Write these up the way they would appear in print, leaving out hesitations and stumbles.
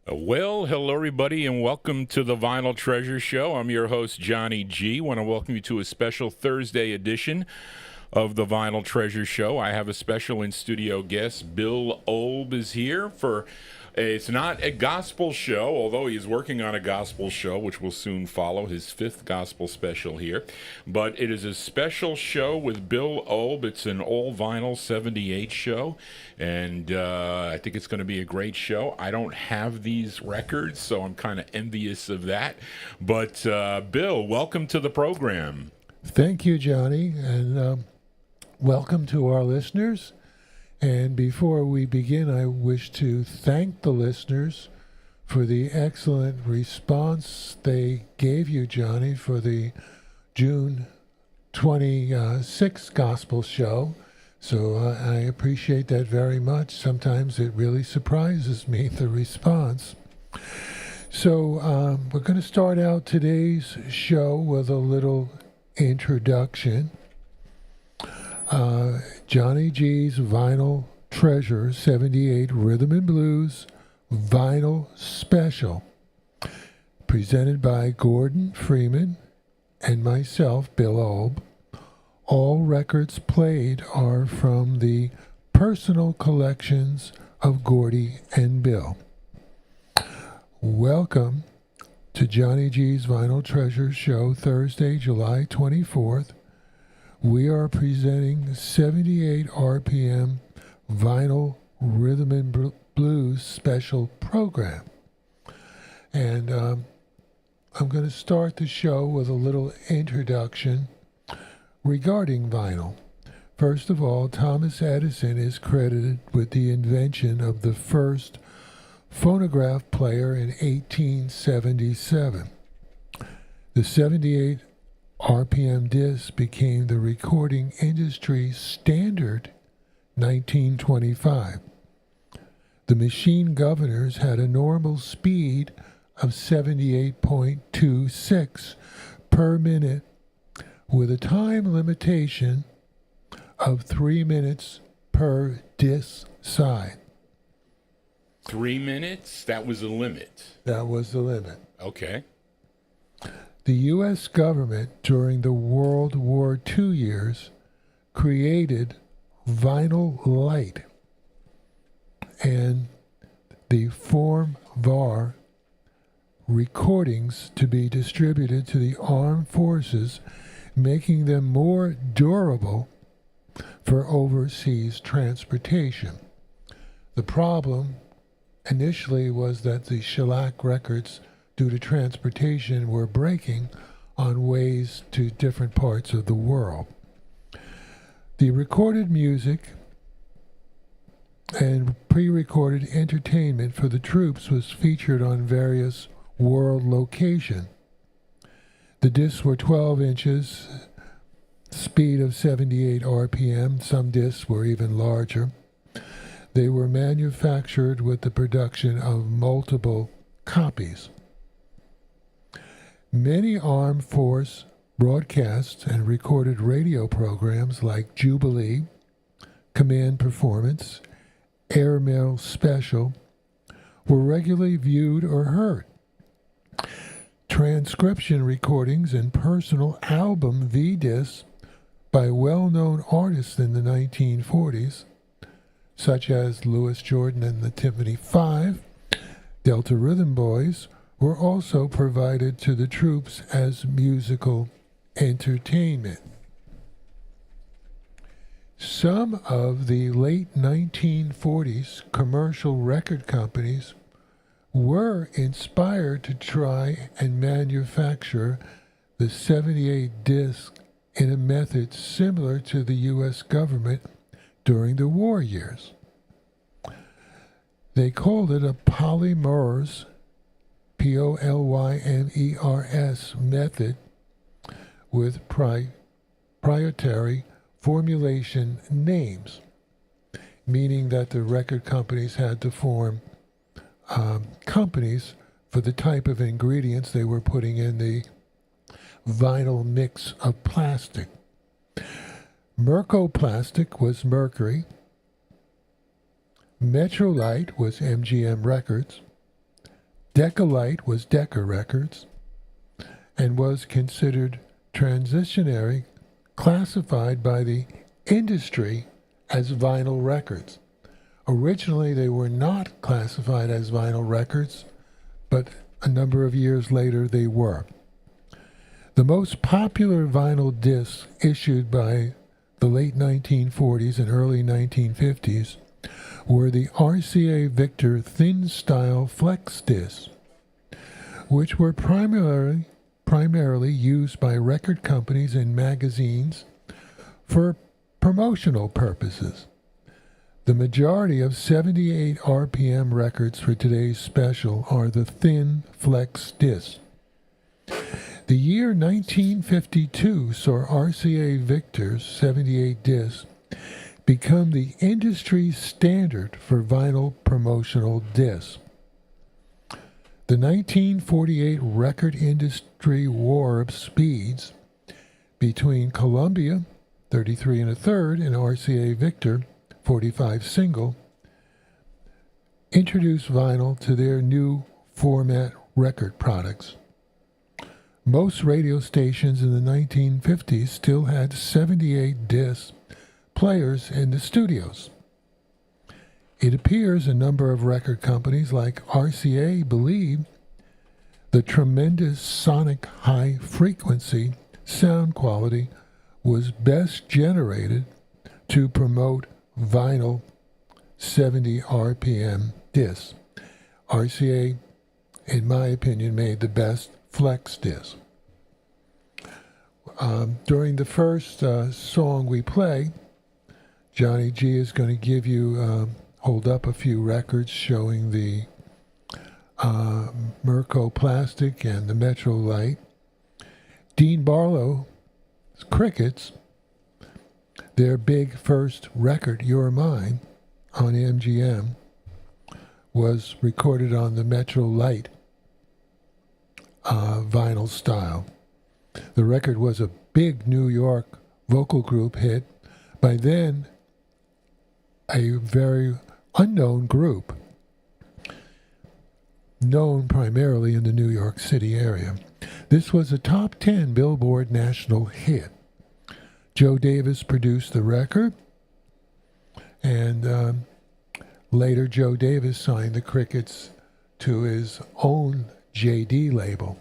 Well, hello everybody, and welcome to the Vinyltreasure Show. I'm your host, Johnny G. Want to welcome you to a special Thursday edition of the Vinyltreasure Show. I have a special in-studio guest. Bill Olb is here for. It's not a gospel show, although he's working on a gospel show, which will soon follow his fifth gospel special here. But it is a special show with Bill Olb. It's an all-vinyl 78 show, and I think it's going to be a great show. I don't have these records, so I'm kind of envious of that. But Bill, welcome to the program. Thank you, Johnny, and welcome to our listeners. And before we begin, I wish to thank the listeners for the excellent response they gave you, Johnny, for the June 26th gospel show. So I appreciate that very much. Sometimes it really surprises me, the response. So we're going to start out today's show with a little introduction. JohnnyG's Vinyltreasure 78 Rhythm and Blues Vinyl Special, presented by Gordon Freeman and myself, Bill Olb. All records played are from the personal collections of Gordy and Bill. Welcome to Johnny G's Vinyltreasure Show, Thursday, July 24th. We are presenting 78 RPM Vinyl Rhythm and Blues special program. And I'm going to start the show with a little introduction regarding vinyl. First of all, Thomas Edison is credited with the invention of the first phonograph player in 1877. The 78 RPM disc became the recording industry standard 1925. The machine governors had a normal speed of 78.26 per minute with a time limitation of 3 minutes per disc side. 3 minutes? That was the limit. That was the limit. Okay. The U.S. government during the World War II years created Vinyl Light and the Form VAR recordings to be distributed to the armed forces, making them more durable for overseas transportation. The problem initially was that the shellac records, due to transportation, were breaking on ways to different parts of the world. The recorded music and pre-recorded entertainment for the troops was featured on various world locations. The discs were 12 inches, speed of 78 RPM. Some discs were even larger. They were manufactured with the production of multiple copies. Many armed force broadcasts and recorded radio programs like Jubilee, Command Performance, Airmail Special were regularly viewed or heard. Transcription recordings and personal album V-discs by well-known artists in the 1940s, such as Louis Jordan and the Tiffany Five, Delta Rhythm Boys, were also provided to the troops as musical entertainment. Some of the late 1940s commercial record companies were inspired to try and manufacture the 78 disc in a method similar to the U.S. government during the war years. They called it a polymers, Polymers method with proprietary formulation names, meaning that the record companies had to form companies for the type of ingredients they were putting in the vinyl mix of plastic. Mercoplastic was Mercury. Metrolite was MGM Records. Decca-Lite was Decca Records and was considered transitionary, classified by the industry as vinyl records. Originally, they were not classified as vinyl records, but a number of years later they were. The most popular vinyl discs issued by the late 1940s and early 1950s were the RCA Victor Thin Style Flex discs, which were primarily used by record companies and magazines for promotional purposes. The majority of 78 RPM records for today's special are the thin flex discs. The year 1952 saw RCA Victor's 78 discs become the industry standard for vinyl promotional discs. The 1948 record industry war of speeds between Columbia, 33 1/3, and RCA Victor, 45 single, introduced vinyl to their new format record products. Most radio stations in the 1950s still had 78 disc players in the studios. It appears a number of record companies like RCA believed the tremendous sonic high frequency sound quality was best generated to promote vinyl 70 RPM discs. RCA, in my opinion, made the best flex disc. During the first song we play, Johnny G is going to give you, hold up a few records showing the Mirco Plastic and the Metro Light. Dean Barlow's Crickets, their big first record, You're Mine, on MGM, was recorded on the Metro Light vinyl style. The record was a big New York vocal group hit. By then, a very unknown group, known primarily in the New York City area. This was a top 10 Billboard national hit. Joe Davis produced the record, and later Joe Davis signed the Crickets to his own JD label.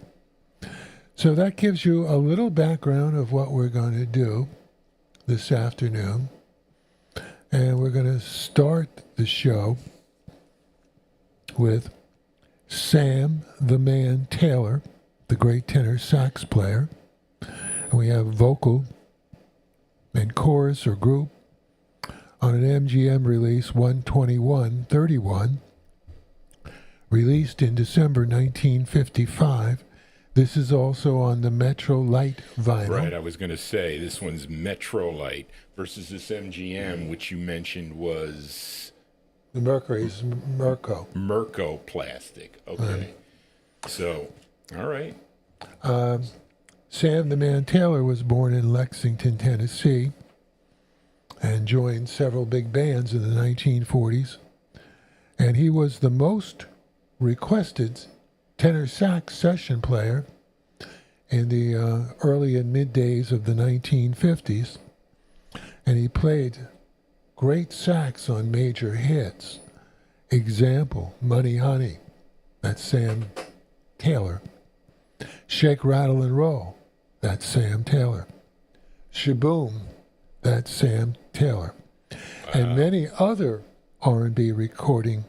So that gives you a little background of what we're going to do this afternoon. And we're going to start the show with Sam the Man Taylor, the great tenor sax player. And we have vocal and chorus or group on an MGM release 12131, released in December 1955. This is also on the Metro Light vinyl. Right, I was going to say, this one's Metro Light versus this MGM, which you mentioned was... The Mercury's Mirco. Mirco Plastic, okay. So, all right. Sam the Man Taylor was born in Lexington, Tennessee, and joined several big bands in the 1940s. And he was the most requested tenor sax session player in the early and mid days of the 1950s. And he played great sax on major hits. Example, Money Honey, that's Sam Taylor. Shake, Rattle, and Roll, that's Sam Taylor. Shaboom, that's Sam Taylor. And many other R&B recordings.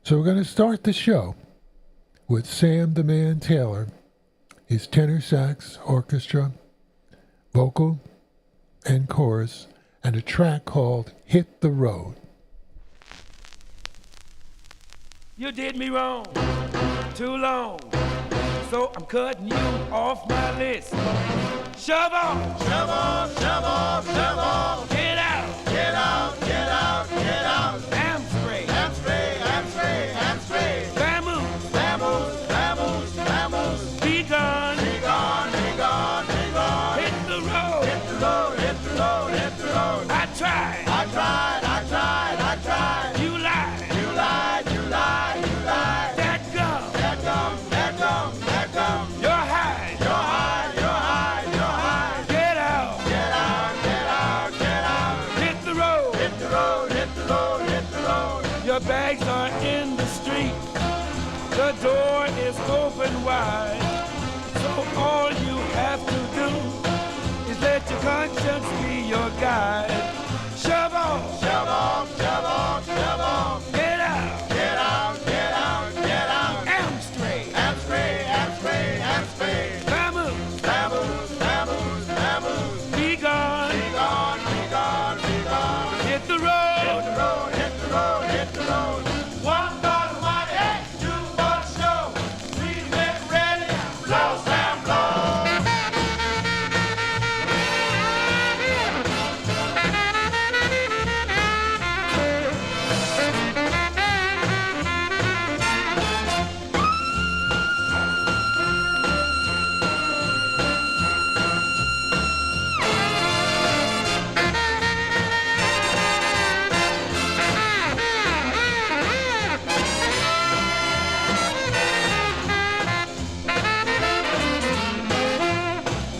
So we're going to start the show with Sam the Man Taylor, his tenor sax orchestra, vocal and chorus, and a track called Hit the Road. You did me wrong, too long, so I'm cutting you off my list. Shove off, shove off, shove off, shove off. Get out, get out, get out, get out. Amstray, amstray, amstray, amstray. Vamoose, vamoose, vamoose, vamoose. Be gone, be gone, be gone, be gone. Hit the road, hit the road, hit the road, hit the road. I tried, I tried, I tried, I tried. You lied, you lied, you lied, you lied. door is open wide. So all you have to do is let your conscience be your guide. Shove off, shove off, shove off, shove off. Get out, get out, get out, get out. Amstray, amstray, amstray, amstray. Vamoose, vamoose, vamoose, vamoose. Be gone, be gone, be gone, be gone. Hit the road, hit the road, hit the road, hit the road. One for the money, hey, two for the show. Three to get ready, blow, slam, blow.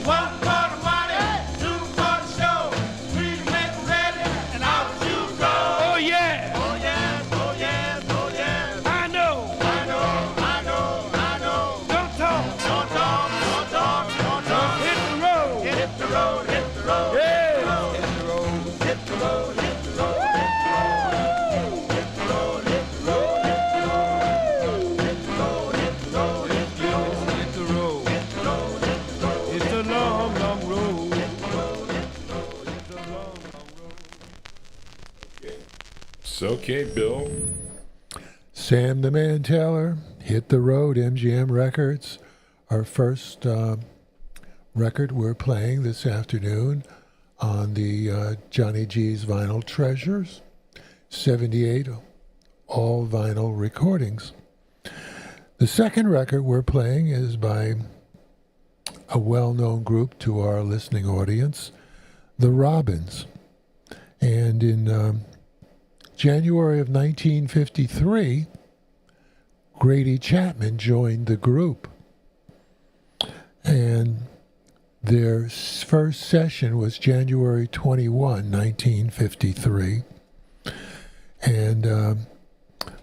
One for the money, two for the show. Three to get ready, and out you go. Oh yeah, oh yes, oh yes, oh yes. I know, I know, I know, I know. Don't talk, don't talk, don't talk, don't talk. Hit the road, hit the road, hit the road. Yeah, hit the road, hit the road, hit the road, hit the road, hit the road, hit the road, hit the road, hit the road, hit the road, hit the road, hit the road, hit the road. It's a long, long road. Hit the road, hit the road, it's a long, long road. It's okay, Bill. Sam the Man Taylor, Hit the Road, MGM Records. Our first record we're playing this afternoon on the Johnny G's Vinyltreasures, 78 all vinyl recordings. The second record we're playing is by a well-known group to our listening audience, the Robins. And in January of 1953, Grady Chapman joined the group. And their first session was January 21, 1953. And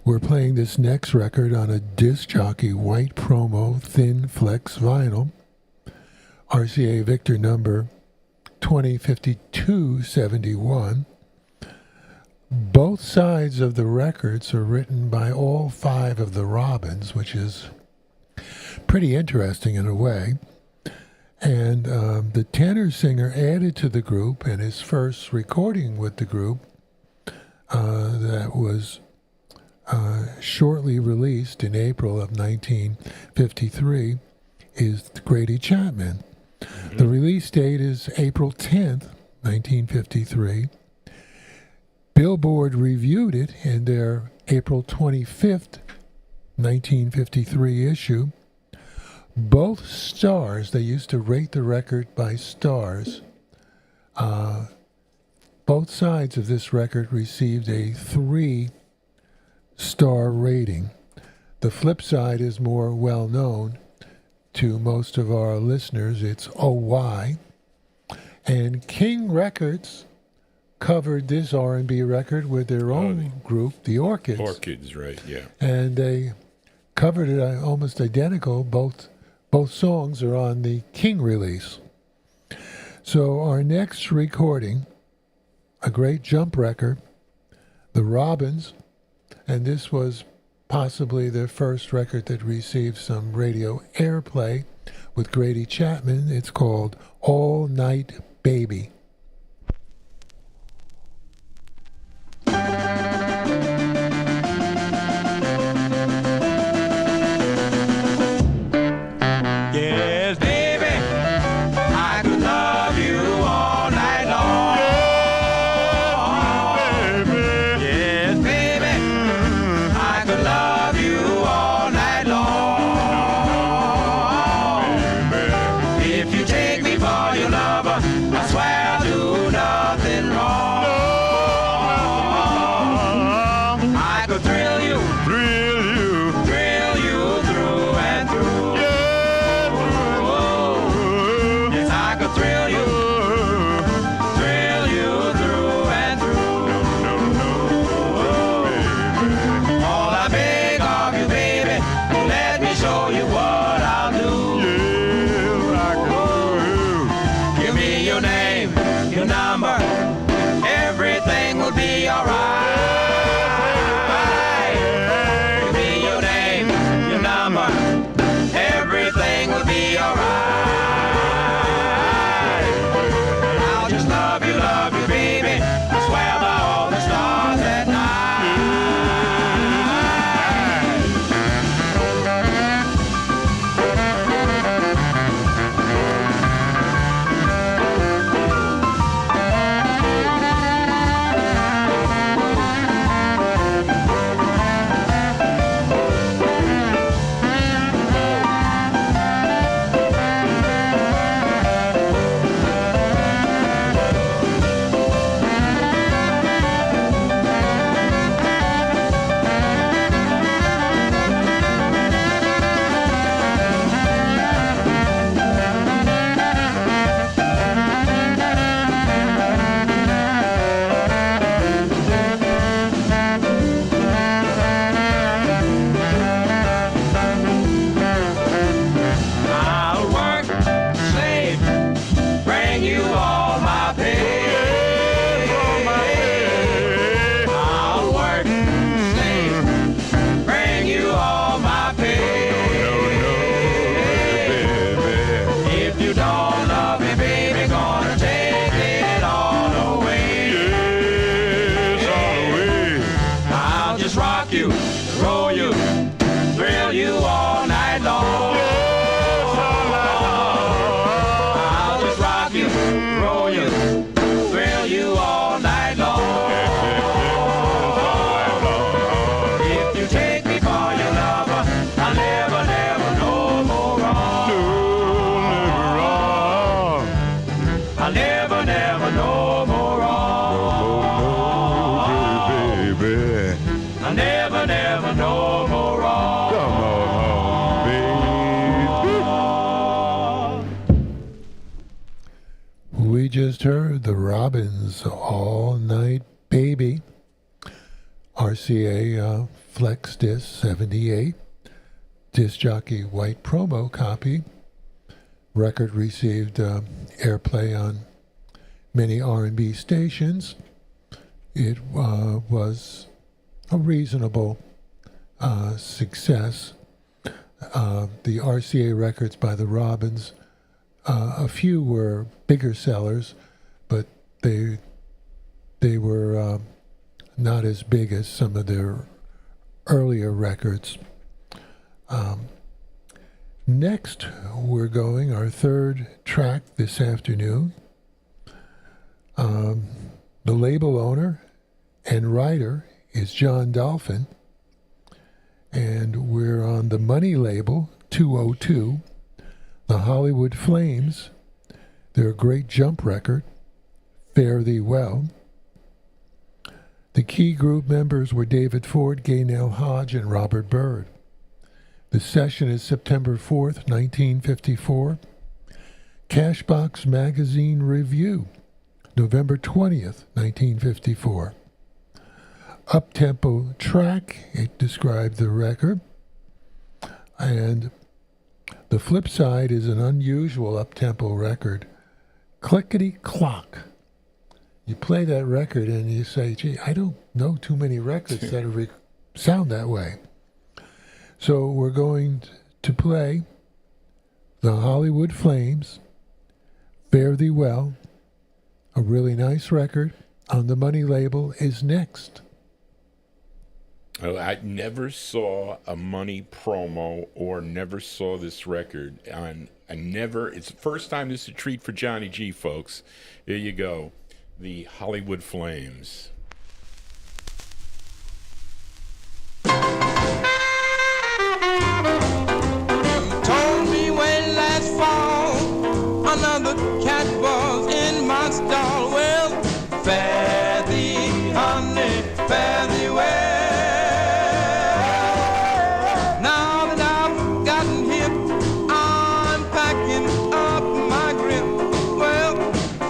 we're playing this next record on a disc jockey white promo thin flex vinyl, RCA Victor number 205271. Both sides of the records are written by all five of the Robins, which is pretty interesting in a way. And the tenor singer added to the group, and his first recording with the group that was shortly released in April of 1953 is Grady Chapman. Mm-hmm. The release date is April 10th, 1953. Billboard reviewed it in their April 25th, 1953 issue. Both stars, they used to rate the record by stars. Both sides of this record received a 3-star rating. The flip side is more well known to most of our listeners. It's OY. And King Records covered this R&B record with their own group, the Orchids. Orchids, right, yeah. And they covered it almost identical. Both songs are on the King release. So our next recording, a great jump record, the Robins, and this was possibly their first record that received some radio airplay with Grady Chapman. It's called All Night Baby. Yes, baby, I could love you all night long. Yes, baby, I could love you all night long. If you take me for your lover, I swear just heard the Robins All Night Baby, RCA Flex Disc 78, disc jockey white promo copy. Record received airplay on many R&B stations. It was a reasonable success. The RCA records by the Robins, a few were bigger sellers, but they were not as big as some of their earlier records. Next, we're going our third track this afternoon. The label owner and writer is John Dolphin, and we're on the Money label, 202, the Hollywood Flames, their great jump record, Fare Thee Well. The key group members were David Ford, Gaynell Hodge, and Robert Byrd. The session is September 4th, 1954. Cashbox Magazine Review, November 20th, 1954. Up-tempo track, it described the record. And the flip side is an unusual up-tempo record, Clickety Clock. You play that record and you say, gee, I don't know too many records that sound that way. So we're going to play the Hollywood Flames, Fare Thee Well, a really nice record on the Money label, is next. Oh, I never saw a Money promo or never saw this record. It's the first time this is a treat for Johnny G, folks. Here you go. The Hollywood Flames. Another cat was in my stall. Well, fare thee, honey, fare thee well. Now that I've gotten hip, I'm packing up my grip. Well,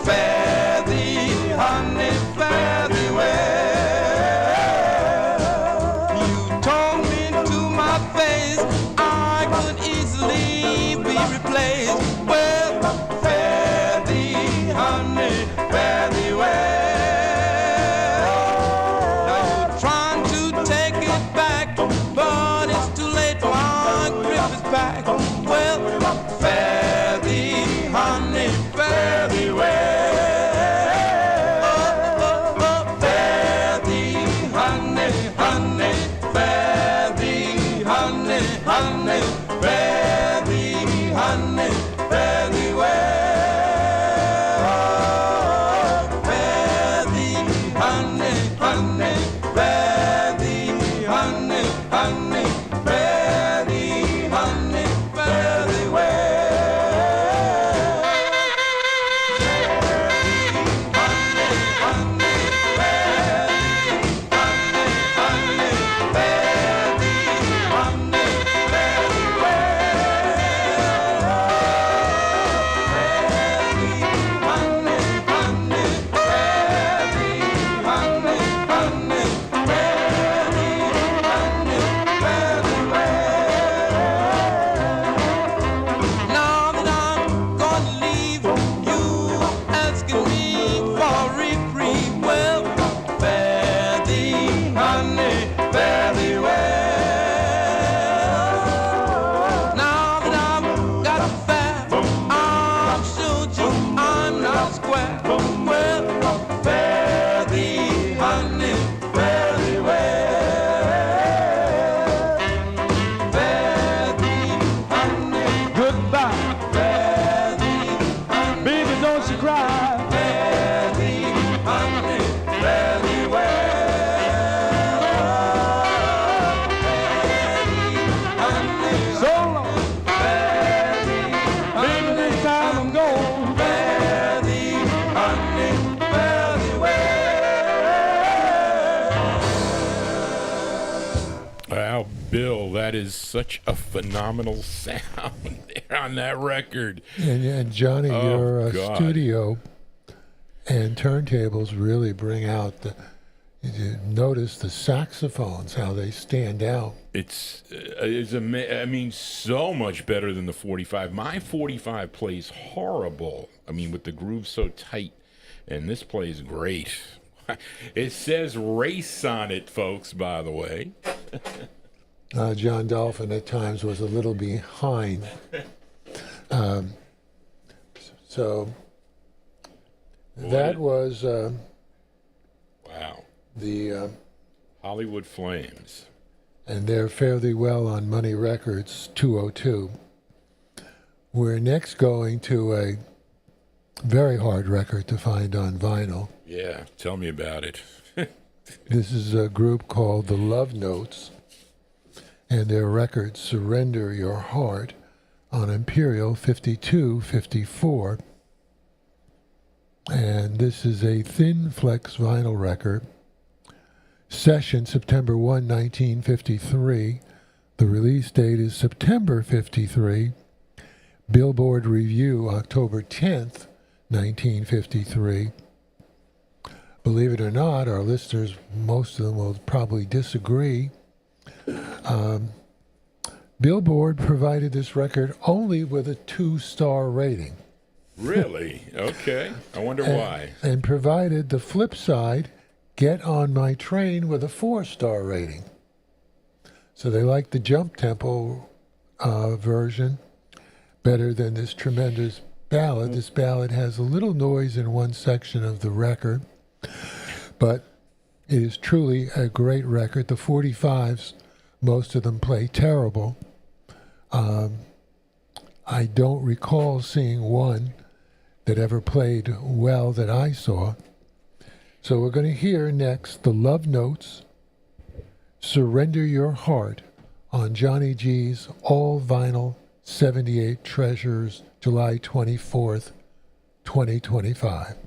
fare thee, honey, fare thee well. You told me to my face I could easily be replaced. Well, honey, fare thee well. Now you're trying to take it back, but it's too late, my grip is back. Well, fare thee, honey, fare thee well. Fare thee, honey, honey, fare thee, honey, honey, fare thee, honey, fare thee well. Bill, that is such a phenomenal sound there on that record. And Johnny, your studio And turntables really bring out you notice the saxophones, how they stand out. I mean, so much better than the 45. My 45 plays horrible. I mean, with the groove so tight, and this plays great. It says race on it, folks, by the way. John Dolphin at times was a little behind. So that was wow. The Hollywood Flames. And they're fairly well on Money Records 202. We're next going to a very hard record to find on vinyl. Yeah, tell me about it. This is a group called the Love Notes, and their record Surrender Your Heart on Imperial 52-54. And this is a thin flex vinyl record. Session September 1, 1953. The release date is September 53. Billboard Review October 10th, 1953. Believe it or not, our listeners, most of them will probably disagree. Billboard provided this record only with a 2-star rating. Really? Okay. I wonder why. And provided the flip side, Get on My Train, with a 4-star rating. So they like the jump tempo version better than this tremendous ballad. This ballad has a little noise in one section of the record, but it is truly a great record. The 45s, most of them play terrible. I don't recall seeing one that ever played well that I saw. So we're going to hear next the Love Notes, Surrender Your Heart, on Johnny G's All Vinyl 78 Treasures, July 24th, 2025.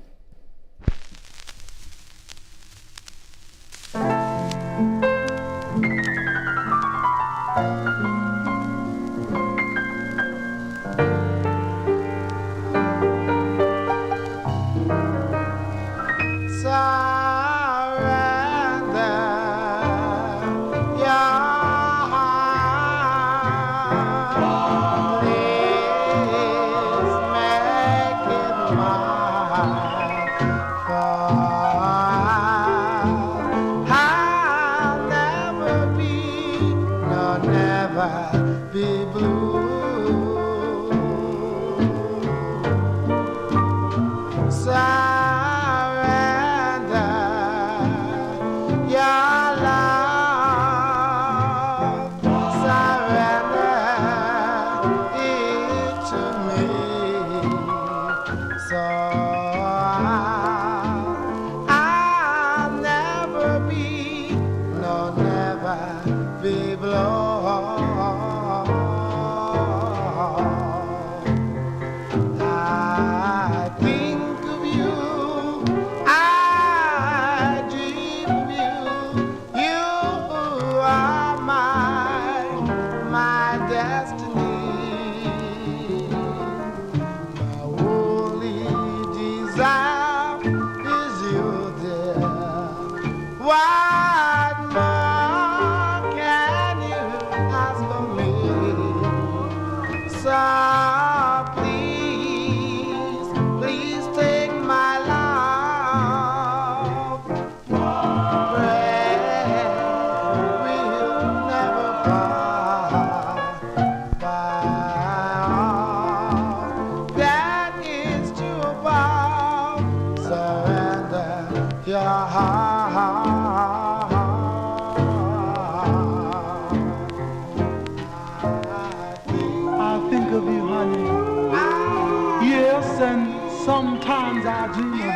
Sometimes I dream of you,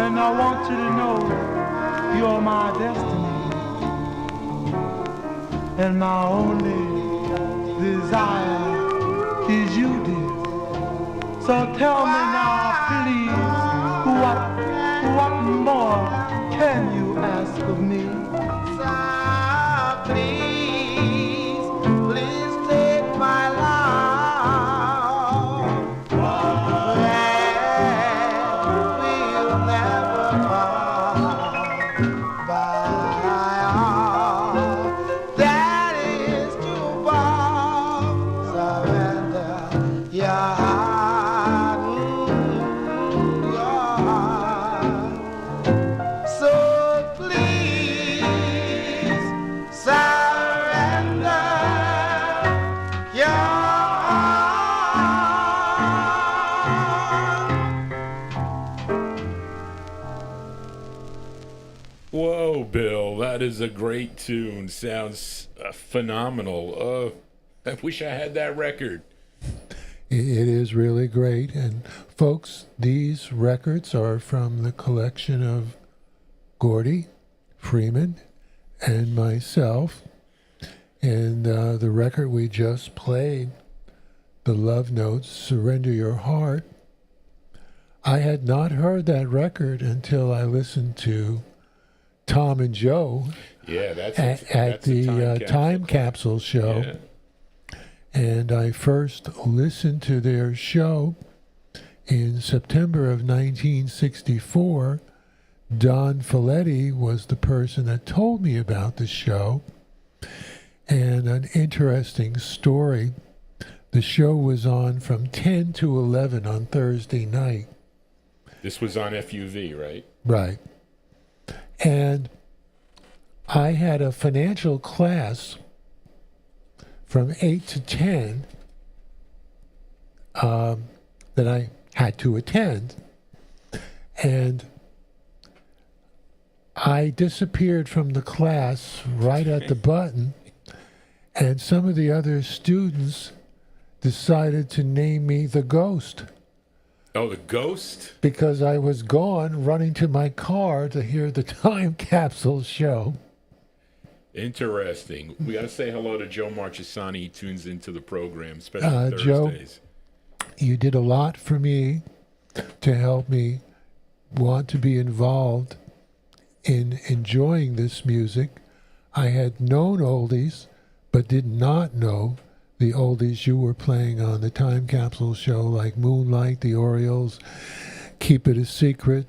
and I want you to know you're my destiny, and my only desire is you, dear. So tell me now, please, what more can you ask of me? Please take my life. That is a great tune. Sounds phenomenal. I wish I had that record. It is really great. And folks, these records are from the collection of Gordy, Freeman, and myself. And the record we just played, The Love Notes, Surrender Your Heart, I had not heard that record until I listened to Tom and Joe at the Time Capsule show. Yeah. And I first listened to their show in September of 1964. Don Folletti was the person that told me about the show. And an interesting story, the show was on from 10 to 11 on Thursday night. This was on FUV, right? Right. And I had a financial class from 8 to 10 that I had to attend. And I disappeared from the class right at the button, and some of the other students decided to name me the Ghost. Oh, the Ghost? Because I was gone, running to my car to hear the Time Capsule show. Interesting. We got to say hello to Joe Marchesani. He tunes into the program, especially Thursdays. Joe, you did a lot for me to help me want to be involved in enjoying this music. I had known oldies, but did not know the oldies you were playing on the Time Capsule show, like Moonlight, the Orioles, Keep It a Secret,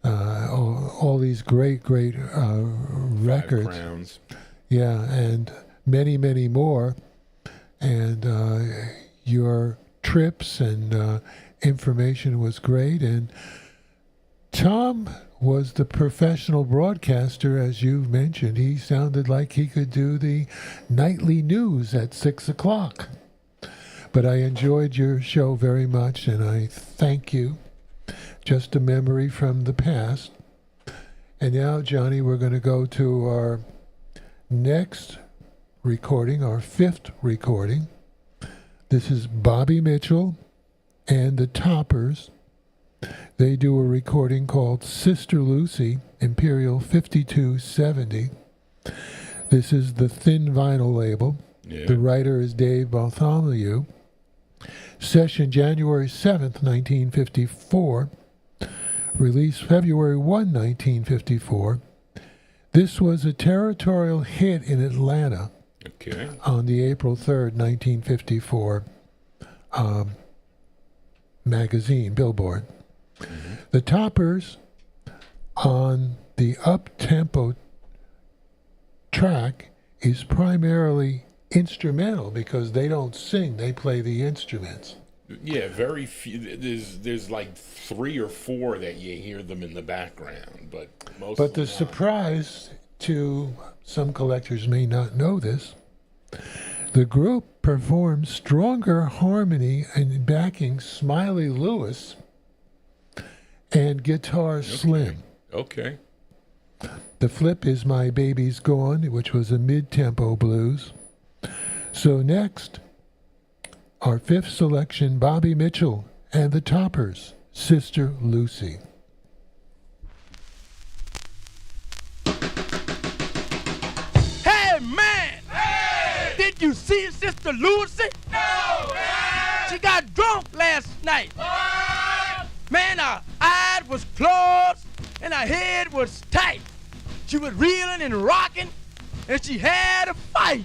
all these great records. Five Crowns. Yeah, and many, many more. And your trips and information was great. And Tom was the professional broadcaster, as you've mentioned. He sounded like he could do the nightly news at 6 o'clock. But I enjoyed your show very much, and I thank you. Just a memory from the past. And now, Johnny, we're going to go to our next recording, our fifth recording. This is Bobby Mitchell and the Toppers. They do a recording called Sister Lucy, Imperial 5270. This is the thin vinyl label. Yeah. The writer is Dave Bartholomew. Session January 7th, 1954. Released February 1, 1954. This was a territorial hit in Atlanta on the April 3rd, 1954 magazine, Billboard. Mm-hmm. The Toppers on the up-tempo track is primarily instrumental because they don't sing, they play the instruments. Yeah, very few. There's like 3 or 4 that you hear them in the background, but most. But the surprise to some collectors may not know this, the group performed stronger harmony and backing Smiley Lewis and Guitar Slim. Okay. The flip is My Baby's Gone, which was a mid-tempo blues. So next, our fifth selection, Bobby Mitchell and the Toppers, Sister Lucy. Hey, man! Hey! Did you see Sister Lucy? No, man! She got drunk last night. What? Man, her eyes was closed and her head was tight. She was reeling and rocking, and she had a fight.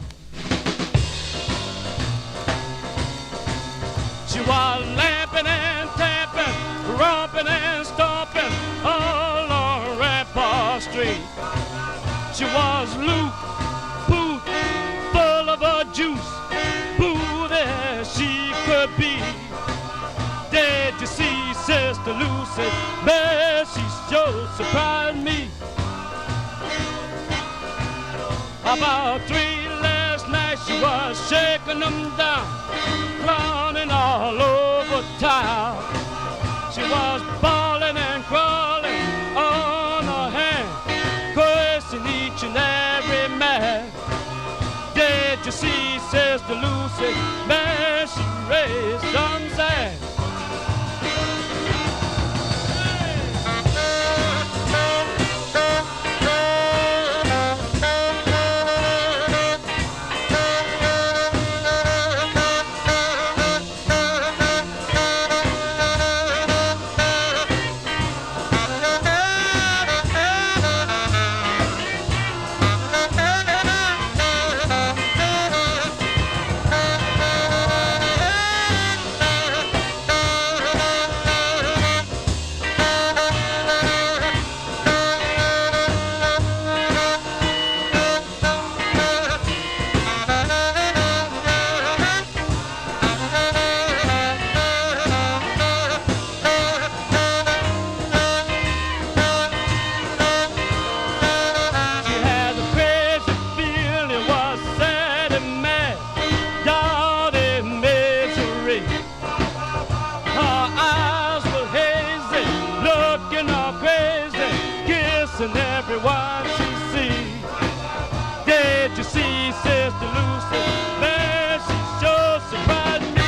She was lamping and tapping, romping and stomping all on Rampart Street. She was loose, boot, full of a juice, booth as she could be. Did you see Sister Lucy? Man, she sure surprised me. About 3 last night, she was shaking them down, clowning all over town. She was bawling and crawling on her hand, Sister Lucy, man, she raised some sand. And everyone she sees. Did you see Sister Lucy? Man, she sure surprised me.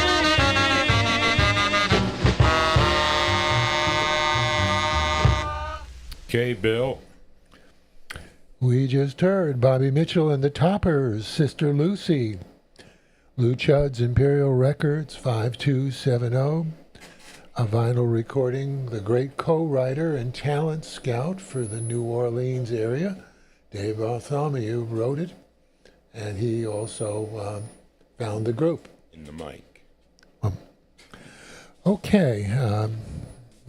Okay, Bill. We just heard Bobby Mitchell and the Toppers, Sister Lucy. Lou Chudd's Imperial Records, 5270. A vinyl recording, the great co-writer and talent scout for the New Orleans area, Dave Bartholomew, wrote it, and he also found the group. In the mic. Okay,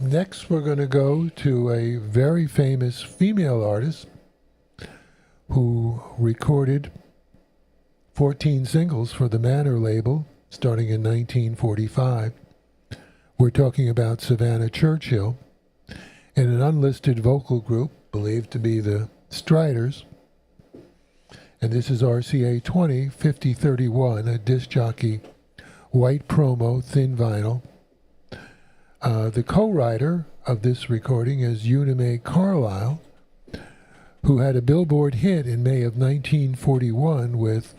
next we're going to go to a very famous female artist who recorded 14 singles for the Manor label starting in 1945. We're talking about Savannah Churchill in an unlisted vocal group believed to be the Striders. And this is RCA 20 5031, a disc jockey, white promo, thin vinyl. The co-writer of this recording is Una Mae Carlisle, who had a Billboard hit in May of 1941 with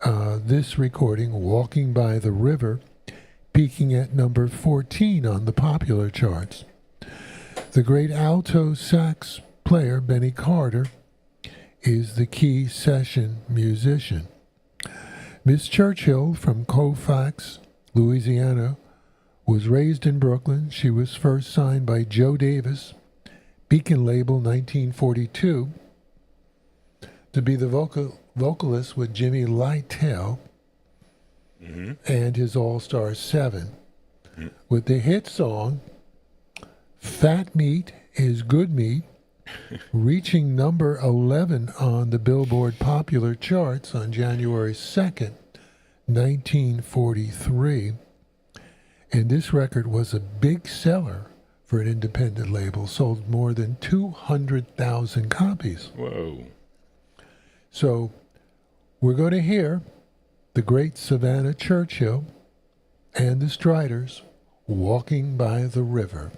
this recording, Walking by the River, peaking at number 14 on the popular charts. The great alto sax player Benny Carter is the key session musician. Miss Churchill from Colfax, Louisiana, was raised in Brooklyn. She was first signed by Joe Davis, Beacon label 1942, to be the vocalist with Jimmy Lytle and his All-Star 7, with the hit song Fat Meat is Good Meat, reaching number 11 on the Billboard popular charts on January 2nd, 1943. And this record was a big seller for an independent label, sold more than 200,000 copies. Whoa. So we're going to hear the great Savannah Churchill and the Striders, Walking by the River.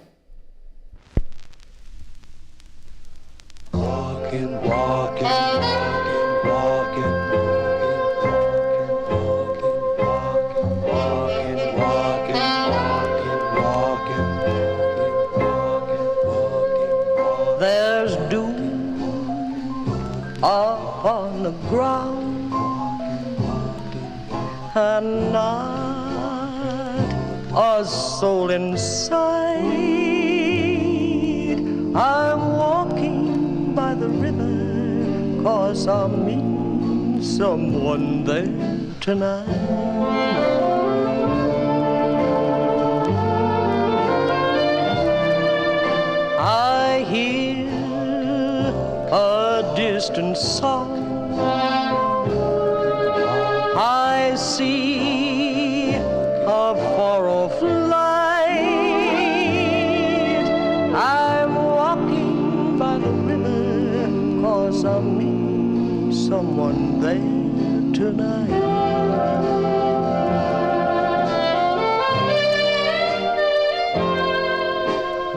Walking, walking, walking, walking, walking, walking, walking, walking, walking. There's dew upon the ground, and not a soul inside. I'm walking by the river, 'cause I meet someone there tonight. I hear a distant song, I see a far-off light. I'm walking by the river, 'cause I meet someone there tonight.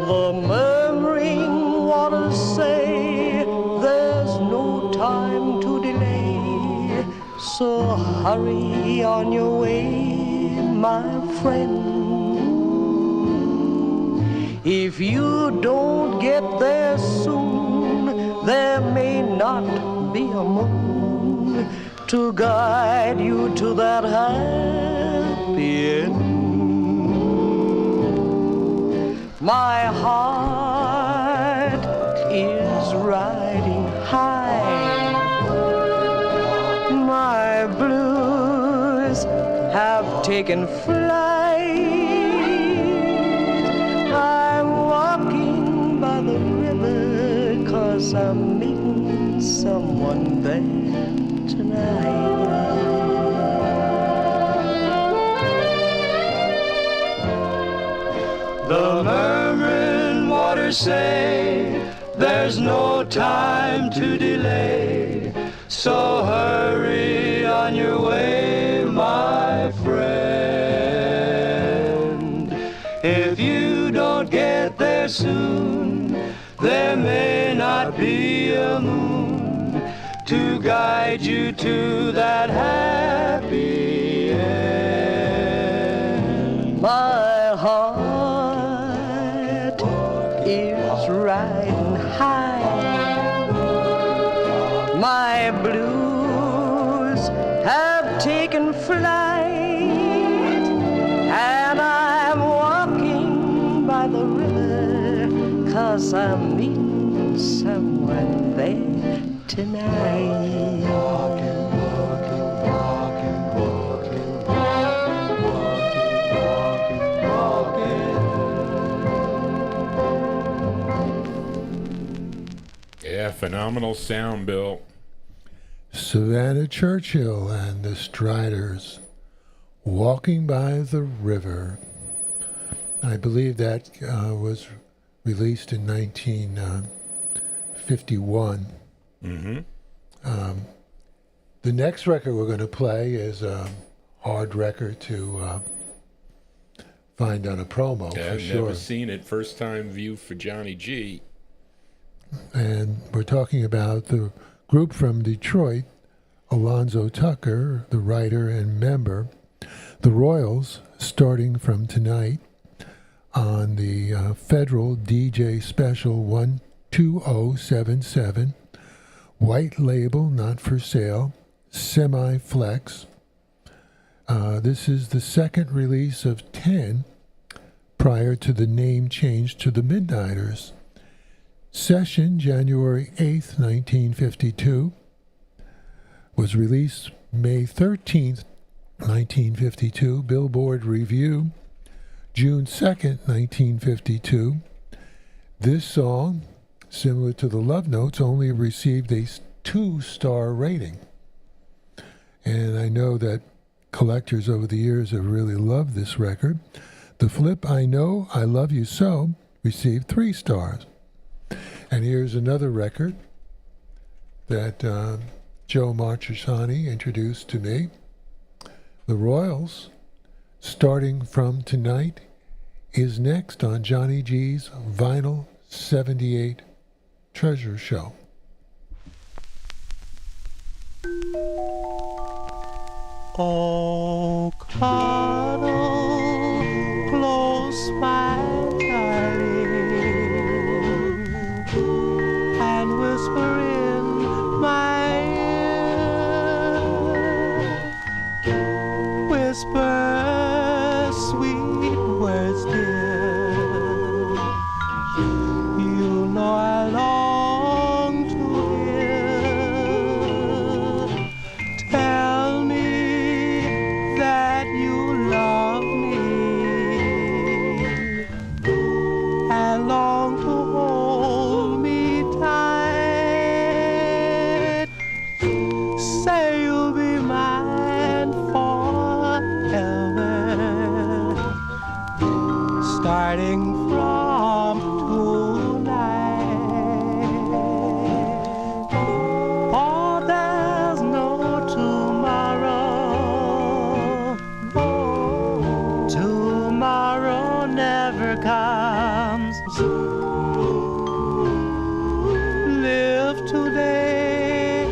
The murmuring waters say there's no time to delay, So hurry on your way, my friend. If you don't get there soon, there may not be a moon to guide you to that happy end. My heart is riding high. My blues have taken flight. I'm walking by the river 'cause I'm meeting someone there tonight. The murmuring waters say there's no time to delay, so hurry on your way, my friend. If you don't get there soon, there may not be a moon to guide you to that happy end. My heart is riding high. My blues have taken flight, and I'm walking by the river 'cause I'm meeting someone there tonight. Yeah, phenomenal sound, Bill. Savannah Churchill and the Striders, Walking by the River. I believe that was released in 1951. The next record we're going to play is a hard record to find on a promo, Yeah, for I've sure. never seen it. First time view for Johnny G. And we're talking about the group from Detroit, Alonzo Tucker, the writer and member, the Royals, starting from tonight on the Federal DJ Special 12077, white label, not for sale, semi-flex. This is the second release of 10 prior to the name change to the Midnighters. Session, January 8th, 1952, was released May 13th, 1952. Billboard Review, June 2nd, 1952. This song, similar to the Love Notes, only received a 2-star rating. And I know that collectors over the years have really loved this record. The flip, I Know I Love You So, received 3 stars. And here's another record that Joe Marchesani introduced to me. The Royals, starting from tonight, is next on Johnny G's Vinyl 78 Treasure Show. Oh, cuddle close, my darling, and whisper in my ear. Whisper sweet words, dear. You know I long to hear. Tell me that you love me and long to hold me tight. Say you'll be mine forever, starting from tonight. Oh, there's no tomorrow. Tomorrow never comes. Live today,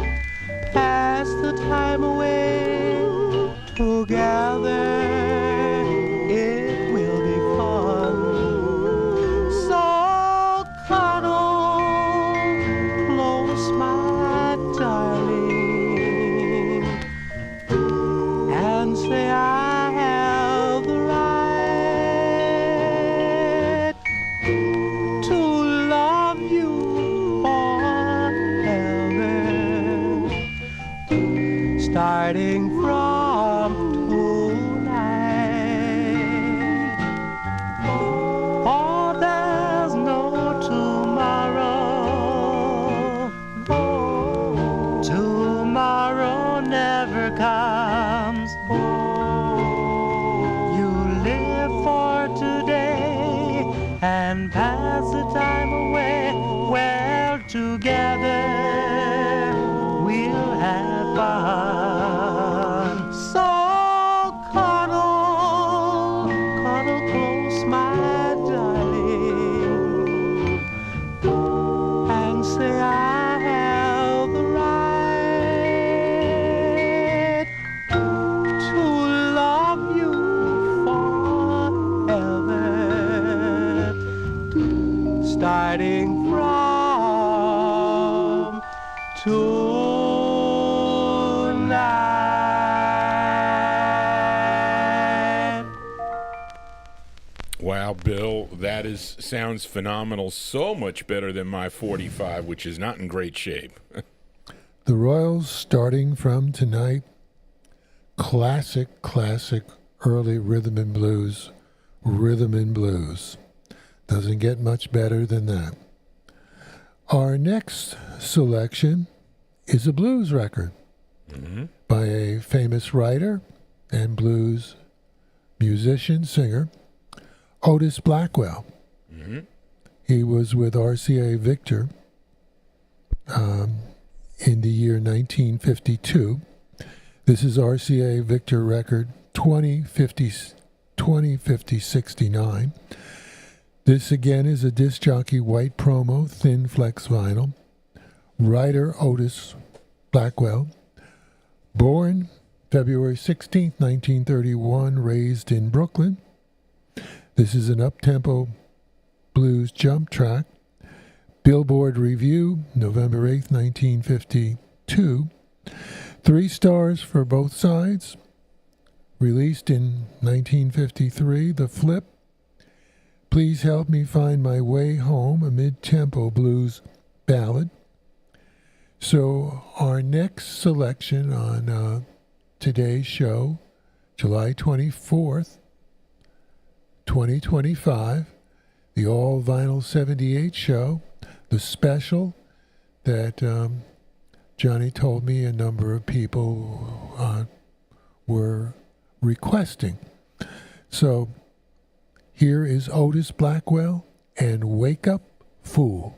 pass the time away. and pass the time away. Well, together we'll have fun. So cuddle, cuddle close, my darling, and say I have the right to love you forever, starting from tonight. Wow, Bill, that sounds phenomenal. So much better than my 45, which is not in great shape. The Royals, starting from tonight, classic early rhythm and blues. Doesn't get much better than that. Our next selection is a blues record by a famous writer and blues musician, singer, Otis Blackwell. He was with RCA Victor in the year 1952. This is RCA Victor record 205069. This again is a disc jockey white promo, thin flex vinyl. Writer Otis Blackwell, born February 16th, 1931, raised in Brooklyn. This is an up-tempo blues jump track. Billboard Review, November 8th, 1952. 3 stars for both sides. Released in 1953, The Flip, Please Help Me Find My Way Home, a mid-tempo blues ballad. So our next selection on today's show, July 24th, 2025, the All Vinyl 78 show, the special that Johnny told me a number of people were requesting. So here is Otis Blackwell and Wake Up Fool.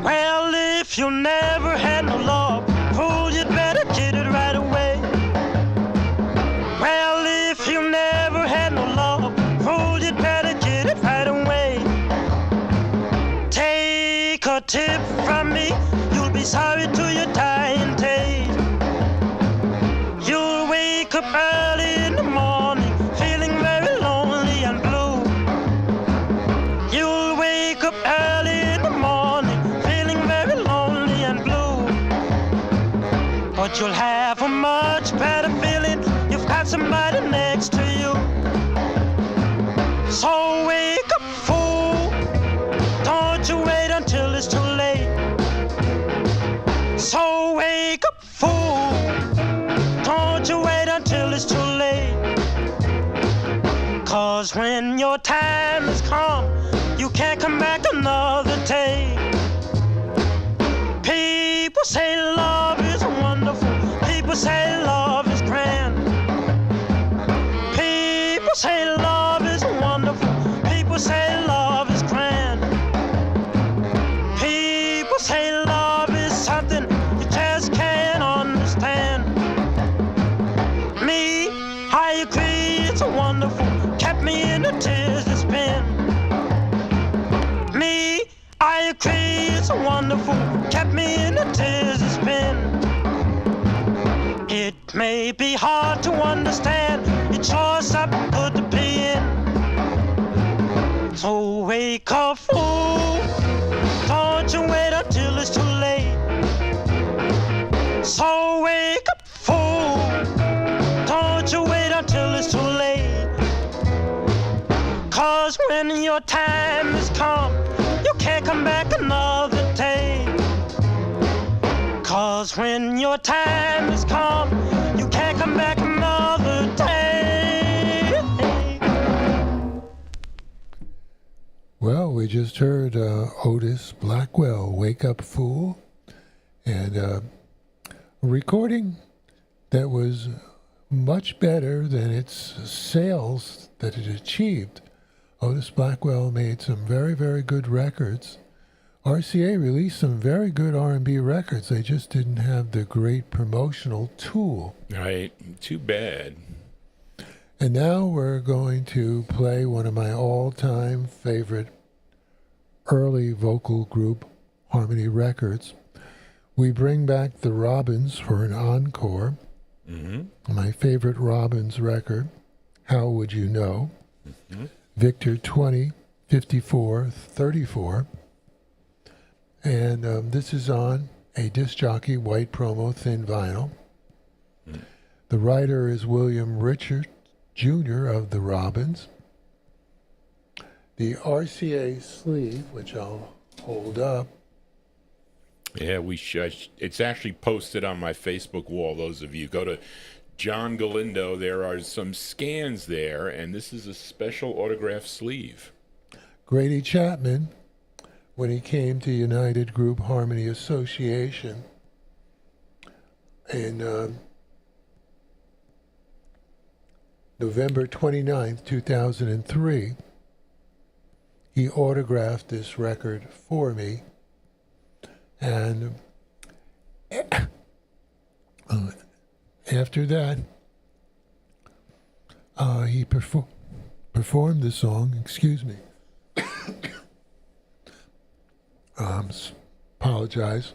Well, if you never had no love, fool, you'd better get it right away. Well, if you never had no love, fool, you'd better get it right away. Take a tip from me, you'll be sorry to your dying day. You'll wake up early in the morning, feeling very lonely and blue. You'll wake up early in the morning, feeling very lonely and blue. But you'll have a much better feeling, you've got somebody next to you. So wake up, fool, don't you wait until it's too late. So wake up, fool, don't you wait until it's too late. 'Cause when your time has come, you can't come back another day. People say love is wonderful, people say love is grand. People say love is wonderful, people say love is grand. People say love is something you just can't understand. Me, I agree, it's wonderful, kept me in the tears it's been. Me, I agree, it's wonderful, kept me in the tears it's been. It may be hard to understand, it's sure something good to be in. So wake up, fool, don't you wait until it's too late. So wake up, fool, don't you wait until it's too late. 'Cause when your time has come, you can't come back another day. 'Cause when your time has come, you can't come back another day. Well, we just heard Otis Blackwell, Wake Up Fool. And recording that was much better than its sales that it achieved. Otis Blackwell made some very, very good records. RCA released some very good R&B records. They just didn't have the great promotional tool. Right. Too bad. And now we're going to play one of my all-time favorite early vocal group harmony records. We bring back the Robins for an encore. Mm-hmm. My favorite Robins record, How Would You Know? Mm-hmm. Victor 20, 54, 34. And this is on a disc jockey white promo thin vinyl. Mm. The writer is William Richard Jr. of the Robins. The RCA sleeve, which I'll hold up. Yeah, we should. It's actually posted on my Facebook wall. Those of you go to John Galindo. There are some scans there, and this is a special autographed sleeve. Grady Chapman, when he came to United Group Harmony Association in November 29th, 2003, he autographed this record for me. And after that, he performed the song, excuse me. Apologize.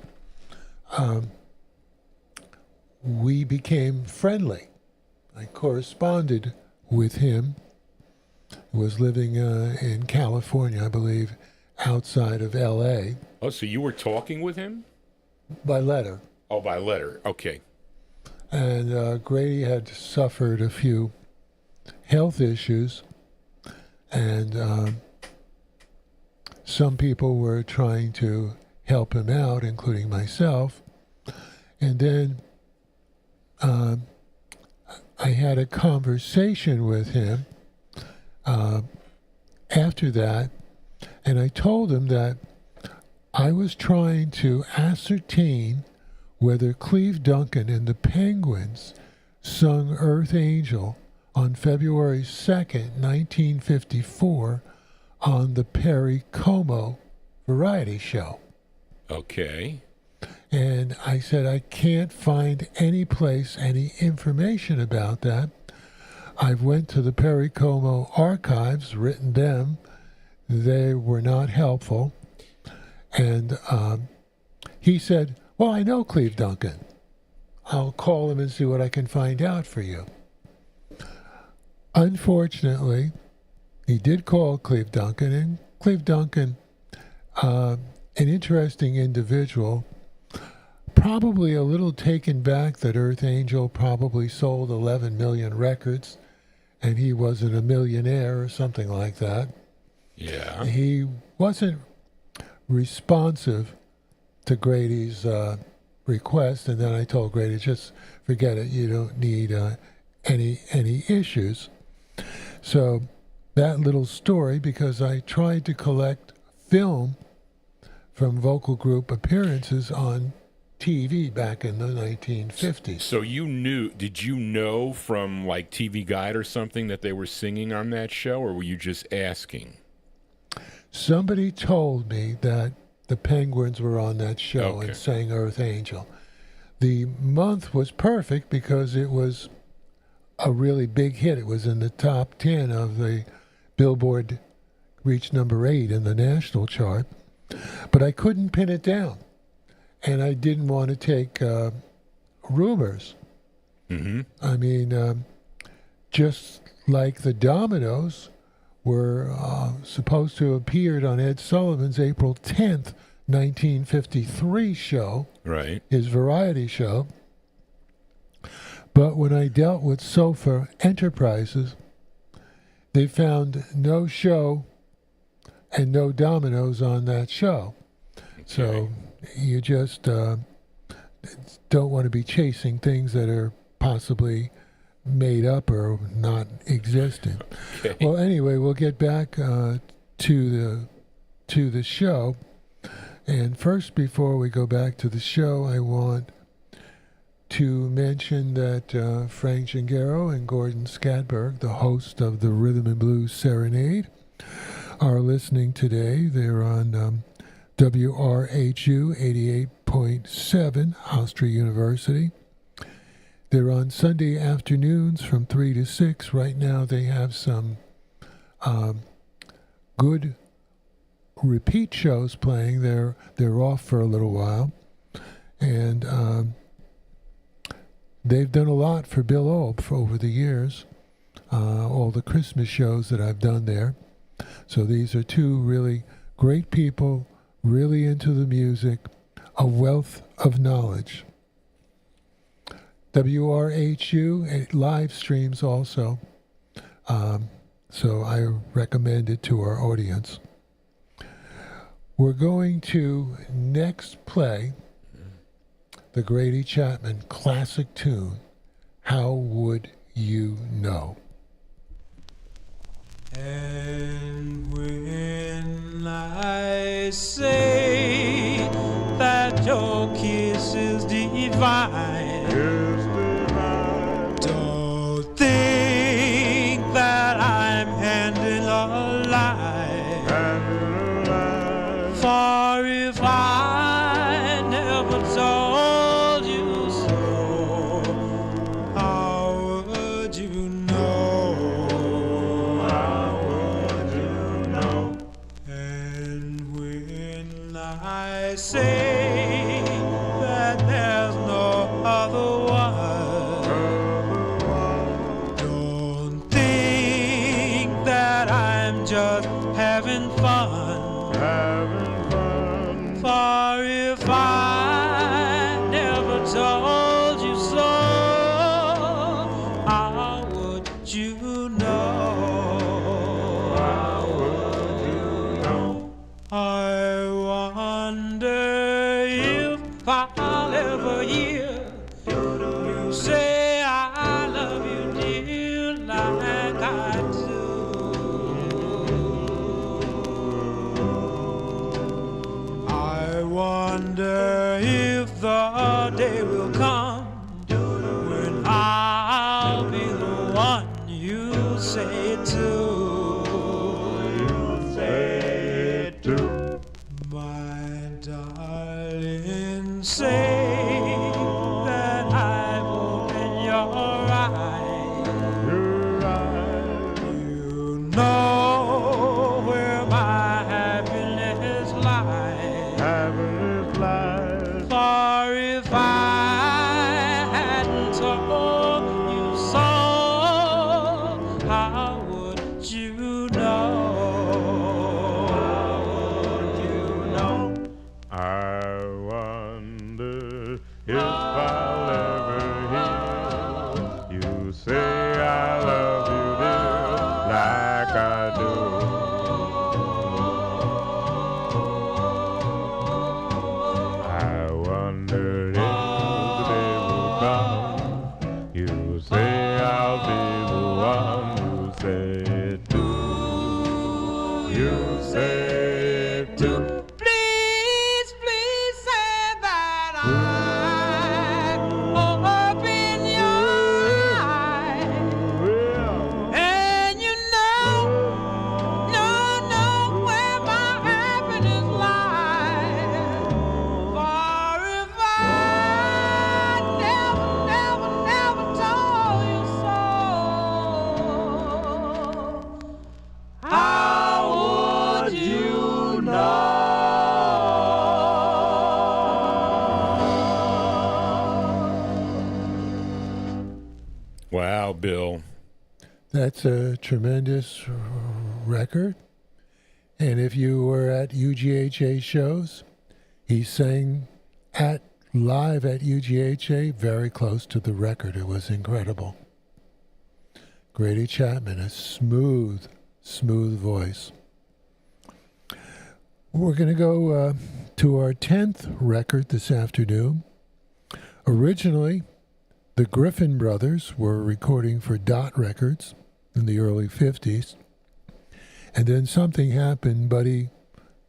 We became friendly. I corresponded with him. He was living in California, I believe, outside of L.A. Oh, so you were talking with him? By letter. Oh, by letter. Okay. And Grady had suffered a few health issues, and some people were trying to help him out, including myself. And then I had a conversation with him after that, and I told him that I was trying to ascertain whether Cleve Duncan and the Penguins sung Earth Angel on February 2nd, 1954, on the Perry Como variety show. Okay. And I said, I can't find any place, any information about that. I've went to the Perry Como archives, written them. They were not helpful. And he said, well, I know Cleve Duncan. I'll call him and see what I can find out for you. Unfortunately, he did call Cleve Duncan, and Cleve Duncan, an interesting individual, probably a little taken back that Earth Angel probably sold 11 million records, and he wasn't a millionaire or something like that. Yeah. He wasn't responsive to Grady's request, and then I told Grady, just forget it. You don't need any issues. So that little story, because I tried to collect film from vocal group appearances on TV back in the 1950s. So did you know from like TV Guide or something that they were singing on that show, or were you just asking? Somebody told me that the Penguins were on that show and sang Earth Angel. The month was perfect because it was a really big hit. It was in the top 10 of the Billboard, reached number 8 in the national chart. But I couldn't pin it down. And I didn't want to take rumors. Mm-hmm. I mean, just like the Dominoes were supposed to have appeared on Ed Sullivan's April 10th, 1953 show, right? His variety show. But when I dealt with Sofa Enterprises, they found no show and no Dominoes on that show. Okay. So you just don't want to be chasing things that are possibly made up or not existent. Okay. Well, anyway, we'll get back to the show. And first, before we go back to the show, I want to mention that Frank Gingero and Gordon Skadberg, the host of the Rhythm and Blues Serenade, are listening today. They're on WRHU 88.7, Hofstra University. They're on Sunday afternoons from 3 to 6. Right now they have some good repeat shows playing. They're off for a little while. And they've done a lot for Bill Old over the years, all the Christmas shows that I've done there. So these are two really great people, really into the music, a wealth of knowledge. WRHU, it live streams also, so I recommend it to our audience. We're going to next play the Grady Chapman classic tune, How Would You Know? And when I say that your kiss is divine, don't think that I'm handing a lie. For if I never told you so, how would you know? How would you know? And when I say that there's no other one, don't think that I'm just having fun. For if I never told you so, how would you know? How would you know? I wonder if I'll ever hear you say I love you, dear, like I do. I wonder if the day will come when I'll be the one you say it to. You say it to. My darling, say that I've opened your eyes. You know where my happiness lies. For if I hadn't told you so, how would you know? How would you know? I wonder if I'll ever hear you say I love you, dear, like I do. I wonder if the day will come, you say I'll be the one who say it to. You say it to. Please, please say that I open your eyes. And you know where my happiness lies. For if I never told you so, how would you know? Wow, Bill. That's a tremendous record. And if you were at UGHA shows, he sang live at UGHA very close to the record. It was incredible. Grady Chapman, a smooth voice. We're going to go to our 10th record this afternoon. Originally, the Griffin brothers were recording for Dot Records in the early 50s. And then something happened. Buddy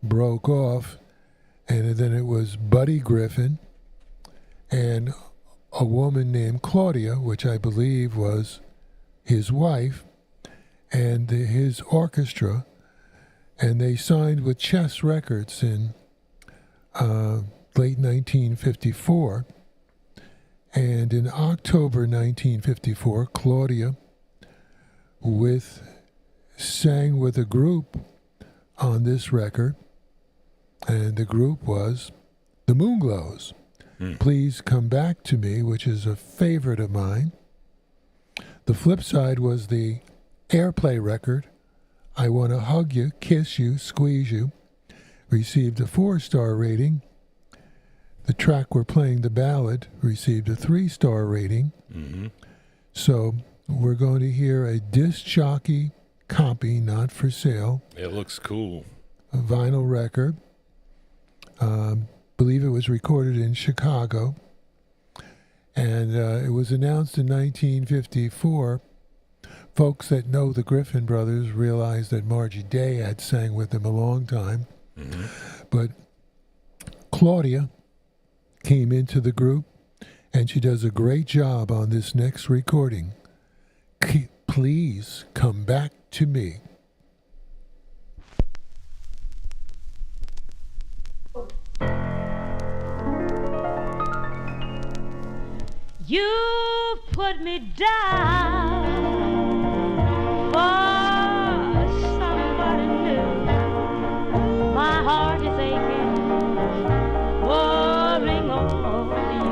broke off, and then it was Buddy Griffin. And a woman named Claudia, which I believe was his wife, and his orchestra, and they signed with Chess Records in late 1954. And in October 1954, Claudia sang with a group on this record, and the group was the Moonglows. Please Come Back to Me, which is a favorite of mine. The flip side was the Airplay record, I Want to Hug You, Kiss You, Squeeze You, received a 4-star rating. The track we're playing, the ballad, received a 3-star rating. Mm-hmm. So we're going to hear a disc jockey copy, not for sale. It looks cool. A vinyl record. Believe it was recorded in Chicago. And it was announced in 1954. Folks that know the Griffin brothers realize that Margie Day had sang with them a long time. Mm-hmm. But Claudia came into the group, and she does a great job on this next recording. Please Come Back to Me. You put me down for somebody new. My heart is aching, worrying over you.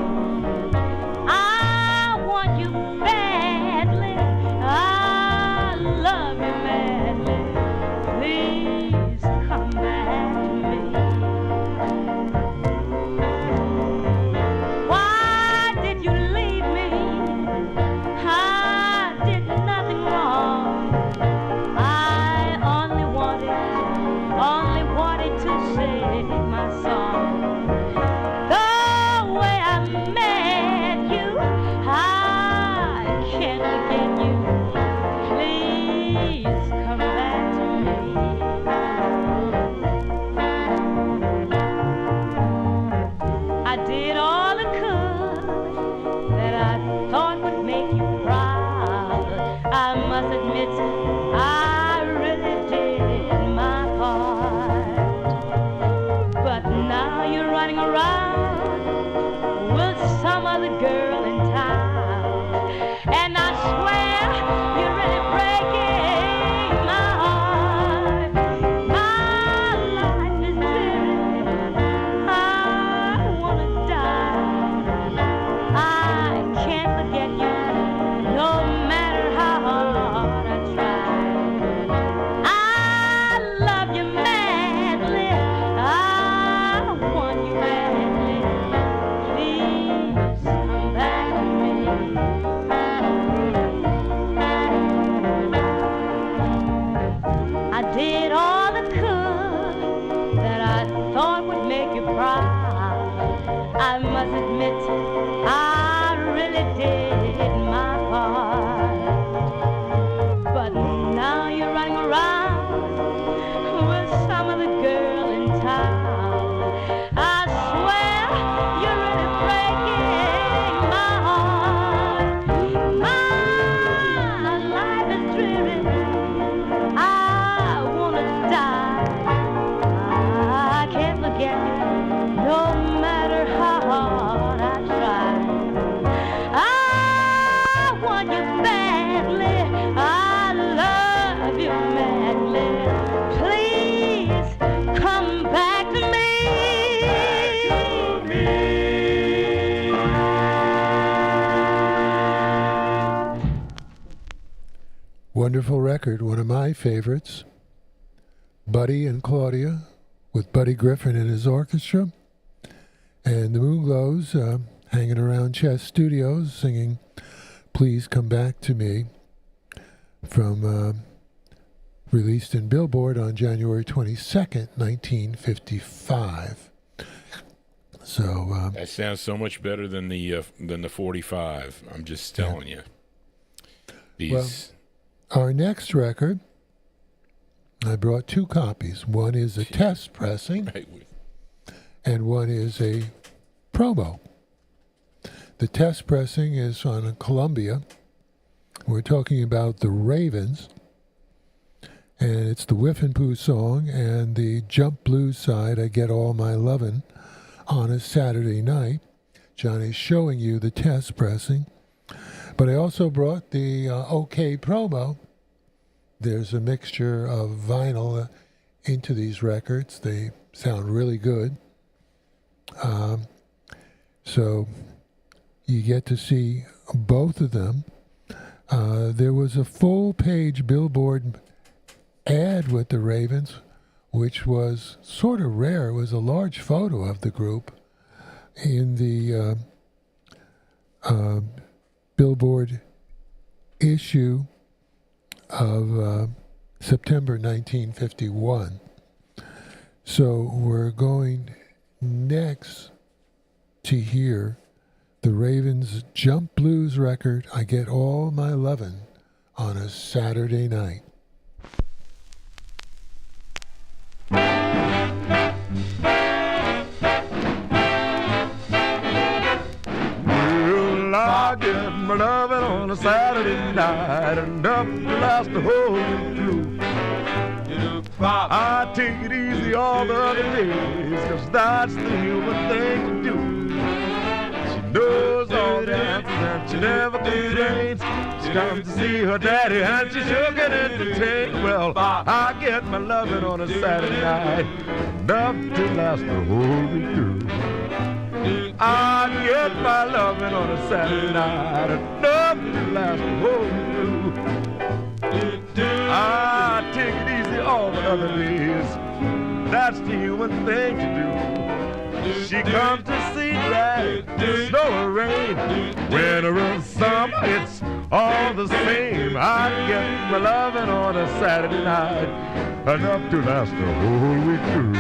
I want you badly, I love you madly. Please come back to me. Why did you leave me? I did nothing wrong. I only wanted to sing my song. The way I met you, I can't forget you. Please come back to me. I did all I could that I thought would make you proud. I must admit, I really did my part. But now you're running around with some other girl in town, and I swear you're really breaking my heart. My life is dreary, I wanna die. I can't forget you, no matter how hard I try. I love you madly, I want you madly. Please come back to me. I did all I could that I thought would make you proud. I must admit, I really did my part. But now you're running around with some other girl in town. I swear you're really breaking my heart. My life is dreary, I wanna die. I can't forget you, no matter how hard I try. I want you badly, I love you madly. Please come back to me. Wonderful record, one of my favorites. Buddy and Claudia with Buddy Griffin and his orchestra. And the Moonglows hanging around Chess Studios singing Please Come Back to Me, from released in Billboard on January 22nd, 1955. So That sounds so much better than the 45. I'm just telling you. These. our next record, I brought 2 copies. One is a test pressing, Right. and one is a promo. The test pressing is on Columbia. We're talking about the Ravens. And it's the Whiff and Poo song and the Jump Blues side, I Get All My Lovin' on a Saturday night. Johnny's showing you the test pressing. But I also brought the OK promo. There's a mixture of vinyl into these records. They sound really good. So you get to see both of them. There was a full-page Billboard ad with the Ravens, which was sort of rare. It was a large photo of the group in the Billboard issue of September 1951. So we're going next to hear the Ravens' Jump Blues record, I Get All My Lovin' on a Saturday Night. Well, I get my lovin' on a Saturday night, enough to last the whole week through. I take it easy all the other days, 'cause that's the human thing to do. She knows all the answers and she never complains. She comes to see her daddy and she sure can entertain. Well, I get my lovin' on a Saturday night, enough to last the whole week through. I get my lovin' on a Saturday night, enough to last the whole week through. I take it easy all the other days. That's the human thing to do. She comes to see that snow or rain, winter or summer, it's all the same. I get my lovin' on a Saturday night, enough to last the whole week through.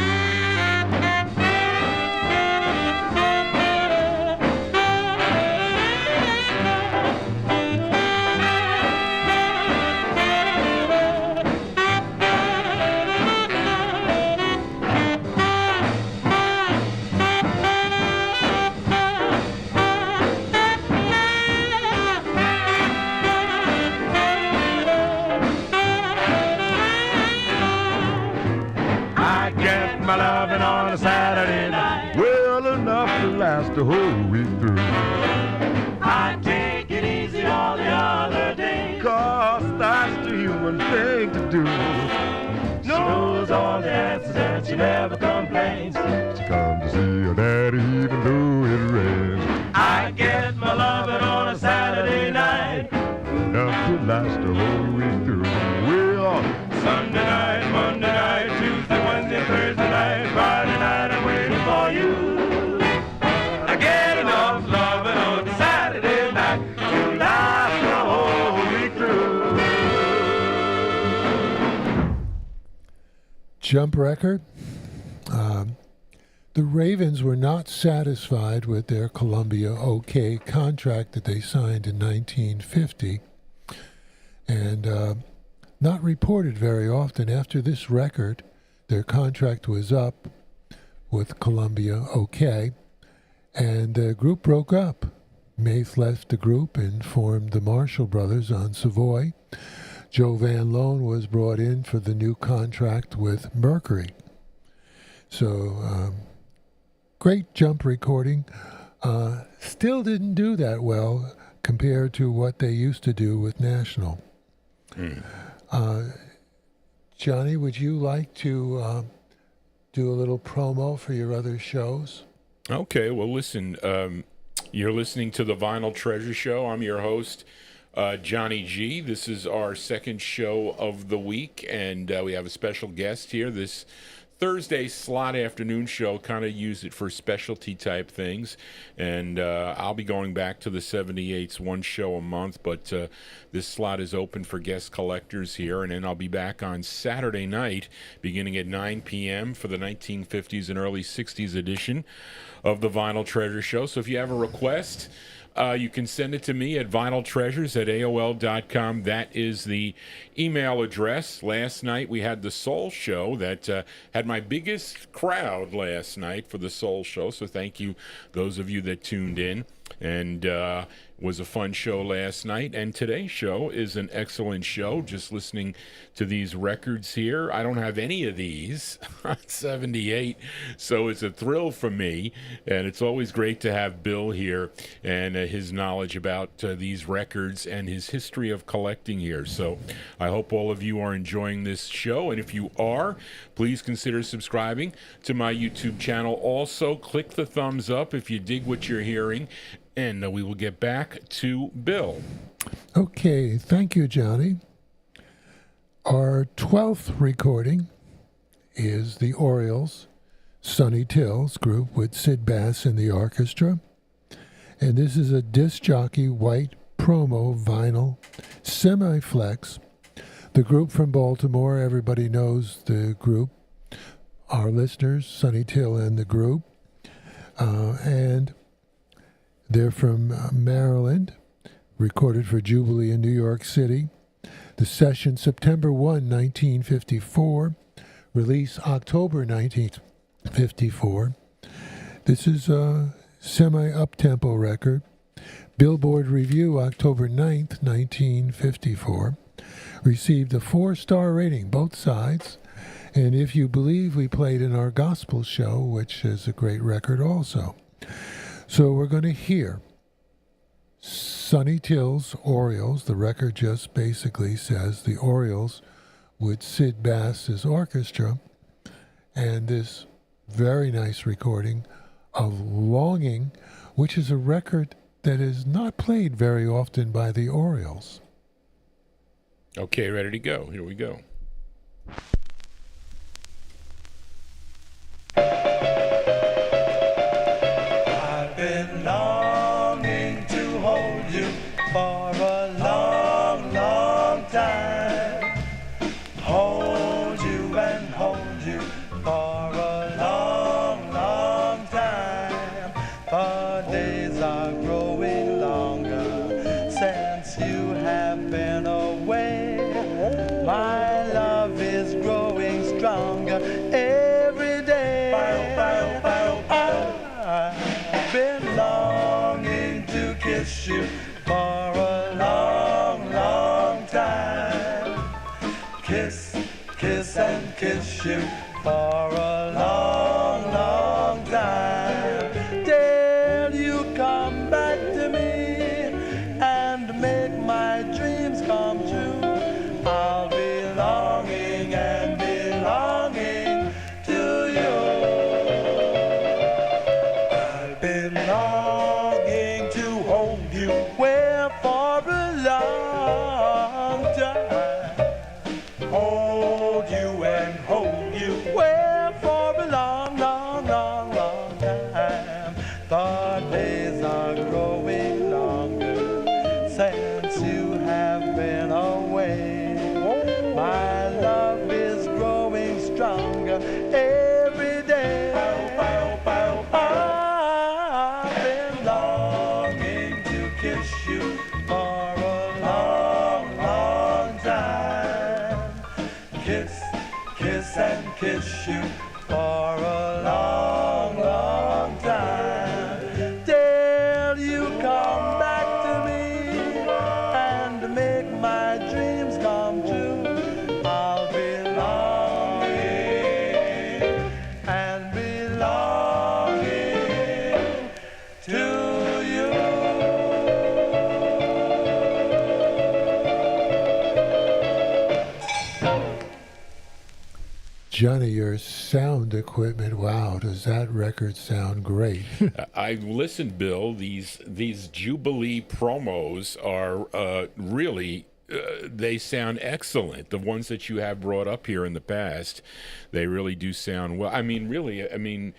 My lovin' on a Saturday night, well enough to last the whole week through. I take it easy all the other days, 'cause that's the human thing to do. She knows all the answers and she never complains. She comes to see her daddy even though it rains. I get my lovin' on a Saturday night, enough to last the whole week through. Well, Sunday night, Monday night, Tuesday, Wednesday, Thursday night, Friday night, I'm waiting for you. I get enough loving on Saturday night to last the whole week through. Jump record. The Ravens were not satisfied with their Columbia OK contract that they signed in 1950, and not reported very often. After this record, their contract was up with Columbia OK, and the group broke up. Maith left the group and formed the Marshall Brothers on Savoy. Joe Van Loan was brought in for the new contract with Mercury. So, great Jump recording. Still didn't do that well compared to what they used to do with National. Johnny, would you like to do a little promo for your other shows? Okay, well, listen, you're listening to the Vinyl Treasure Show. I'm your host, Johnny G. This is our second show of the week, and we have a special guest here. This Thursday slot afternoon show, kind of use it for specialty type things, and I'll be going back to the 78s, one show a month, but this slot is open for guest collectors here, and then I'll be back on Saturday night beginning at 9 p.m. for the 1950s and early 60s edition of the Vinyl Treasure Show. So if you have a request, you can send it to me at vinyltreasures@aol.com. That is the email address. Last night we had the Soul Show that had my biggest crowd last night for the Soul Show, so thank you, those of you that tuned in. And was a fun show last night, and today's show is an excellent show. Just listening to these records here, I don't have any of these on 78, so it's a thrill for me, and it's always great to have Bill here and his knowledge about these records and his history of collecting here. So I hope all of you are enjoying this show, and if you are, please consider subscribing to my YouTube channel. Also, click the thumbs up if you dig what you're hearing, and we will get back to Bill. Okay, thank you, Johnny. Our 12th recording is the Orioles, Sonny Till's group with Sid Bass in the orchestra. And this is a disc jockey white promo vinyl semi-flex. The group from Baltimore, everybody knows the group. Our listeners, Sonny Till and the group. And they're from Maryland, recorded for Jubilee in New York City. The session, September 1, 1954. Release, October 1954. This is a semi-up-tempo record. Billboard Review, October 9th, 1954. Received a 4-star rating, both sides. And if you believe, we played in our gospel show, which is a great record also. So we're going to hear Sonny Till's Orioles. The record just basically says the Orioles with Sid Bass's orchestra, and this very nice recording of Longing, which is a record that is not played very often by the Orioles. Okay, ready to go. Here we go. I've been longing to hold you for a long, long time. Hold you and hold you for a long, long time. For days are growing longer since you have been away. My love is growing stronger every day. I've been longing to kiss you for a long, long time. Kiss, kiss and kiss you for a long, long time. Till you come back to me and make my dreams come true. I'll be longing and belonging to you. I've been longing to hold you well for a long time. Hold you and hold you well for a long, long, long, long time. The days are growing longer since you have been away. My love is growing stronger every day. I've been longing to kiss you for a long, long time. Kiss, kiss and kiss you for a long, long time. Till you come back to me and make my dreams come true. I'll be longing and belonging to you. Johnny, your sound equipment, wow, does that record sound great? I listened, Bill. These Jubilee promos are really, they sound excellent. The ones that you have brought up here in the past, they really do sound well. I mean, really, I mean,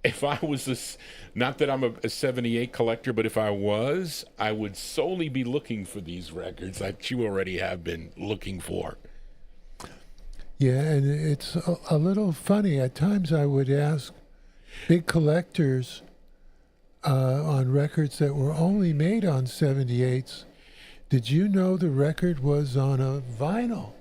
if I was this, not that I'm a 78 collector, but if I was, I would solely be looking for these records that you already have been looking for. Yeah, and it's a little funny. At times I would ask big collectors on records that were only made on 78s, did you know the record was on a vinyl?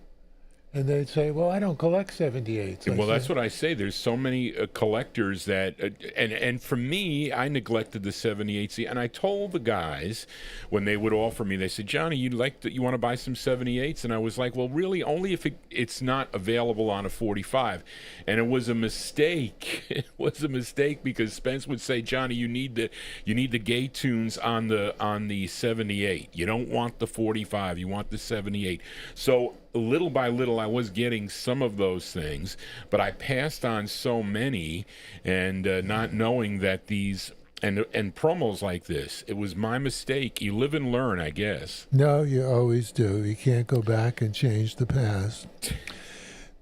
And they'd say, well, I don't collect 78s. Well, that's what I say. There's so many collectors that, and for me, I neglected the 78s. And I told the guys when they would offer me, they said, Johnny, you want to buy some 78s? And I was like, well, really, only if it's not available on a 45. And it was a mistake. It was a mistake because Spence would say, Johnny, you need the gay tunes on the 78. You don't want the 45. You want the 78. So little by little, I was getting some of those things, but I passed on so many, and not knowing that these and promos like this, it was my mistake. You live and learn, I guess. No, you always do. You can't go back and change the past.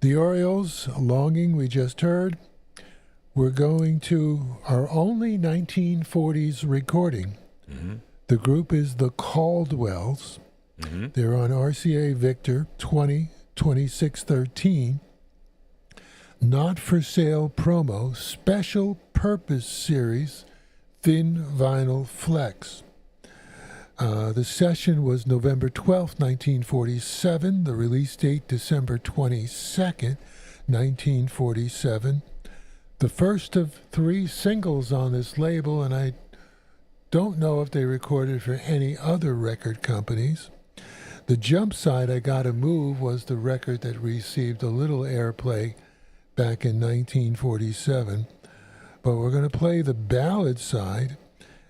The Orioles, Longing, we just heard. We're going to our only 1940s recording. Mm-hmm. The group is the Caldwells. Mm-hmm. They're on RCA Victor 202613. Not for sale promo, special purpose series, thin vinyl flex. The session was November 12th, 1947. The release date, December 22nd, 1947. The first of 3 singles on this label, and I don't know if they recorded for any other record companies. The Jump Side, I Gotta Move, was the record that received a little airplay back in 1947. But we're going to play the ballad side,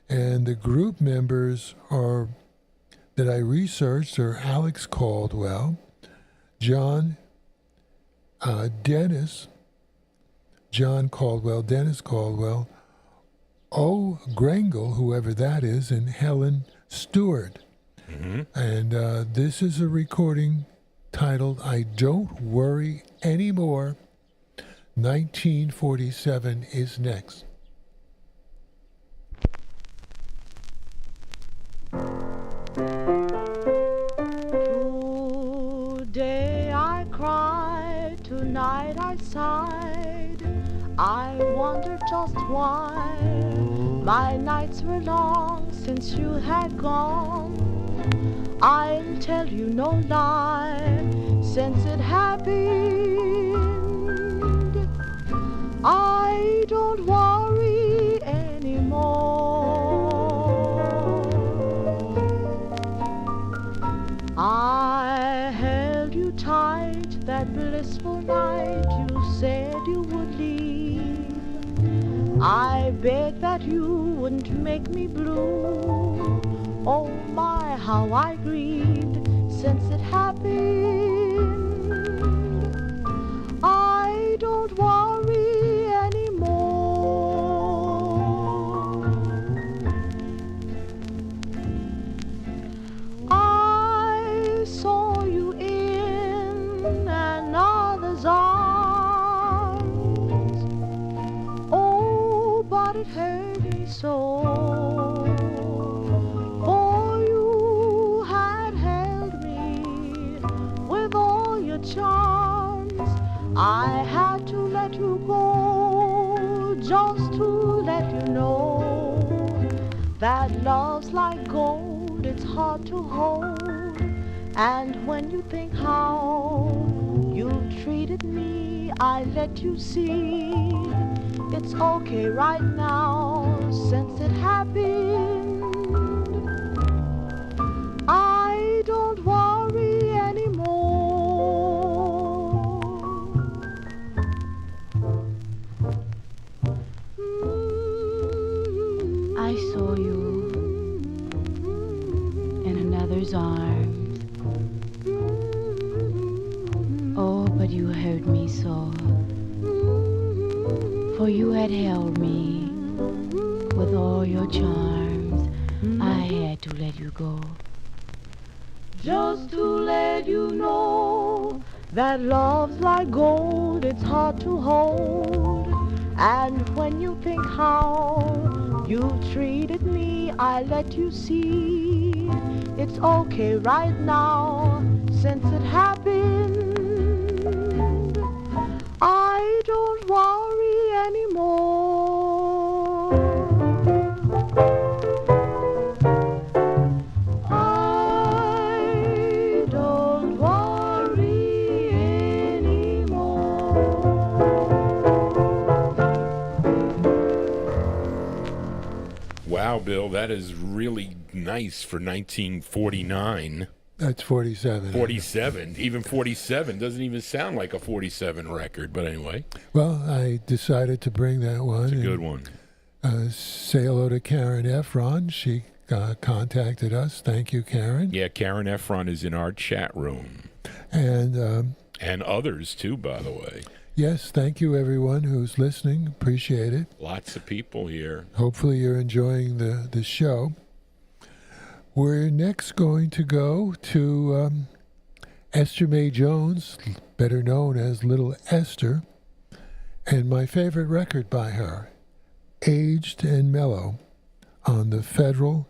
and the group members that I researched are Alex Caldwell, John Caldwell, Dennis Caldwell, O. Grengle, whoever that is, and Helen Stewart. Mm-hmm. And this is a recording titled I Don't Worry Anymore. 1947 is next. Today I cried, tonight I sighed. I wonder just why my nights were long since you had gone. I'll tell you no lie, since it happened, I don't worry anymore. I held you tight that blissful night you said you would leave. I begged that you wouldn't make me blue. Oh my, how I grieved since it happened. I don't worry anymore. I saw you in another's arms. Oh, but it hurt me so. Charms, I had to let you go, just to let you know that love's like gold, it's hard to hold. And when you think how you treated me, I let you see it's okay right now, since it happened. I don't worry anymore. I saw you in another's arms. Oh, but you hurt me so. For you had held me with all your charms. I had to let you go. Just to let you know that love's like gold, it's hard to hold. And when you think how you treated me, I let you see it's okay right now, since it happened. I don't worry anymore. I don't worry Wow, Bill, that is really nice for 1949. That's 47. 47. Even 47 doesn't even sound like a 47 record, but anyway. Well, I decided to bring that one. It's a good one. Say hello to Karen Efron. She contacted us. Thank you, Karen. Yeah, Karen Efron is in our chat room. And others, too, by the way. Yes, thank you, everyone who's listening. Appreciate it. Lots of people here. Hopefully you're enjoying the show. We're next going to go to Esther Mae Jones, better known as Little Esther, and my favorite record by her, Aged and Mellow, on the Federal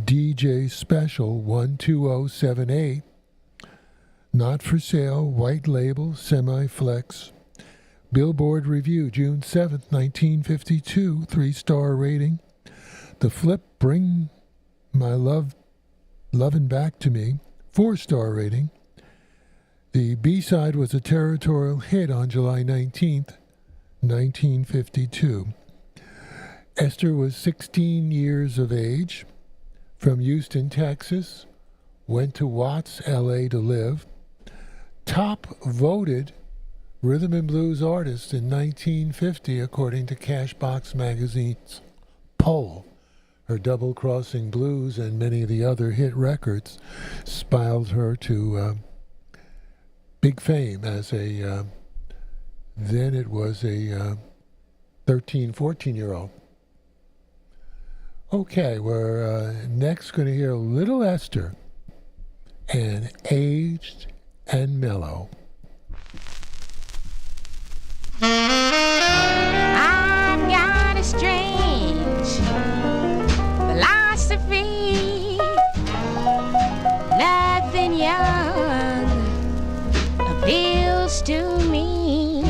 DJ Special 12078. Not for sale, white label, semi-flex. Billboard Review, June 7th, 1952, 3-star rating. The Flip, Bring My Lovin' Back to Me, 4-star rating. The B-side was a territorial hit on July 19th, 1952. Esther was 16 years of age, from Houston, Texas, went to Watts, L.A. to live. Top voted Rhythm and Blues artist in 1950, according to Cashbox Magazine's poll. Her double-crossing blues and many of the other hit records spiraled her to big fame as a, then it was a 13, 14-year-old. Okay, we're next going to hear Little Esther and Aged and Mellow. I've got a strange philosophy. Nothing young appeals to me.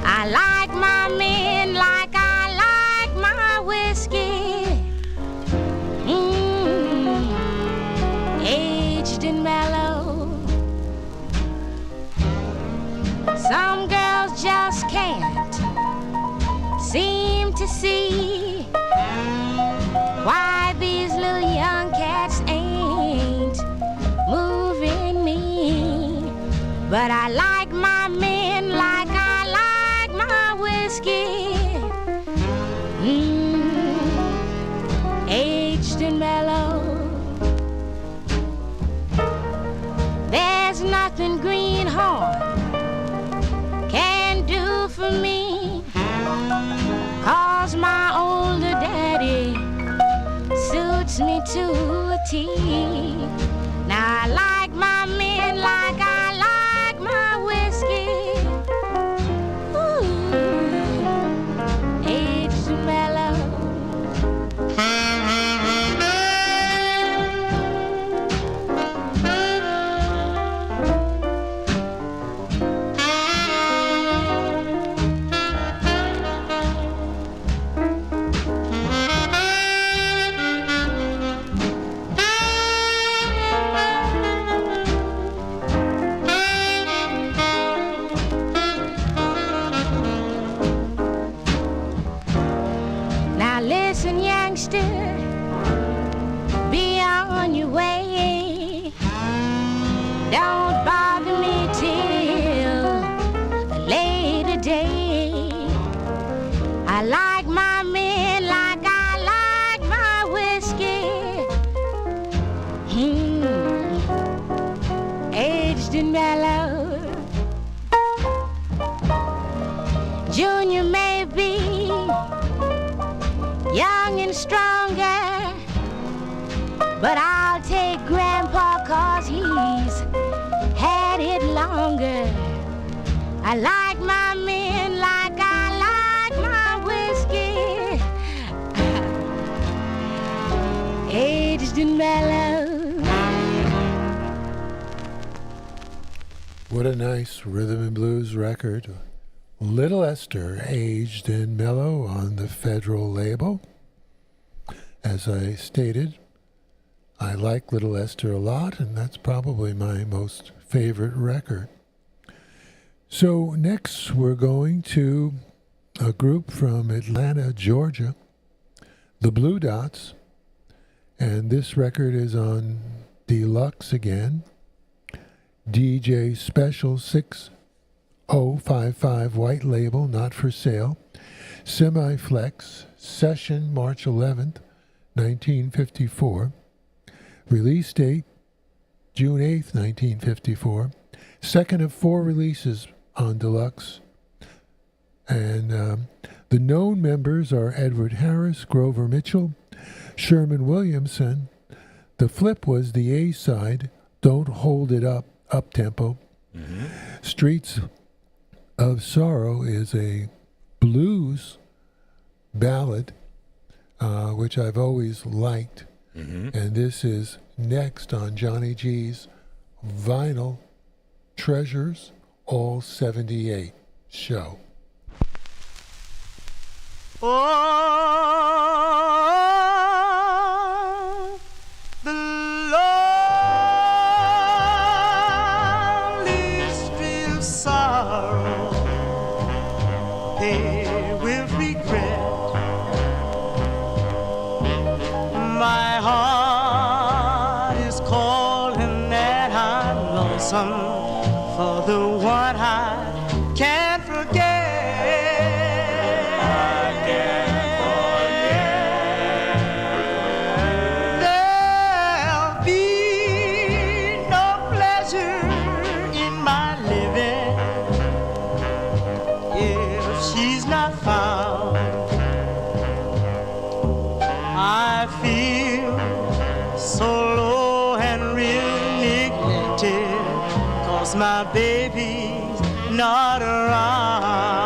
I like my men like I like my whiskey. Aged and mellow. Some girls just can't seem to see why these little young cats ain't moving me. But I like my men like I like my whiskey. Aged and mellow. There's nothing greenhorn can do for me, 'cause my older daddy suits me to a T. Now I like my men like I like my whiskey. Ooh, aged and mellow. Now listen, youngster, be on your way. Don't bother me till a later day. I like my men like I like my whiskey. Aged and mellow. Junior may be young and stronger, but I'll take Grandpa 'cause he's had it longer. I like my men like I like my whiskey. Aged and mellow. What a nice rhythm and blues record. Little Esther, Aged and Mellow on the Federal label. As I stated, I like Little Esther a lot, and that's probably my most favorite record. So next we're going to a group from Atlanta, Georgia. the Blue Dots, and this record is on Deluxe again. DJ Special 6055 white label, not for sale. Semi-Flex, Session March 11th, 1954. Release date June 8th, 1954. Second of 4 releases on Deluxe. And the known members are Edward Harris, Grover Mitchell, Sherman Williamson. The flip was the A-side, Don't Hold It Up, up-tempo. Mm-hmm. Streets of Sorrow is a blues ballad, which I've always liked. Mm-hmm. And this is next on Johnny G's Vinyl Treasures All 78 show. Oh, the lonely street of sorrow, paved with regret. My heart is calling and I'm lonesome for the one I can't forget. My baby's not around.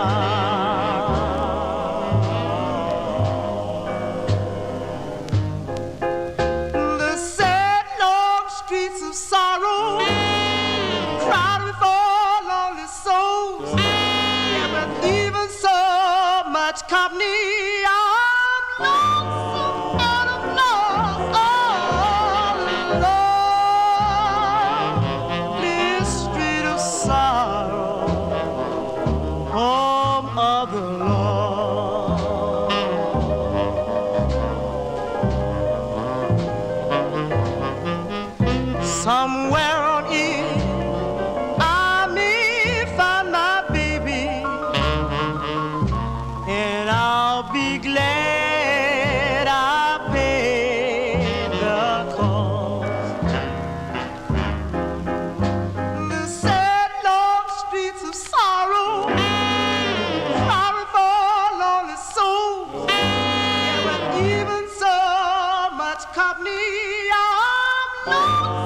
The sad long streets of sorrow, crowded with all lonely souls, and with even so much company, I'm lonesome and I'm lost. Somewhere on it, I may find my baby, and I'll be glad I paid the cost. The sad long streets of sorrow, crowded for lonely souls, and with even so much company, I'm lonesome.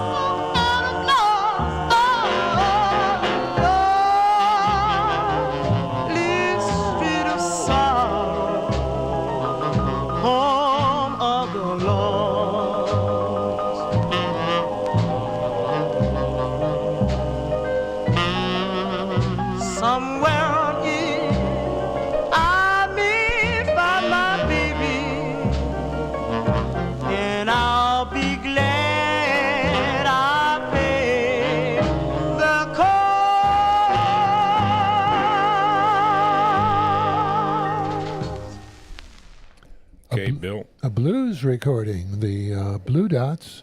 Bill. A blues recording, the Blue Dots,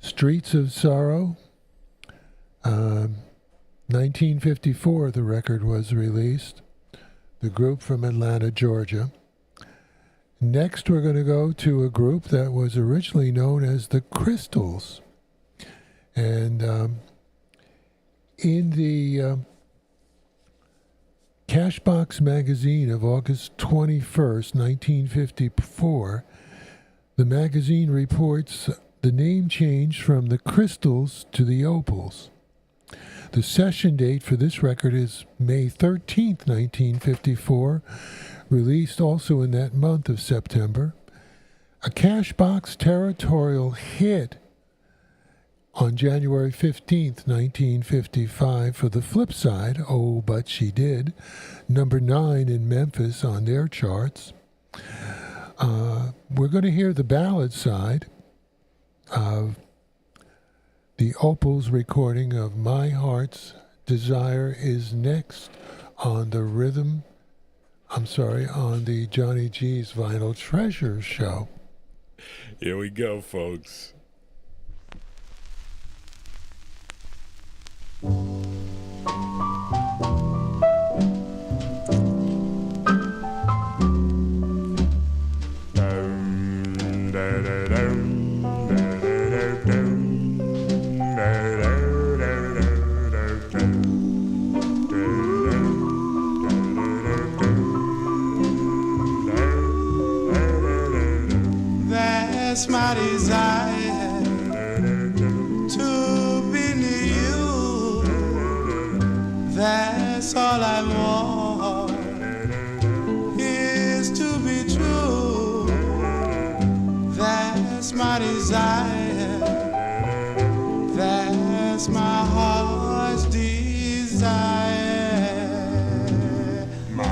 Streets of Sorrow. 1954, the record was released. The group from Atlanta, Georgia. Next, we're going to go to a group that was originally known as the Crystals. And in the Cashbox magazine of August 21st, 1954, the magazine reports the name change from the Crystals to the Opals. The session date for this record is May 13th, 1954, released also in that month of September. A Cashbox territorial hit on January 15th, 1955 for the flip side, Oh But She Did, number 9 in Memphis on their charts. We're going to hear the ballad side of the Opals recording of My Heart's Desire is next on the Johnny G's Vinyl Treasures show. Here we go, folks. That's my desire to be near you. That's all I want is to be true. That's my desire. That's my heart's desire. My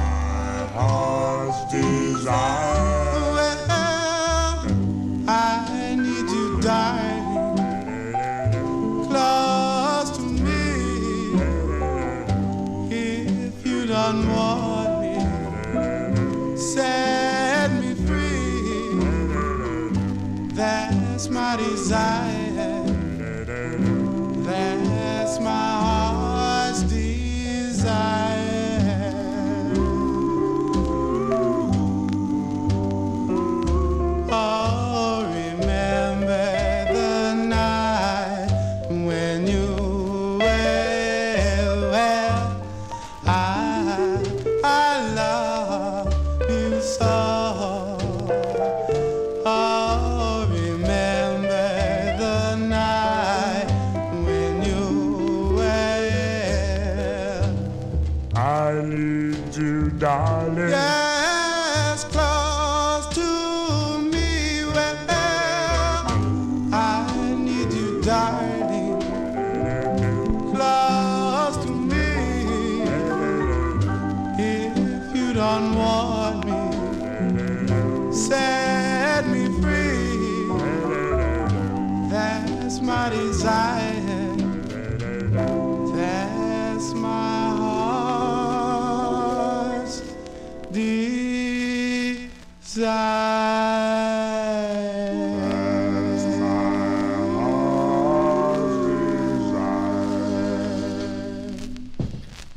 heart's desire. I need you, darling, close to me. If you don't want me, set me free. That's my desire. That's my heart's desire. Oh, remember the night when you were well. I love you so. Oh, remember the night when you were. I need you, darling. Yes, close to me. Well, I need you, darling, close to me. If you don't want me, set me free. That's my desire. That's my heart's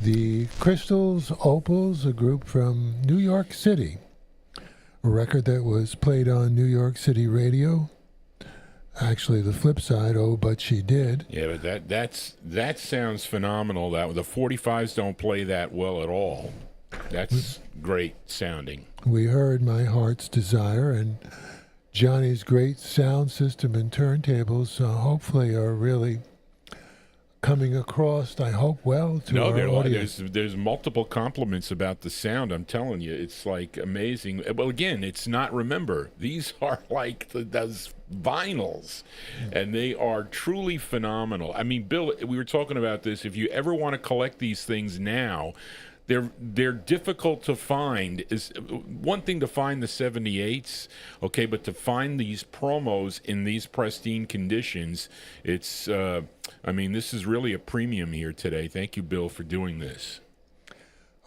The Crystals Opals, a group from New York City, a record that was played on New York City radio. Actually, the flip side, Oh, But She Did. Yeah, but that sounds phenomenal. That the 45s don't play that well at all. That's great sounding. We heard My Heart's Desire, and Johnny's great sound system and turntables hopefully are really coming across, I hope, well to our audience. There's multiple compliments about the sound. I'm telling you, it's like amazing. Well, again, it's not, remember, these are like those vinyls, and they are truly phenomenal. I mean, Bill, we were talking about this. If you ever want to collect these things now, they're difficult to find. Is one thing to find the 78s, okay, but to find these promos in these pristine conditions, it's I mean, this is really a premium here today. Thank you, Bill, for doing this.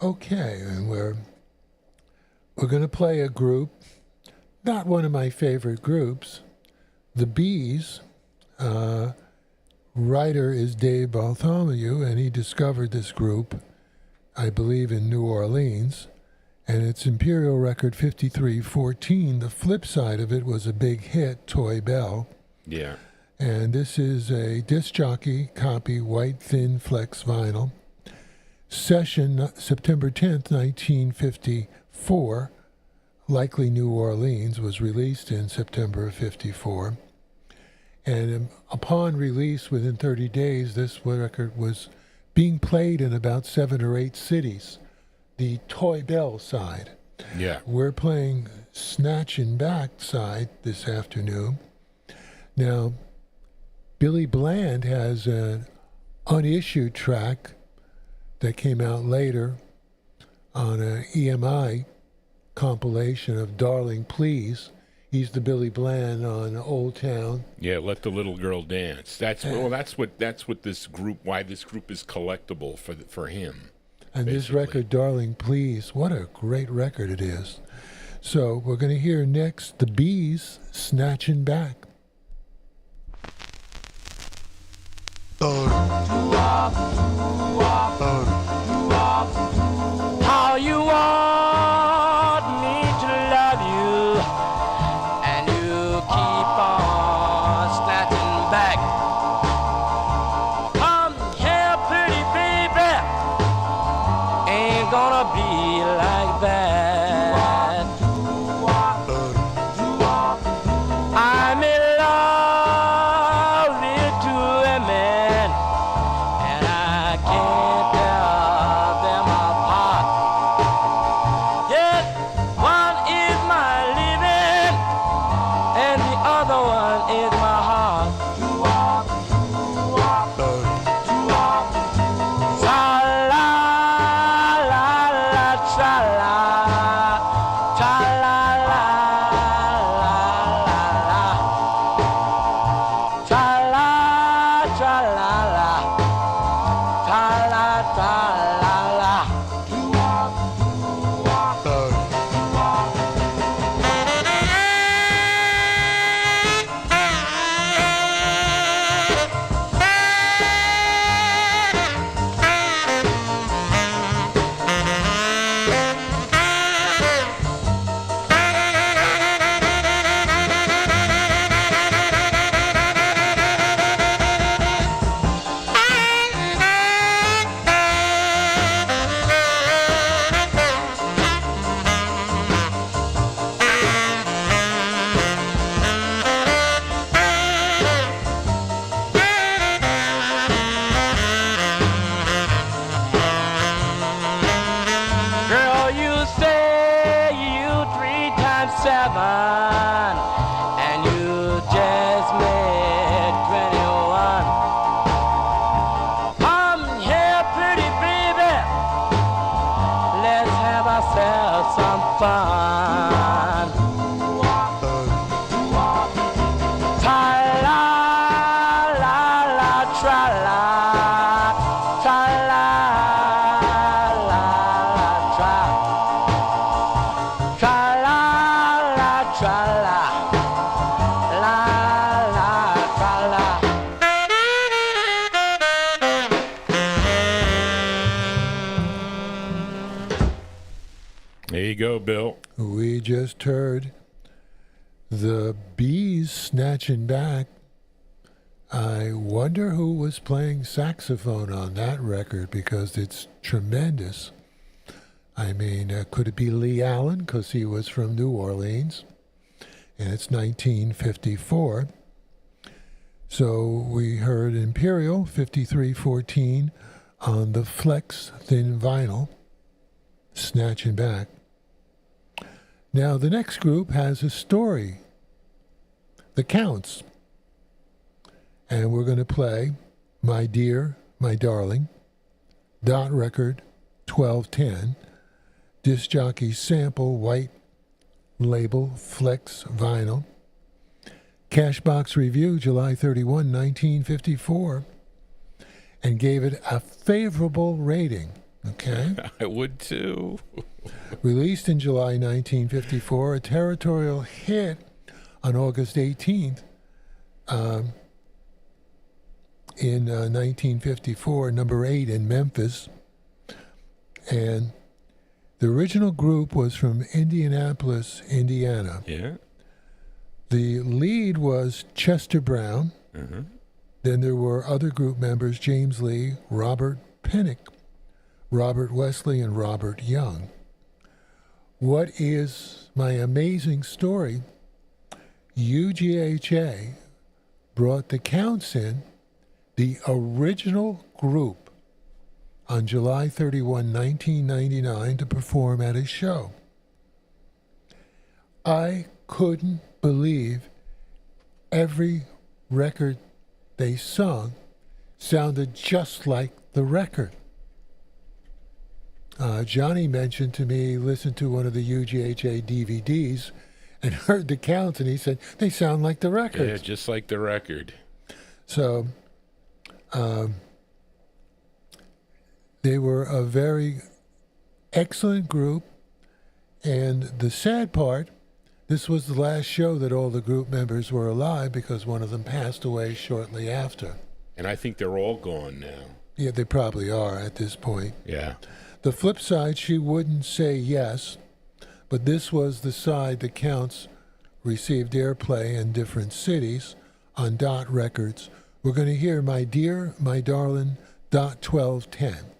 Okay, and we're going to play a group, not one of my favorite groups, the Bees. Writer is Dave Bartholomew, and he discovered this group, I believe, in New Orleans, and it's Imperial Record 5314. The flip side of it was a big hit, Toy Bell. Yeah. And this is a disc jockey copy, white thin flex vinyl. Session September 10th, 1954, likely New Orleans, was released in September of 54. And upon release, within 30 days, this record was being played in about 7 or 8 cities, the Toy Bell side. Yeah. We're playing Snatch and Back side this afternoon. Now, Billy Bland has an unissued track that came out later on an EMI compilation of Darling Please. He's the Billy Bland on Old Town. Yeah, Let the Little Girl Dance. That's what this group, why this group is collectible for him. And basically. This record, Darling Please, what a great record it is. So we're going to hear next the Bees, Snatching Back. How you want me to love you, and you keep on snatching back. Come here, pretty baby, ain't gonna be like that. I'm in love with two women, and I can't tell them apart. Yes, one is my living, and the other one is my heart. Tra-la, la, la, tra-la, tra-la, la, la, la, la. Tra-la, tra-la, la, tra-la, tra-la, la. Girl, you say you 3 times 7, and you just made 21. Come here, pretty baby, let's have ourselves some fun. Tra-la, la, la, tra-la, tra-la, la, la, tra. Tra-la, la, tra-la, la, la, tra-la. There you go, Bill. We just heard the Bees, Snatching Back. I wonder who was playing saxophone on that record, because it's tremendous. I mean, could it be Lee Allen, because he was from New Orleans, and it's 1954. So we heard Imperial 5314 on the Flex Thin Vinyl, Snatching Back. Now, the next group has a story, The Counts. And we're going to play My Dear, My Darling, Dot Record 1210, Disc Jockey Sample, White Label, Flex Vinyl, Cashbox Review, July 31, 1954, and gave it a favorable rating. Okay? I would too. Released in July 1954, a territorial hit on August 18th. In 1954, number 8 in Memphis. And the original group was from Indianapolis, Indiana. Yeah. The lead was Chester Brown. Uh-huh. Then there were other group members, James Lee, Robert Pennick, Robert Wesley, and Robert Young. What is my amazing story? UGHA brought the Counts in, the original group, on July 31, 1999, to perform at his show. I couldn't believe every record they sung sounded just like the record. Johnny mentioned to me, listened to one of the UGHA DVDs and heard the Counts, and he said, they sound like the record. Yeah, just like the record. So they were a very excellent group, And the sad part, this was the last show that all the group members were alive because one of them passed away shortly after. And I think they're all gone now. Yeah, they probably are at this point. Yeah. The flip side, she wouldn't say yes, but this was the side that counts received airplay in different cities on Dot Records. We're going to hear My Dear, My Darling, Dot 1210.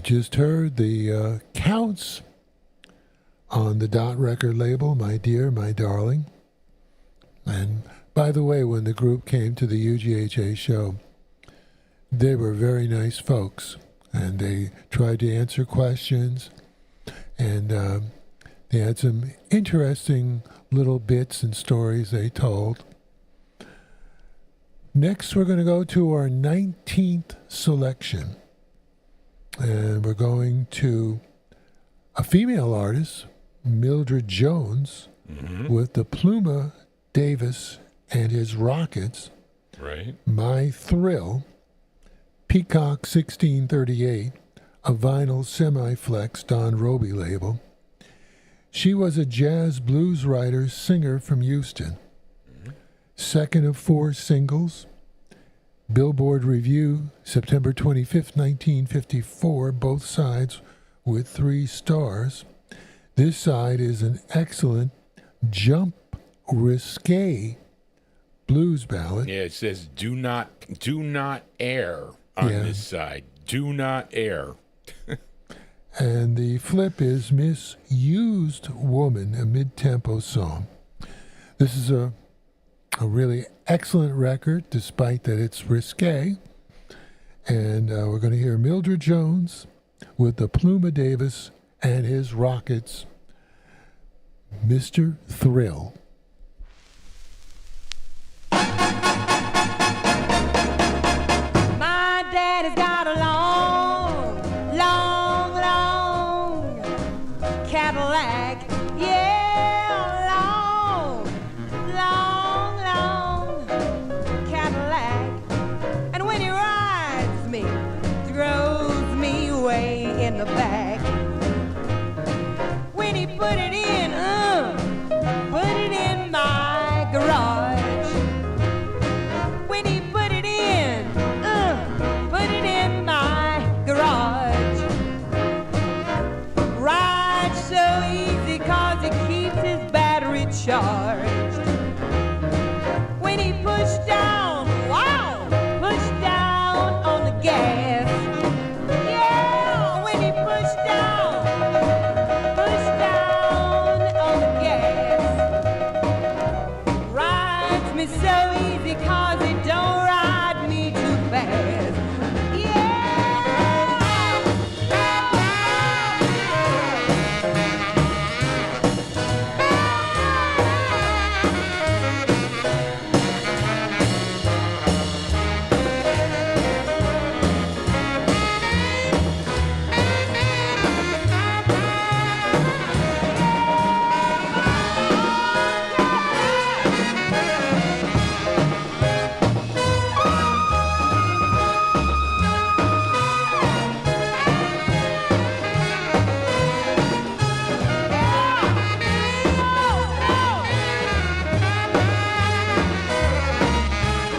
Just heard the Counts on the Dot record label, My Dear, My Darling. And by the way, when the group came to the UGHA show, they were very nice folks, and they tried to answer questions, and they had some interesting little bits and stories they told. Next, we're going to go to our 19th selection. And we're going to a female artist, Mildred Jones, with the Pluma Davis and his Rockets. Right. My Thrill, Peacock 1638, a vinyl semi-flex Don Roby label. She was a jazz blues writer, singer from Houston. Second of 4 singles. Billboard Review, September 25th, 1954, both sides with 3 stars. This side is an excellent jump risque blues ballad. Yeah, it says do not air on this side. Do not air. And the flip is Misused Woman, a mid-tempo song. This is a really excellent record, despite that it's risque. And we're going to hear Mildred Jones with the Pluma Davis and his Rockets, Mr. Thrill. My daddy's got a long, long, long Cadillac. Yeah, long, long, long Cadillac. And when he rides me, throws me way in the back. When he put it in my garage. When he put it in my garage. Rides so easy 'cause he keeps his battery charged. When he pushed down, pushed down on the gas. Yeah, when he pushed down on the gas. Rides me so easy 'cause he don't ride me too fast.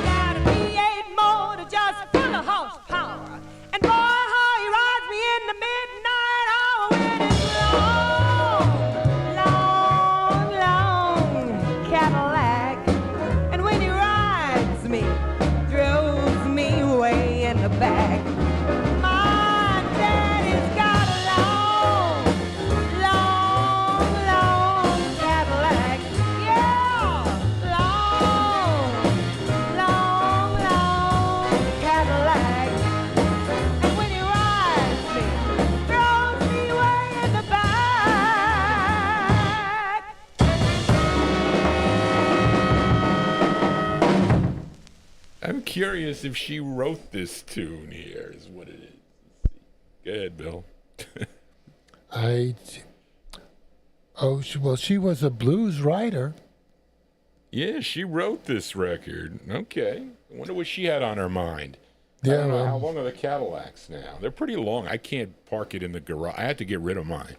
Got a V8 motor just full of horsepower. And boy, how he rides me in the midnight hour when it's long, long, long Cadillac. And when he rides me, throws me way in the back. My daddy's got a long, long, long Cadillac. Yeah, long, long, long Cadillac. And when he rides me, throws me way in the back. I'm curious if she wrote this tune here, is what it is. Go ahead, Bill. She was a blues writer. Yeah, she wrote this record. Okay. I wonder what she had on her mind. I Yeah, don't know, how long are the Cadillacs now? They're pretty long. I can't park it in the garage. I had to get rid of mine.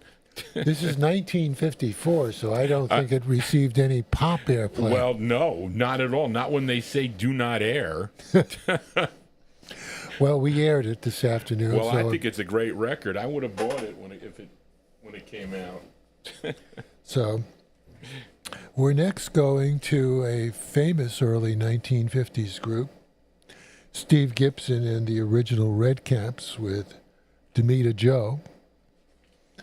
This is 1954, so I don't think it received any pop airplay. Well, no, not at all. Not when they say do not air. Well, we aired it this afternoon. Well, so I think it's a great record. I would have bought it when it came out. So we're next going to a famous early 1950s group, Steve Gibson and the original Redcaps with Demita Joe.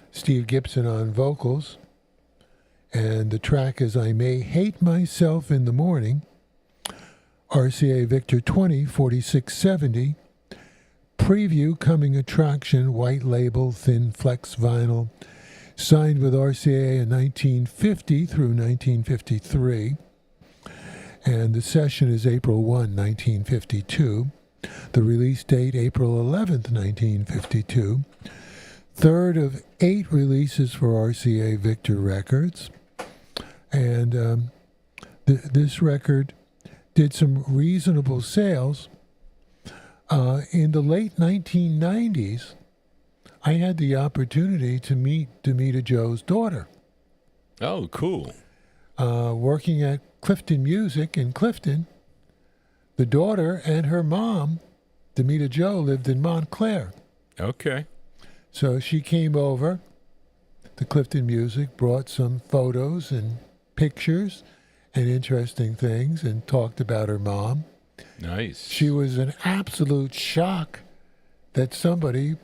Steve Gibson on vocals, and the track is I May Hate Myself in the Morning, RCA Victor 20 4670, preview coming attraction, white label, thin flex vinyl, signed with RCA in 1950 through 1953, and the session is April 1, 1952, the release date April 11th, 1952, third of 8 releases for RCA Victor Records. And this record did some reasonable sales. In the late 1990s, I had the opportunity to meet Demita Joe's daughter. Oh, cool. Working at Clifton Music in Clifton. The daughter and her mom, Demita Joe, lived in Montclair. Okay. So she came over to Clifton Music, brought some photos and pictures and interesting things, and talked about her mom. Nice. She was an absolute shock that somebody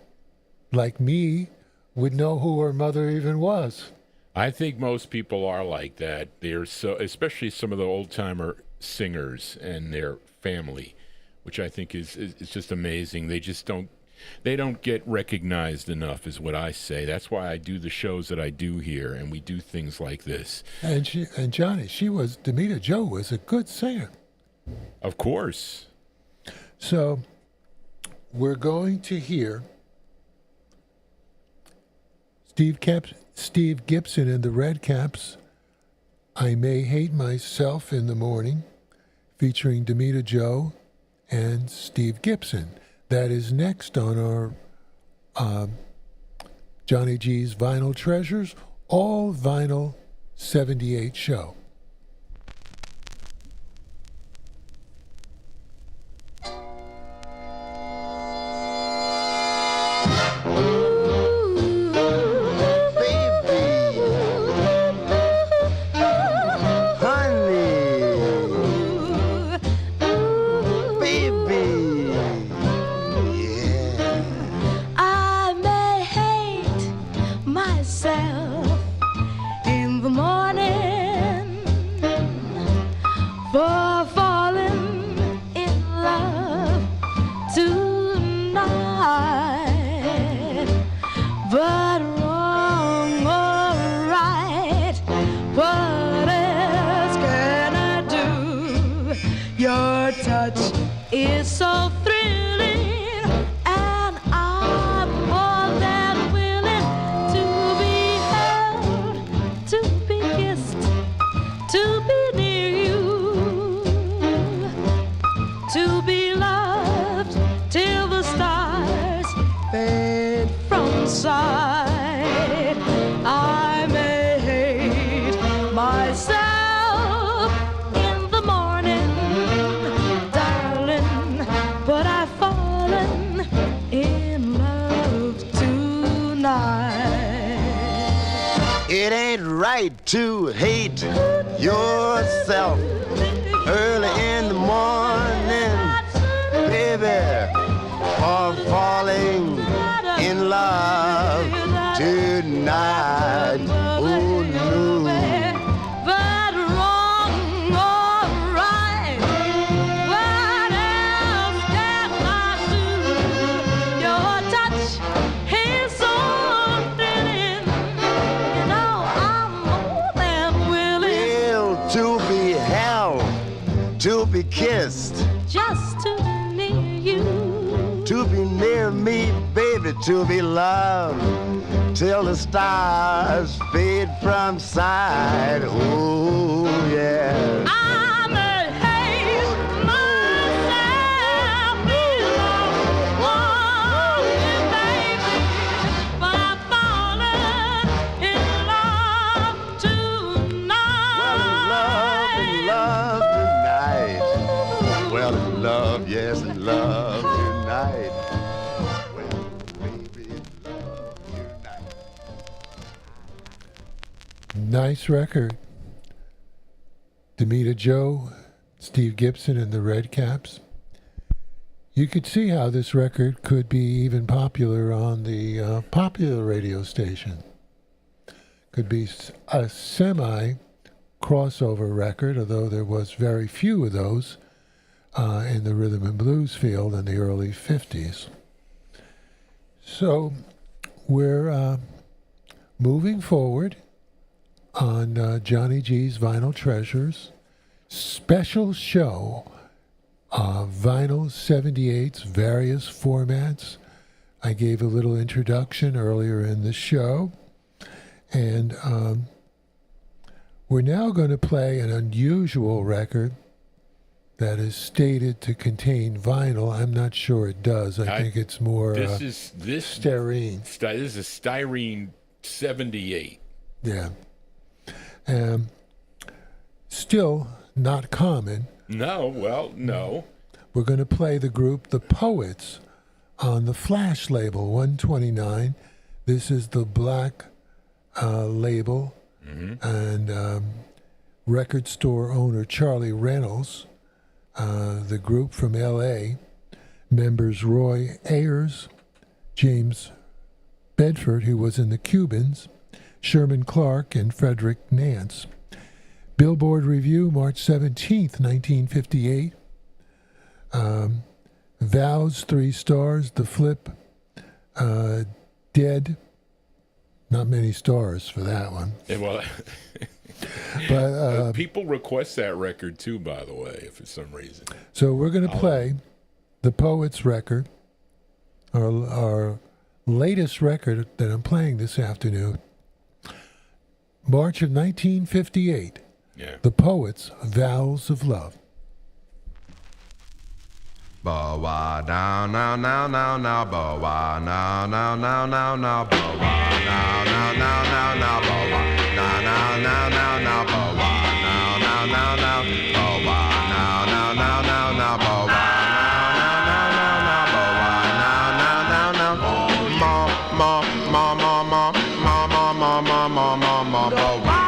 like me would know who her mother even was. I think most people are like that. They're so, especially some of the old timer singers and their family, which I think is just amazing. They don't get recognized enough, is what I say. That's why I do the shows that I do here, and we do things like this. And Johnny, Demita Jo was a good singer. Of course. So we're going to hear Steve Gibson and the Red Caps, I May Hate Myself in the Morning, featuring Demita Jo and Steve Gibson. That is next on our Johnny G's Vinyl Treasures, all vinyl 78 show. Is so thrilling, and I'm more than willing to be held, to be kissed, to be near you, to be loved till the stars fade from sight. I may hate myself in the morning, but I've fallen in love tonight. It ain't right to hate yourself early in the morning, baby, for falling in love tonight. Oh no. To be kissed, just to be near you, to be near me, baby, to be loved till the stars fade from sight. Oh yeah. I may hate myself in the morning, baby, but I've fallen in love tonight. Well, in love, yes, in love tonight. Well, baby, in love tonight. Nice record. Demita Jo, Steve Gibson, and the Red Caps. You could see how this record could be even popular on the popular radio station. Could be a semi-crossover record, although there was very few of those in the rhythm and blues field in the early 50s. So we're moving forward on Johnny G's Vinyl Treasures special show, vinyl 78's various formats. I gave a little introduction earlier in the show, and we're now going to play an unusual record that is stated to contain vinyl. I'm not sure it does. I think it's more styrene. This is a styrene 78. Yeah. Still not common. No, well, no. We're going to play the group The Poets on the Flash label, 129. This is the black label. Mm-hmm. And record store owner Charlie Reynolds, the group from L.A., members Roy Ayers, James Bedford, who was in the Cubans, Sherman Clark and Frederick Nance. Billboard Review, March 17th, 1958. Vows, 3 stars. The Flip, Dead. Not many stars for that one. Yeah, well, but people request that record too, by the way, for some reason. So we're going to play the Poets record, our latest record that I'm playing this afternoon. March of 1958. Yeah. The Poets, Vows of Love. Bow wow down now now now now bow wow now now now now now bow wow now now now now now bow wow now now now now now bow wow now now now now bow wow now now now now now bow wow now now now now bow wow now now now now ma ma ma ma ma ma ma ma ma ma ma ma bow wow.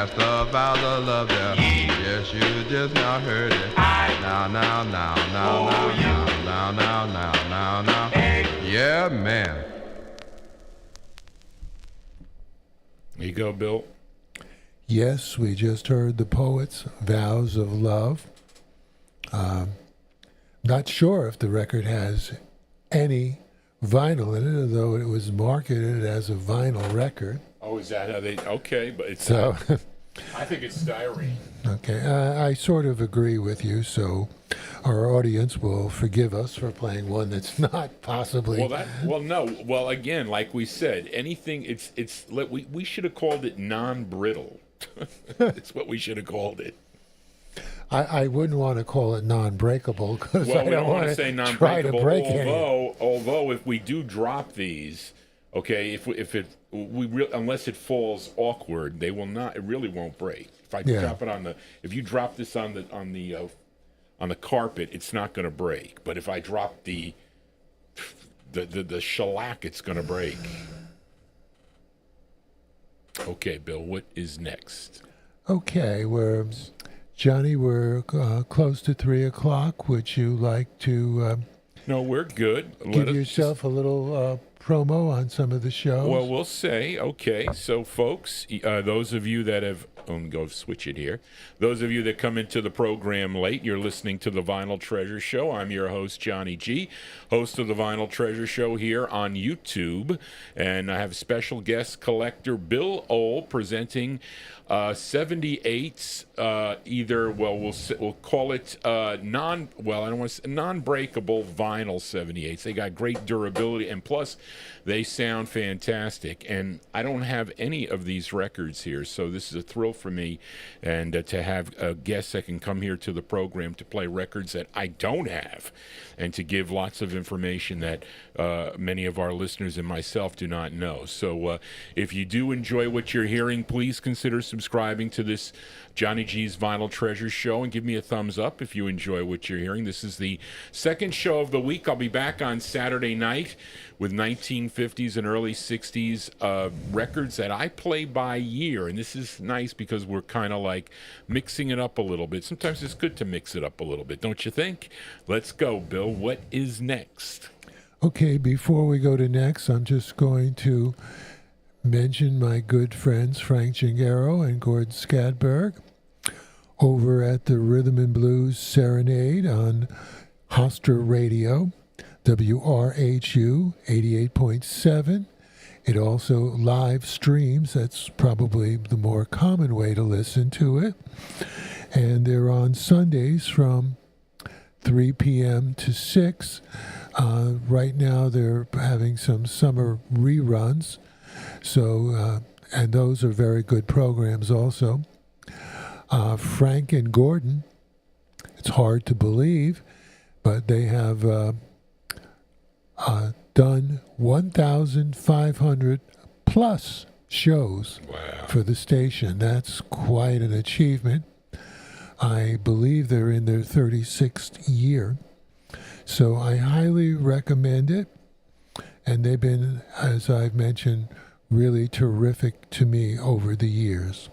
That's the vow of love there. Yes, you just now heard it. Now, now, now, now, now, now, now, now, now, now. Yeah, man. There you go, Bill. Yes, we just heard the Poets' Vows of Love. Not sure if the record has any vinyl in it, although it was marketed as a vinyl record. Oh, is that how they... Okay, but it's... So, I think it's styrene. Okay, I sort of agree with you, so our audience will forgive us for playing one that's not possibly... Well, again, like we said, anything, we should have called it non-brittle. That's what we should have called it. I wouldn't want to call it non-breakable because I don't want to say try to break although if we do drop these, okay, unless it falls awkward, they will not. It really won't break. If I drop it if you drop this on the carpet, it's not going to break. But if I drop the shellac, it's going to break. Okay, Bill, what is next? Okay, Johnny, we're close to 3 o'clock. Would you like to... No, we're good. Give yourself a little promo on some of the shows? Well, we'll say, okay, so folks, those of you that have... I'm going to switch it here. Those of you that come into the program late, you're listening to the Vinyltreasure Show. I'm your host, Johnny G., host of the Vinyltreasure Show here on YouTube. And I have special guest collector Bill Ohl presenting 78s, we'll call it non-breakable vinyl 78s. They got great durability, and plus they sound fantastic. And I don't have any of these records here, so this is a thrill for me, and to have guests that can come here to the program to play records that I don't have, and to give lots of information that many of our listeners and myself do not know. So if you do enjoy what you're hearing, please consider subscribing to this Johnny G's Vinyltreasure Show and give me a thumbs up if you enjoy what you're hearing. This is the second show of the week. I'll be back on Saturday night with 1950s and early 60s records that I play by year. And this is nice because we're kind of like mixing it up a little bit. Sometimes it's good to mix it up a little bit, don't you think? Let's go, Bill. What is next? Okay, before we go to next, I'm just going to mention my good friends Frank Gingaro and Gord Skadberg over at the Rhythm and Blues Serenade on Hofstra Radio, WRHU 88.7. It also live streams. That's probably the more common way to listen to it. And they're on Sundays from 3 p.m. to 6. Right now they're having some summer reruns. So, and those are very good programs also. Frank and Gordon, it's hard to believe, but they have done 1,500 plus shows for the station. That's quite an achievement. I believe they're in their 36th year. So I highly recommend it. And they've been, as I've mentioned, really terrific to me over the years.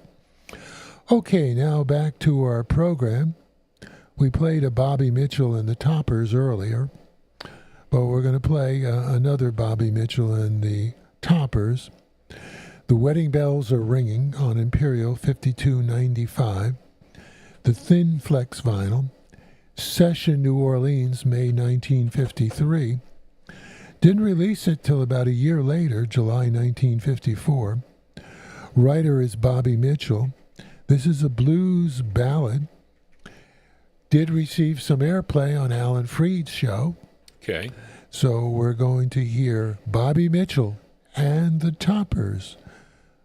Okay, now back to our program. We played a Bobby Mitchell and the Toppers earlier, but we're going to play another Bobby Mitchell and the Toppers. The Wedding Bells Are Ringing on Imperial 5295, the Thin Flex Vinyl, Session New Orleans, May 1953. Didn't release it till about a year later, July 1954. Writer is Bobby Mitchell. This is a blues ballad. Did receive some airplay on Alan Freed's show. Okay. So we're going to hear Bobby Mitchell and the Toppers.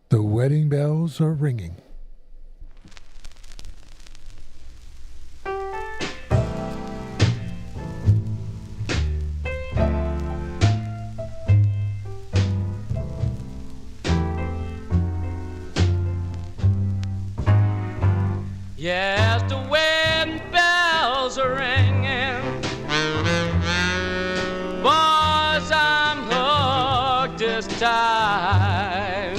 The Wedding Bells Are Ringing. Yes, the wedding bells are ringing. Boys, I'm hooked this time.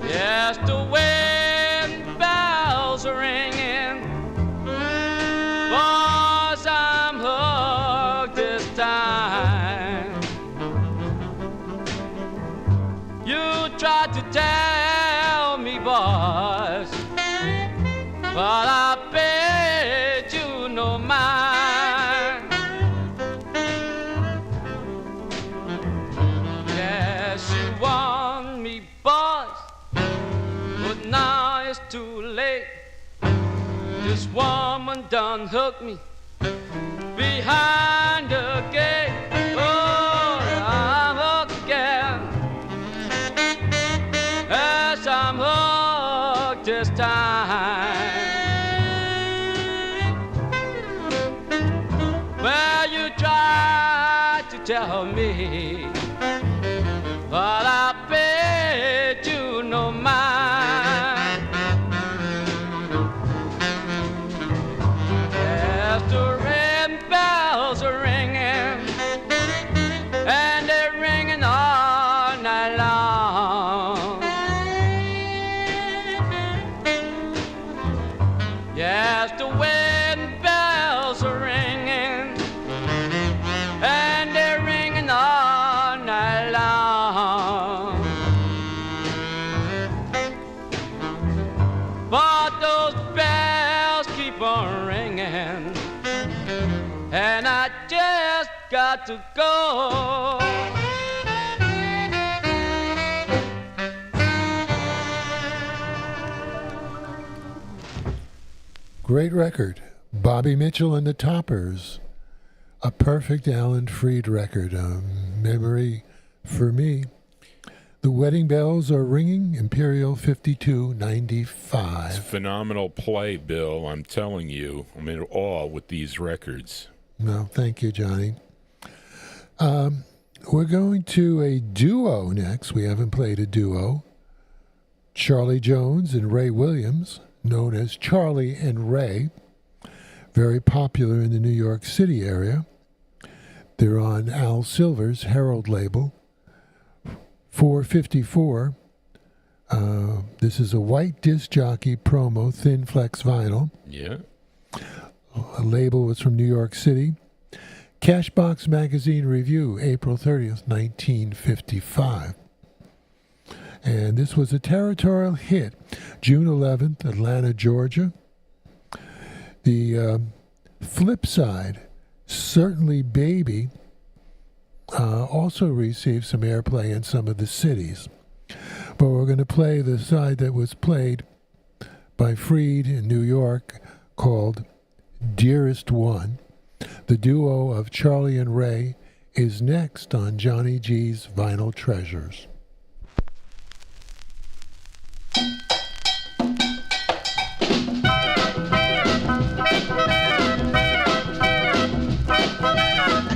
Yes, the wedding bells are ringing. Boys, I'm hooked this time. You tried to tell me, boys, but I paid you no mind. Yes, you want me, boys, but now it's too late. This woman done hooked me behind the gate. Oh, I'm hooked again. Yes, I'm hooked this time. Well, you tried to tell me, but I paid you no mind. Yes, the red bells are ringing, and they're ringing all night long. Yes, the wedding bells are ringing, and they're ringing all night long. But those bells keep on ringing, and I just got to go. Great record. Bobby Mitchell and the Toppers. A perfect Alan Freed record. A memory for me. The Wedding Bells Are Ringing, Imperial 5295. It's phenomenal play, Bill. I'm telling you. I'm in awe with these records. No, thank you, Johnny. We're going to a duo next. We haven't played a duo. Charlie Jones and Ray Williams, known as Charlie and Ray. Very popular in the New York City area. They're on Al Silver's Herald label. 454. This is a white disc jockey promo, thin flex vinyl. Yeah. A label was from New York City. Cashbox Magazine Review, April 30th, 1955. And this was a territorial hit. June 11th, Atlanta, Georgia. The flip side, Certainly Baby, also received some airplay in some of the cities. But we're going to play the side that was played by Freed in New York called Dearest One. The duo of Charlie and Ray is next on Johnny G's Vinyltreasures.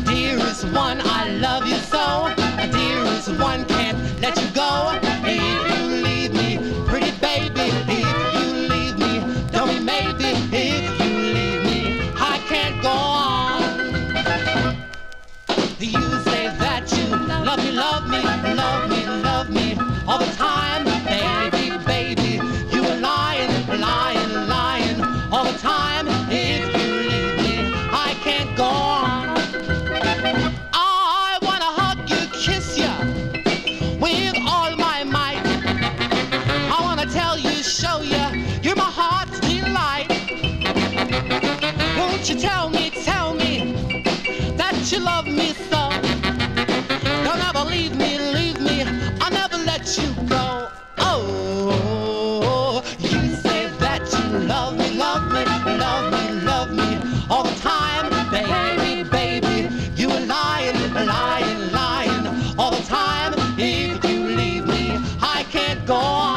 Dearest one, I love you so. Dearest one, can't let you go. If you leave me, pretty baby, if you leave me, tell me maybe. If you leave me, I can't go on. You say that you love me, love me, love me, love me all the time, baby, baby. You are lying, lying, lying all the time. If you leave me, I can't go on. I wanna hug you, kiss you with all my might. I wanna tell you, show you, you're my heart's delight. Won't you tell me that you love me so? Don't ever leave me, I'll never let you go. Oh, you say that you love me, love me, love me, love me all the time, baby, baby. You are lying, lying, lying all the time. If you leave me, I can't go on.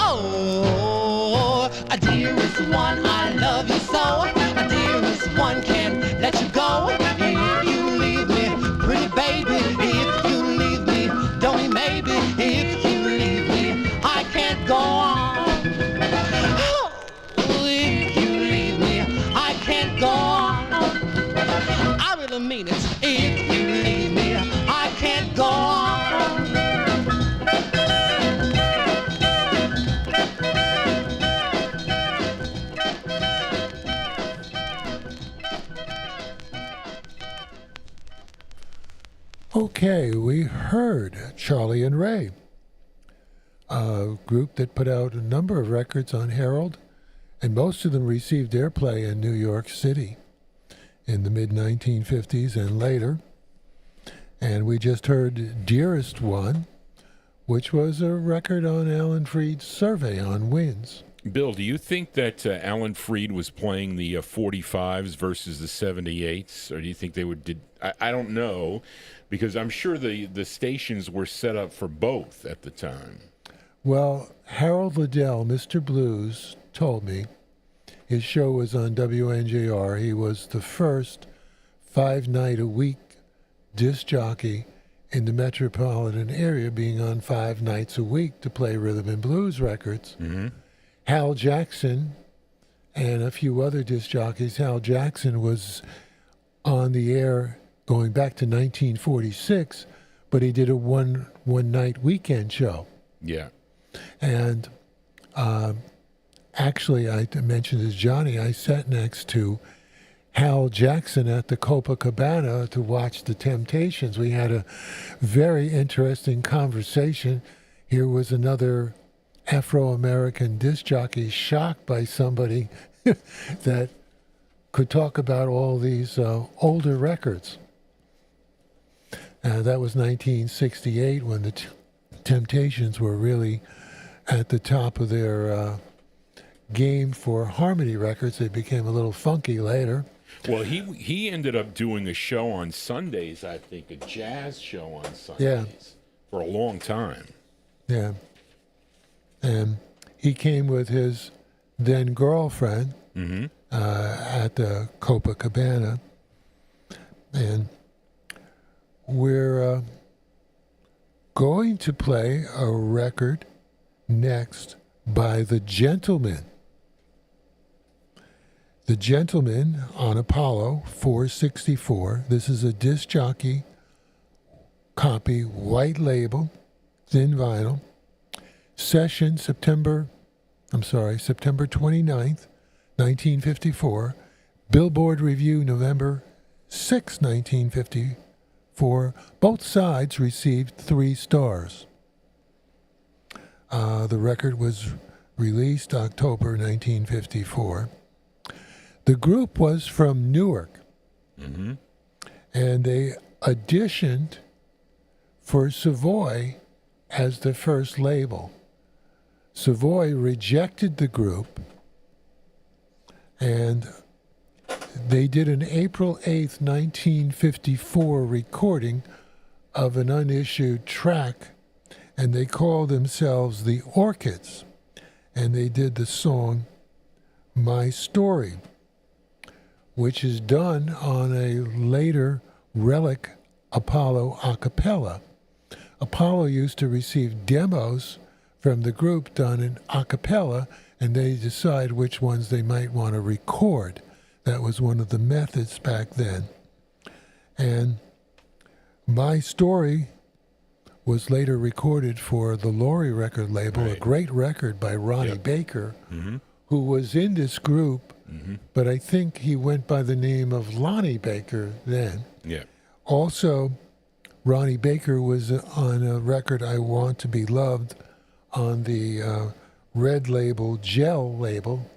Oh, dearest one, I love you so. Dearest one, can't let you go. If you leave me, pretty baby. If you leave me, don't me maybe. If you leave me, I can't go on. Oh, if you leave me, I can't go on. I really mean it. If you leave me, I can't go on. Okay, we heard Charlie and Ray, a group that put out a number of records on Herald, and most of them received airplay in New York City in the mid-1950s and later. And we just heard Dearest One, which was a record on Alan Freed's Survey on Winds. Bill, do you think that Alan Freed was playing the 45s versus the 78s, or do you think they would? I don't know, because I'm sure the stations were set up for both at the time. Well, Harold Liddell, Mr. Blues, told me his show was on WNJR. He was the first 5-night-a-week disc jockey in the metropolitan area, being on 5 nights a week to play rhythm and blues records. Mm-hmm. Hal Jackson and a few other disc jockeys. Hal Jackson was on the air going back to 1946, but he did a one-night weekend show. Yeah. And actually, I mentioned as Johnny, I sat next to Hal Jackson at the Copacabana to watch the Temptations. We had a very interesting conversation. Here was another Afro-American disc jockey shocked by somebody that could talk about all these older records. That was 1968 when the Temptations were really at the top of their game for harmony records. They became a little funky later. Well, he ended up doing a show on Sundays, I think, a jazz show on Sundays, Yeah. for a long time. Yeah. And he came with his then girlfriend at the Copacabana. And we're going to play a record next by The Gentlemen. The Gentlemen on Apollo 464. This is a disc jockey copy, white label, thin vinyl. Session September 29th, 1954. Billboard Review November 6, 1954. Both sides received 3 stars. The record was released October 1954. The group was from Newark, and they auditioned for Savoy as the first label. Savoy rejected the group, and they did an April 8th, 1954 recording of an unissued track, and they called themselves the Orchids, and they did the song My Story, which is done on a later Relic Apollo a cappella. Apollo used to receive demos from the group done in a cappella, and they decide which ones they might want to record. That was one of the methods back then. And My Story was later recorded for the Laurie record label, a great record by Ronnie Baker, who was in this group, but I think he went by the name of Lonnie Baker then. Yeah. Also, Ronnie Baker was on a record, I Want to Be Loved, on the red label, Gel label,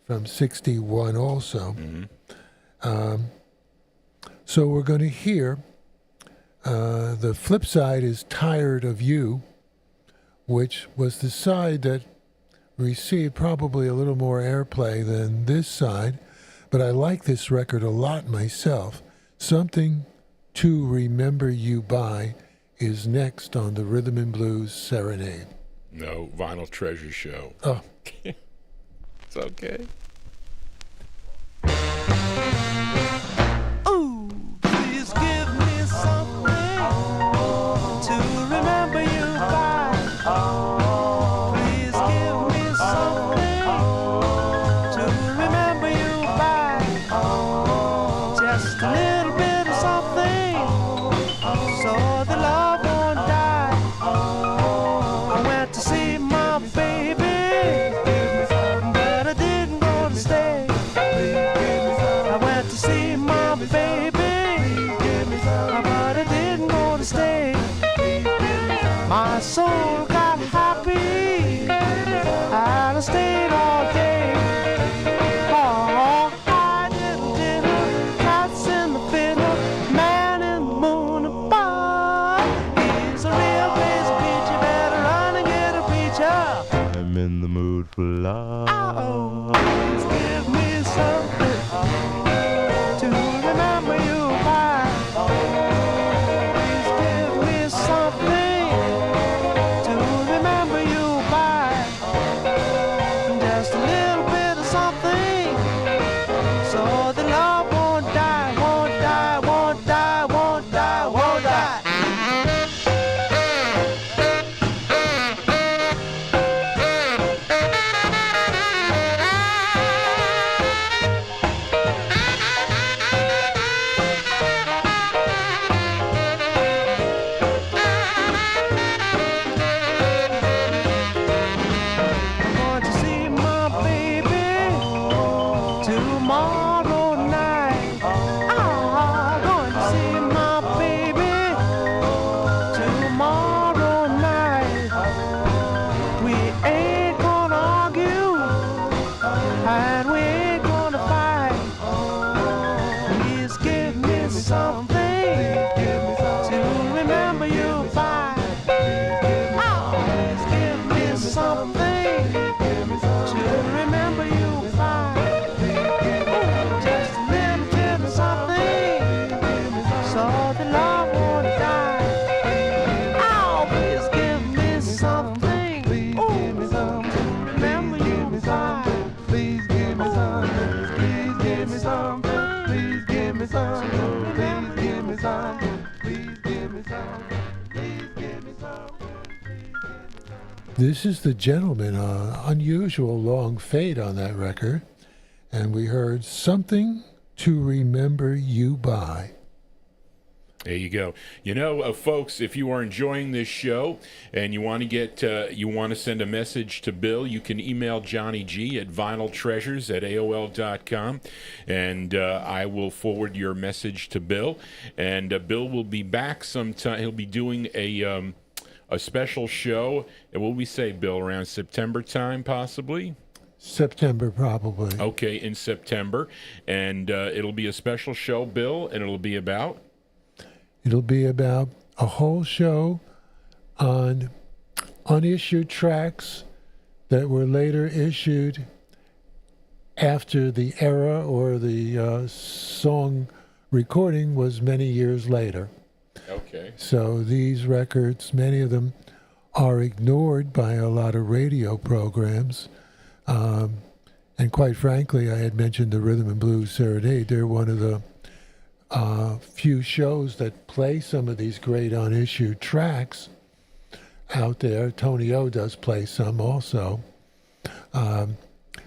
from 61 also. So we're going to hear, the flip side is Tired of You, which was the side that received probably a little more airplay than this side, but I like this record a lot myself. Something to Remember You By is next on the Rhythm and Blues Serenade. No, Vinyl Treasure Show. Oh. It's okay. Ooh, please give me something to remember you by. Please give me something to remember you by. Just a little bit of something so the love won't die. I went to see my baby, but I didn't go to stay. I went to see my baby, but I didn't go to stay. My soul got happy, and I stayed all day. Oh, I didn't dinner, cats in the fiddle, man in the moon above. He's a real crazy peach, you better run and get a preacher. I'm in the mood for love. Oh, please give me something to remember you by. Please give me something to remember you by. Just a little bit of something so the love won't die, won't die, won't die, won't die, won't die. Please give me some. Please give me some. Please give me some. This is The Gentleman, unusual long fade on that record. And we heard Something to Remember You By. There you go. You know, folks, if you are enjoying this show and you want to get, you want to send a message to Bill, you can email Johnny G at vinyltreasures@aol.com, and I will forward your message to Bill. And Bill will be back sometime. He'll be doing a special show. And what will we say, Bill? Around September time, possibly. September, probably. Okay, in September, and it'll be a special show, Bill, and it'll be about. It'll be about a whole show on unissued tracks that were later issued after the era or the song recording was many years later. Okay. So these records, many of them are ignored by a lot of radio programs. And quite frankly, I had mentioned the Rhythm and Blues Serenade. They're one of the few shows that play some of these great unissued tracks out there. Tony O does play some also.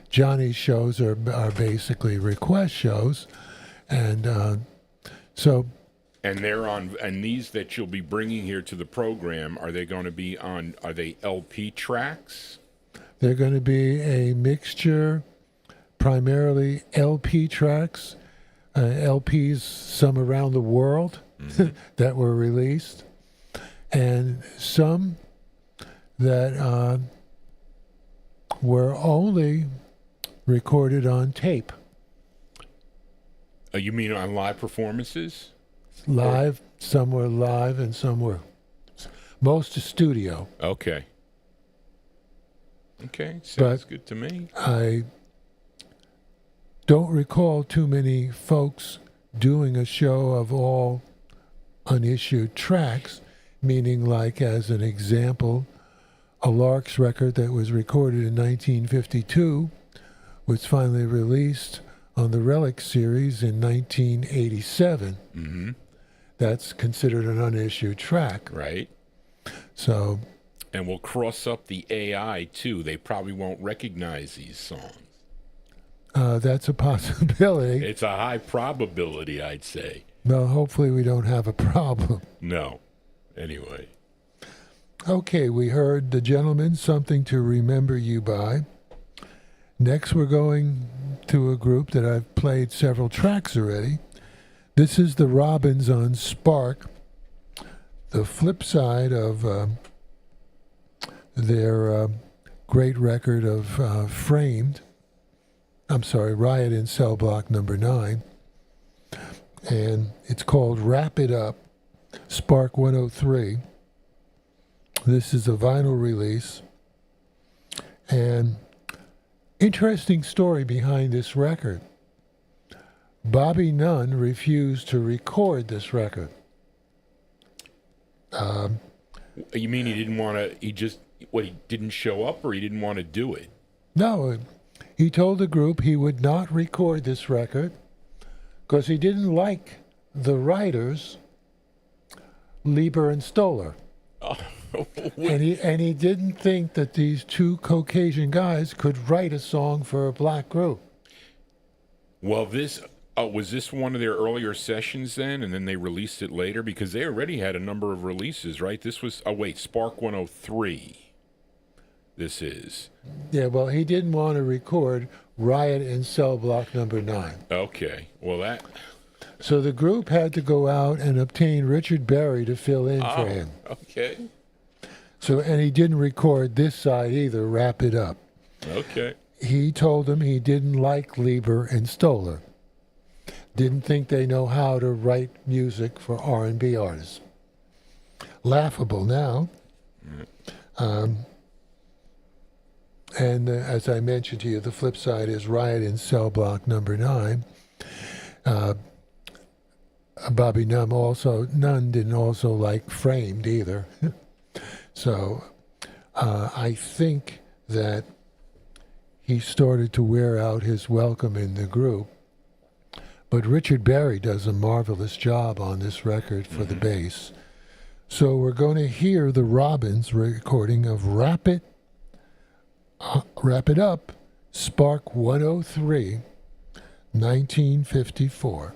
Johnny's shows are basically request shows, and so. And they're on, and these that you'll be bringing here to the program, are they going to be on? Are they LP tracks? They're going to be a mixture, primarily LP tracks. LPs, some around the world that were released, and some that were only recorded on tape. You mean on live performances? Live, some were live and some were most studio. Okay. Okay, sounds good to me. I don't recall too many folks doing a show of all unissued tracks, meaning, like, as an example, a Lark's record that was recorded in 1952 was finally released on the Relic series in 1987. Mm-hmm. That's considered an unissued track. Right. So. And we'll cross up the AI, too. They probably won't recognize these songs. That's a possibility. It's a high probability, I'd say. Well, hopefully we don't have a problem. No. Anyway. Okay, we heard The Gentleman, Something to Remember You By. Next, we're going to a group that I've played several tracks already. This is the Robins on Spark, the flip side of their great record of Framed. Riot in Cell Block number 9. And it's called Wrap It Up, Spark 103. This is a vinyl release. And interesting story behind this record. Bobby Nunn refused to record this record. You mean he didn't want to, he didn't show up, or he didn't want to do it? No, he told the group he would not record this record because he didn't like the writers, Lieber and Stoller. Oh, and he didn't think that these two Caucasian guys could write a song for a black group. Well, was this one of their earlier sessions then, and then they released it later? Because they already had a number of releases, right? This was, Spark 103. This is. Yeah, well, he didn't want to record Riot in Cell Block number 9. Okay, well that. So the group had to go out and obtain Richard Berry to fill in for him. Okay. So, and he didn't record this side either, Wrap It Up. Okay. He told them he didn't like Lieber and Stoller. Didn't think they know how to write music for R&B artists. Laughable now. And as I mentioned to you, the flip side is Riot in Cell Block number 9. Bobby Nunn didn't also like Framed either. So I think that he started to wear out his welcome in the group But Richard Berry does a marvelous job on this record for the bass. So we're going to hear the Robins recording of Wrap It Up, Spark 103, 1954.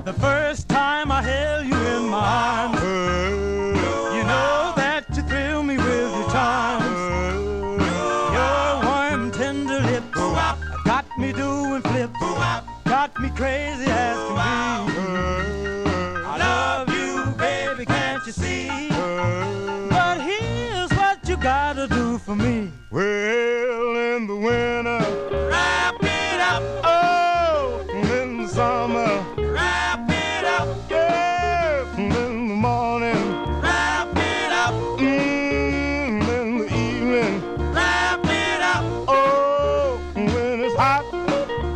The first time I held you in my arms, you know that you thrill me with your charms. Your warm, tender lips got me doing flips, got me crazy as can be. I love you, baby, can't you see? But here's what you gotta do for me. Well, in the winter, Wrap it up, oh, in the summer, wrap it up, yeah, in the morning, wrap it up, in the evening, wrap it up, oh, when it's hot,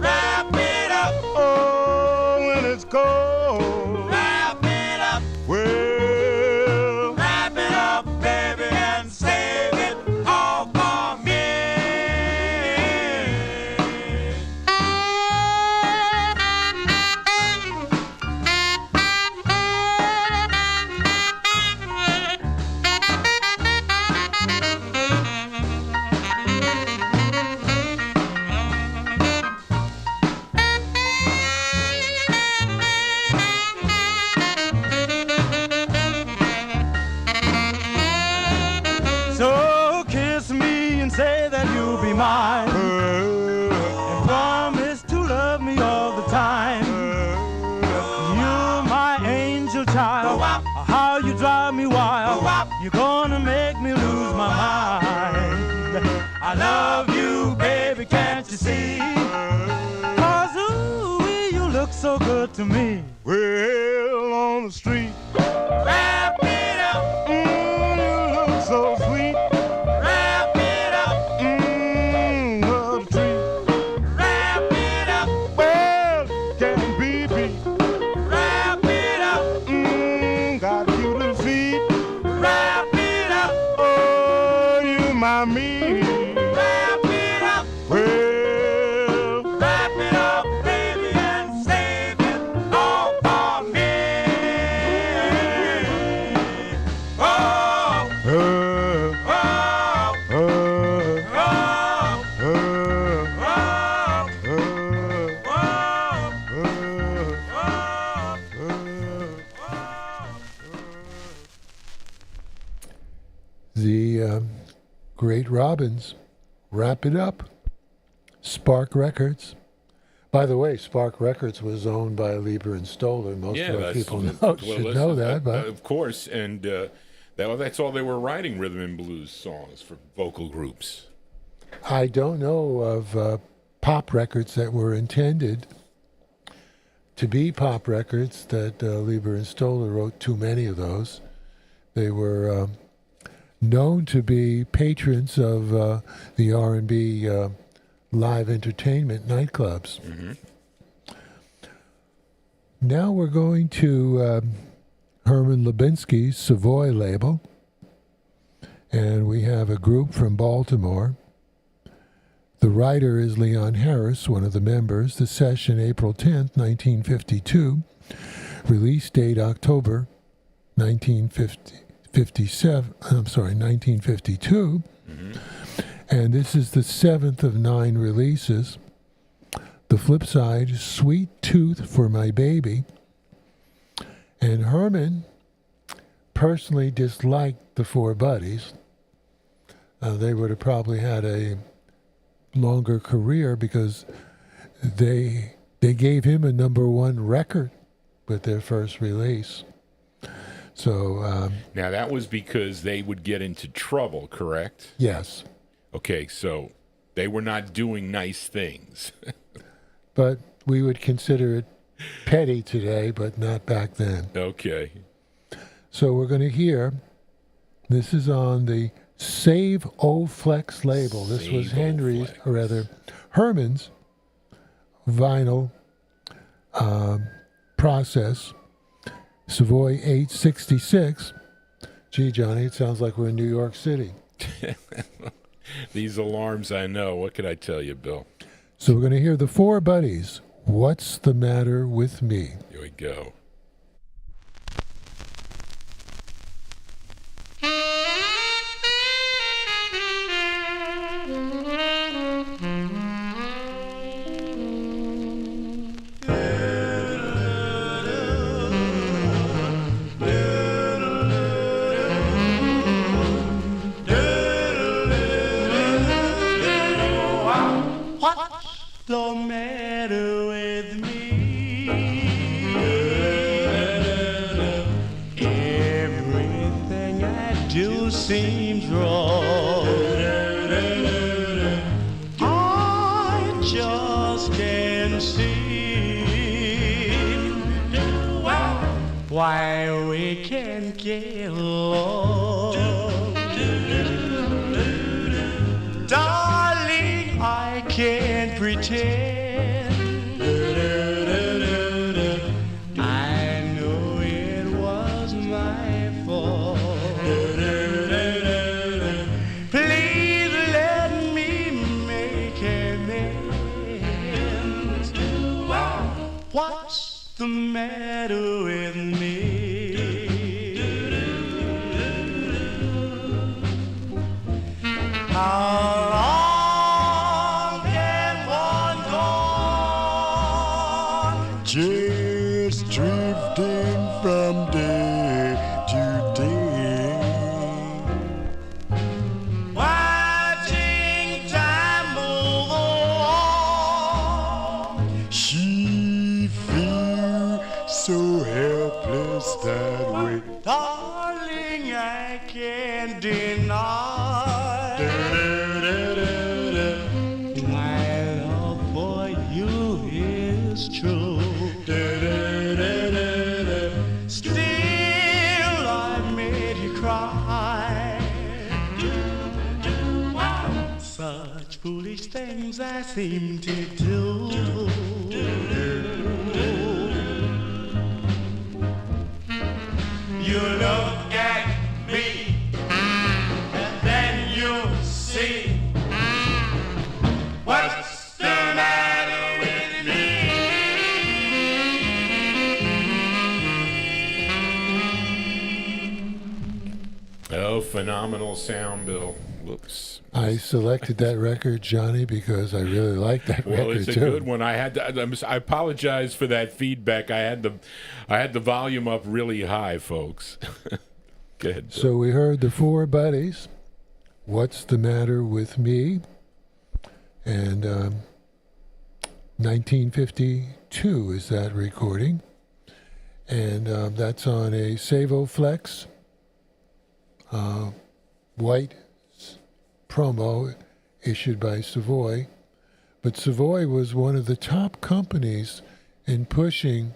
wrap it up, oh, when it's cold, wrap it up, well, wrap it up, baby, and save it all for me. So kiss me and say that you'll be mine, and promise to love me all the time. You're my angel child, how you drive me wild. You're gonna make me lose my mind. I love you, baby, can't you see? 'Cause ooh, you look so good to me. well, on the street, Wrap it up, you look so sweet, wrap it up, love the treat, wrap it up, well, can't be beat, wrap it up, got cute little feet, wrap it up, oh, you my me, wrap it up, well, wrap it up, baby, and save it all for me. Oh, uh, oh, uh, oh, The Great Robins, Wrap It Up, Spark Records. By the way, Spark Records was owned by Lieber and Stoller. Most of our people should know that, but of course, and that's all they were writing rhythm and blues songs for vocal groups. I don't know of pop records that were intended to be pop records that Lieber and Stoller wrote too many of those. They were known to be patrons of the R&B live entertainment nightclubs. Now we're going to Herman Lubinsky's Savoy label, and we have a group from Baltimore. The writer is Leon Harris, one of the members. The session, April 10th, 1952. Release date, October 1952. And this is the 7th of 9 releases. The flip side, Sweet Tooth for My Baby. And Herman personally disliked the Four Buddies. They would have probably had a longer career because they gave him a #1 record with their first release. So now that was because they would get into trouble, correct? Yes. Okay, so they were not doing nice things. But we would consider it petty today, but not back then. Okay. So we're going to hear, this is on the Save O Flex label. This was Henry's, or rather Herman's vinyl process. Savoy 866. Gee, Johnny, it sounds like we're in New York City. These alarms, I know. What could I tell you, Bill? So we're going to hear the Four Buddies. What's the Matter with Me? Here we go. What's the matter with me? Everything I do seems wrong. I just can't see why we can't get along. Darling, I can't pretend. I know it was my fault. Please let me make amends. What's the matter with me? How long can one go on? Just drifting from day to day, watching time move on. She feels so helpless that way. Darling, I can't deny my love for you is true. Still, I made you cry. Such foolish things I seem to do. You look at me, and then you see what's the matter with me. Oh, phenomenal sound, Bill. Whoops. I selected that record, Johnny, because I really like that record, Well, it's a too. good one. I apologize for that feedback. I had the volume up really high, folks. Go ahead, Bill. So we heard the Four Buddies. What's the Matter with Me? And 1952 is that recording. And that's on a Savo Flex white promo issued by Savoy. But Savoy was one of the top companies in pushing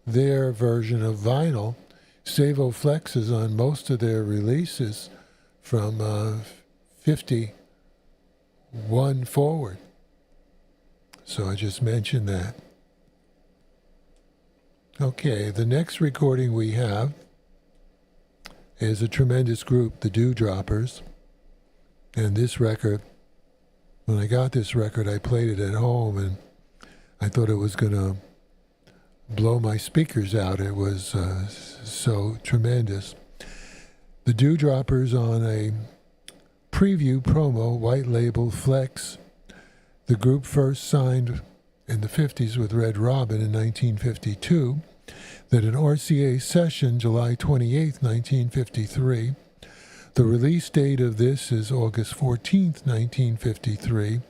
their version of vinyl. Savo Flex is on most of their releases from 51 forward. So I just mentioned that. Okay, the next recording we have is a tremendous group, the Dewdroppers. And this record, when I got this record, I played it at home, and I thought it was going to blow my speakers out. It was so tremendous. The Dewdroppers on a preview promo, white label Flex. The group first signed in the 50s with Red Robin in 1952. Then an RCA session, July 28th, 1953. The release date of this is August 14th, 1953.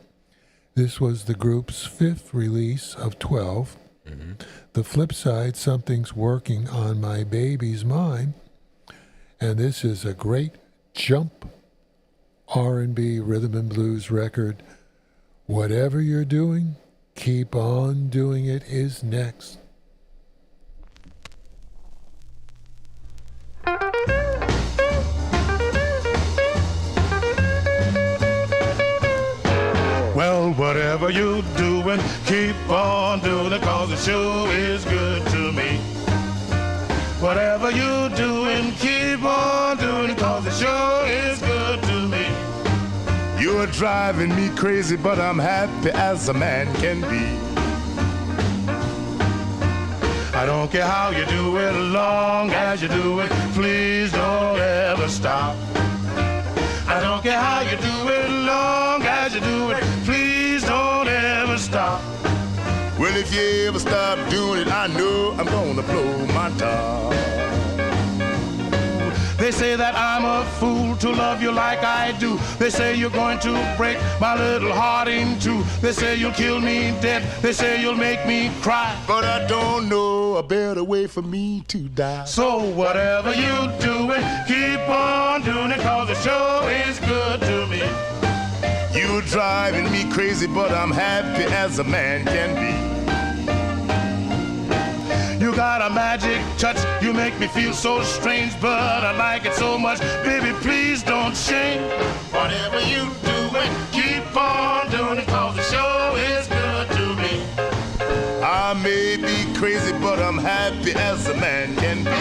This was the group's fifth release of 12. Mm-hmm. The flip side, Something's Working on My Baby's Mind. And this is a great jump R&B rhythm and blues record. Whatever you're doing, keep on doing it is next. Well, whatever you doing, keep on doing it, cause it sure is good to me. Whatever you doing, keep on doing it, 'cause it sure is good to me. You're driving me crazy, but I'm happy as a man can be. I don't care how you do it, long as you do it, please don't ever stop. I don't care how you do it, long as you do it, please don't ever stop. Well, if you ever stop doing it, I know I'm gonna blow my top. They say that I'm a fool to love you like I do. They say you're going to break my little heart in two. They say you'll kill me dead. They say you'll make me cry. But I don't know a better way for me to die. So whatever you doing, keep on doing it, 'cause it sure is good to me. You're driving me crazy, but I'm happy as a man can be. You got a magic touch, you make me feel so strange, but I like it so much, baby, please don't change. Whatever you doing, keep on doing it, 'cause the show is good to me. I may be crazy, but I'm happy as a man can be.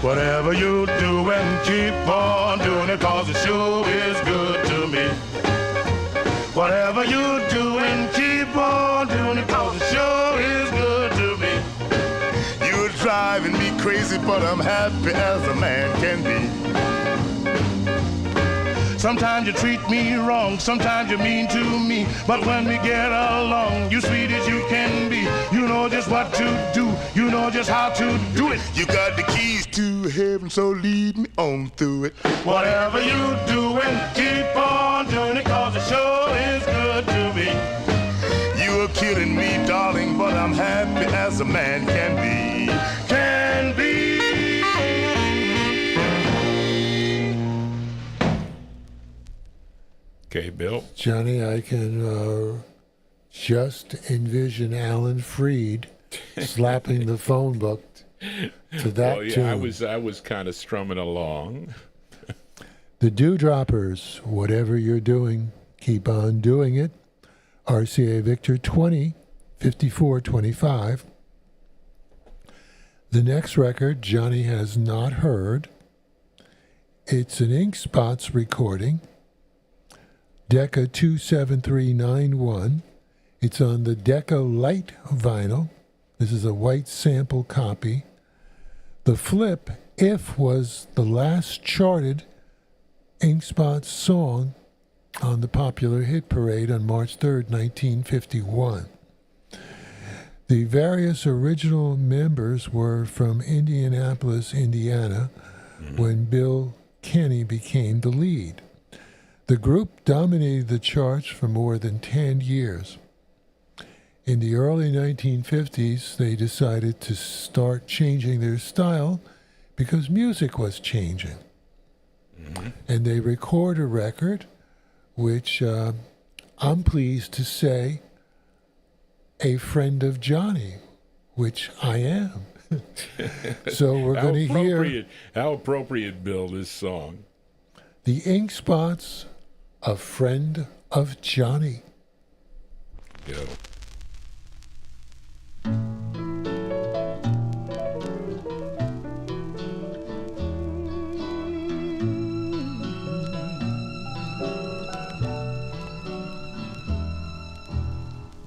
Whatever you doing, keep on doing it, 'cause it sure is good to me. Whatever you doing, keep on doing it, 'cause it sure is good to me. You're driving me crazy, but I'm happy as a man can be. Sometimes you treat me wrong, sometimes you're mean to me, but when we get along, you sweet as you can be. You know just what to do, you know just how to do it. You got the keys to heaven, so lead me on through it. Whatever you doing, keep on doing it, 'cause it sure is good to me. You're killing me, darling, but I'm happy as a man can be. Can be. Okay, Bill. Johnny, I can just envision Alan Freed slapping the phone book to that Well, yeah, tune. I was kind of strumming along. The Dewdroppers, whatever you're doing, keep on doing it. RCA Victor 20, 5425. The next record Johnny has not heard. It's an Ink Spots recording. Decca 27391. It's on the Decca Light vinyl. This is a white sample copy. The flip, If, was the last charted Ink Spots song on the popular hit parade on March 3rd, 1951. The various original members were from Indianapolis, Indiana, when Bill Kenny became the lead. The group dominated the charts for more than 10 years. In the early 1950s, they decided to start changing their style because music was changing. And they record a record, which I'm pleased to say, a friend of Johnny, which I am. So we're going to hear... How appropriate, Bill, this song. The Ink Spots, A Friend of Johnny. Go.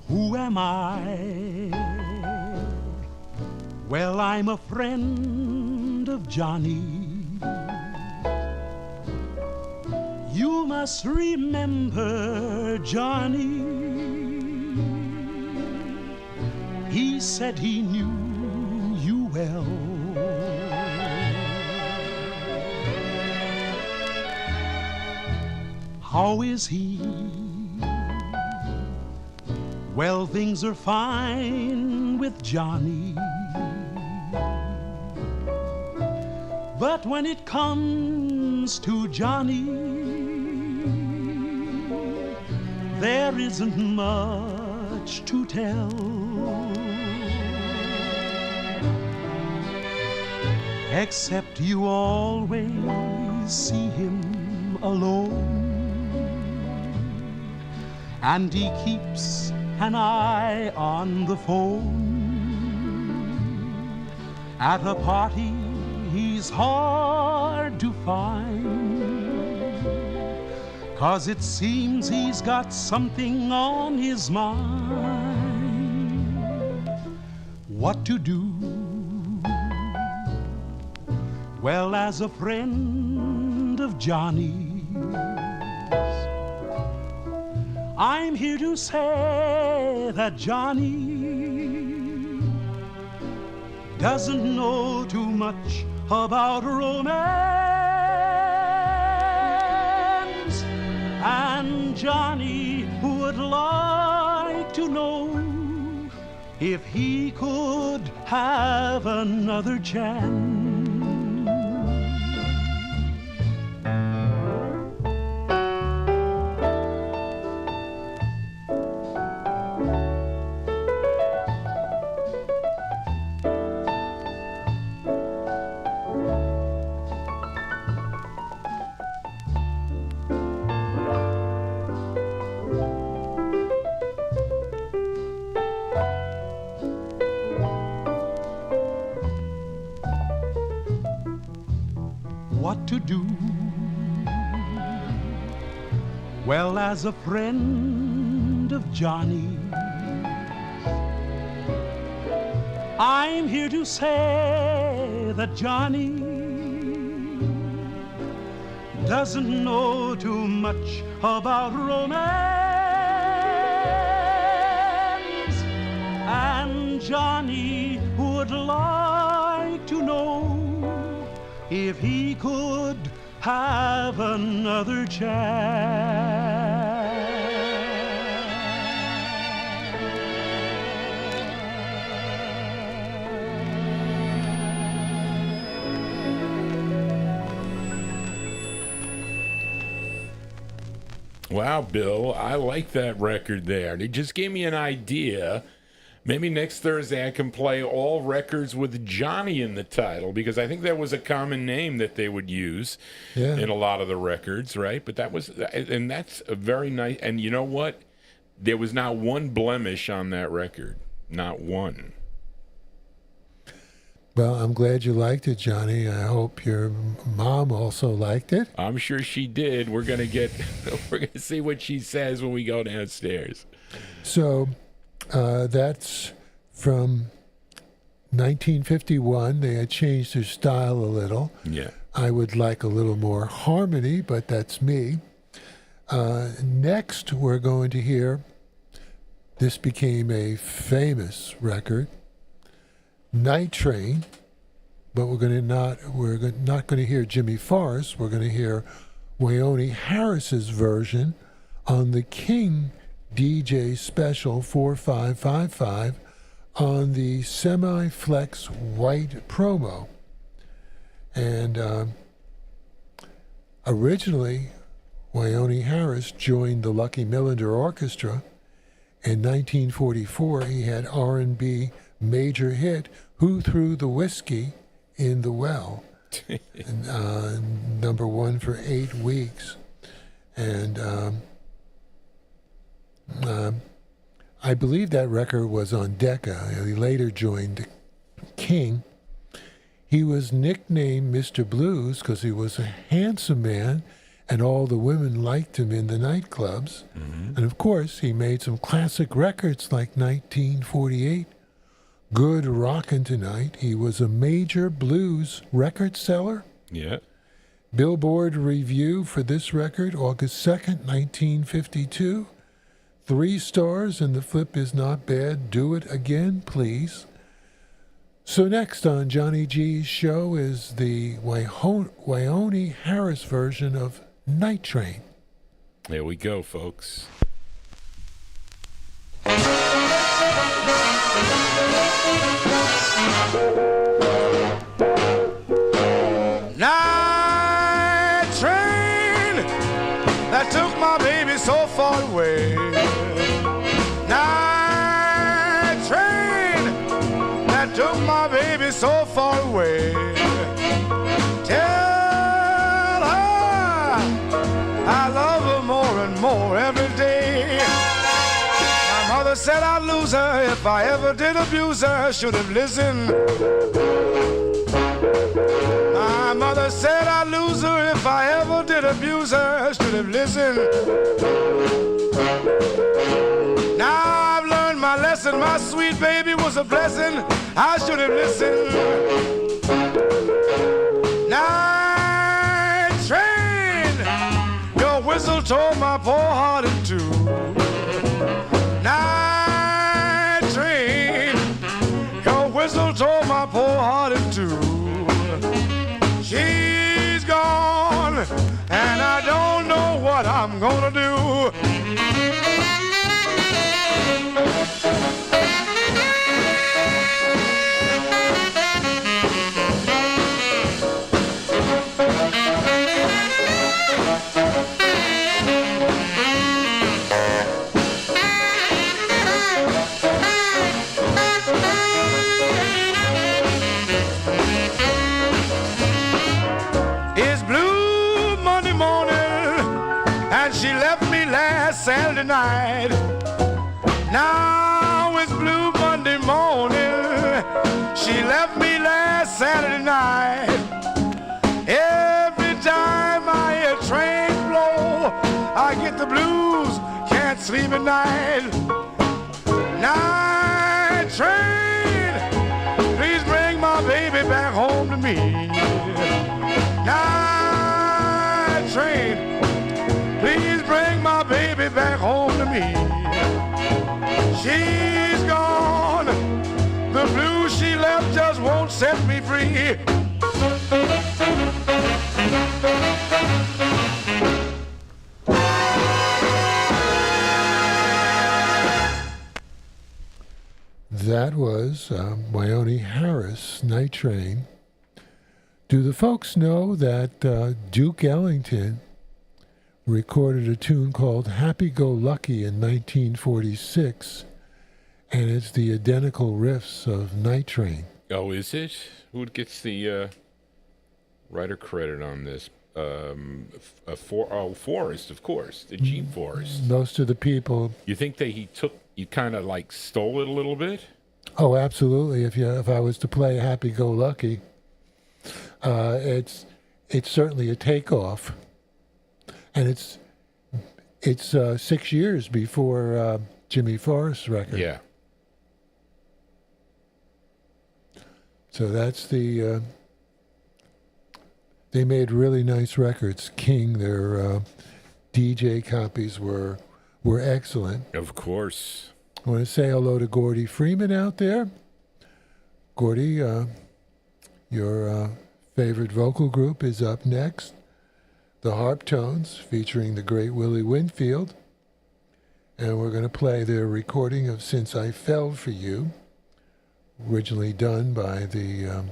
Who am I? Well, I'm a friend of Johnny. You must remember Johnny. He said he knew you well. How is he? Well, things are fine with Johnny. But when it comes to Johnny, there isn't much to tell. Except you always see him alone, and he keeps an eye on the phone. At a party he's hard to find, 'cause it seems he's got something on his mind. What to do? Well, as a friend of Johnny's, I'm here to say that Johnny doesn't know too much about romance, and Johnny would like to know if he could have another chance. What to do? Well, as a friend of Johnny, I'm here to say that Johnny doesn't know too much about romance, and Johnny would like to know if he could have another chance. Wow, Bill, I like that record there. It just gave me an idea. Maybe next Thursday I can play all records with Johnny in the title, because I think that was a common name that they would use in a lot of the records, right? But that was, and that's a very nice, and you know what? There was not one blemish on that record. Not one. Well, I'm glad you liked it, Johnny. I hope your mom also liked it. I'm sure she did. We're gonna see what she says when we go downstairs. So that's from 1951. They had changed their style a little. Yeah. I would like a little more harmony, but that's me. Next, we're going to hear, this became a famous record, Night Train, but we're not going to hear Jimmy Forrest. We're going to hear Wyone Harris's version on the King DJ Special 4555 on the Semi-Flex White promo. And originally, Wyone Harris joined the Lucky Millinder Orchestra. In 1944, he had R&B major hit, Who Threw the Whiskey in the Well? And, number one for 8 weeks. And I believe that record was on Decca. He later joined King. He was nicknamed Mr. Blues because he was a handsome man and all the women liked him in the nightclubs. Mm-hmm. And of course, he made some classic records like 1948, Good Rockin' Tonight. He was a major blues record seller. Yeah. Billboard review for this record, August 2nd, 1952. 3 stars, and the flip is not bad. Do it again, please. So next on Johnny G's show is the Wyone Harris version of Night Train. There we go, folks. Night train that took my baby so far away. so far away. Tell her I love her more and more every day. My mother said I'd lose her if I ever did abuse her. Should have listened. My mother said I'd lose her if I ever did abuse her. Should have listened. Now I've learned my lesson. My sweet baby was a blessing. I should have listened. Night train, your whistle tore my poor heart in two. Night train, your whistle tore my poor heart in two. She's gone, and I don't know what I'm gonna do. Saturday night. Now it's Blue Monday morning. She left me last Saturday night. Every time I hear a train blow, I get the blues, can't sleep at night. Night train, please bring my baby back home to me. Night train, please bring my baby back home to me. She's gone. The blues she left just won't set me free. That was Wyone Harris, Night Train. Do the folks know that Duke Ellington recorded a tune called Happy Go Lucky in 1946, and it's the identical riffs of Night Train. Oh, is it? Who gets the writer credit on this? Forrest, of course, the Gene Forrest. Most of the people. You think that he kind of like stole it a little bit? Oh, absolutely. If I was to play Happy Go Lucky, it's certainly a takeoff. And it's 6 years before Jimmy Forrest's record. Yeah. So that's the. They made really nice records. King, their DJ copies were excellent. Of course. I want to say hello to Gordy Freeman out there. Gordy, your favorite vocal group is up next. The Harp Tones, featuring the great Willie Winfield. And we're going to play their recording of Since I Fell for You, originally done by the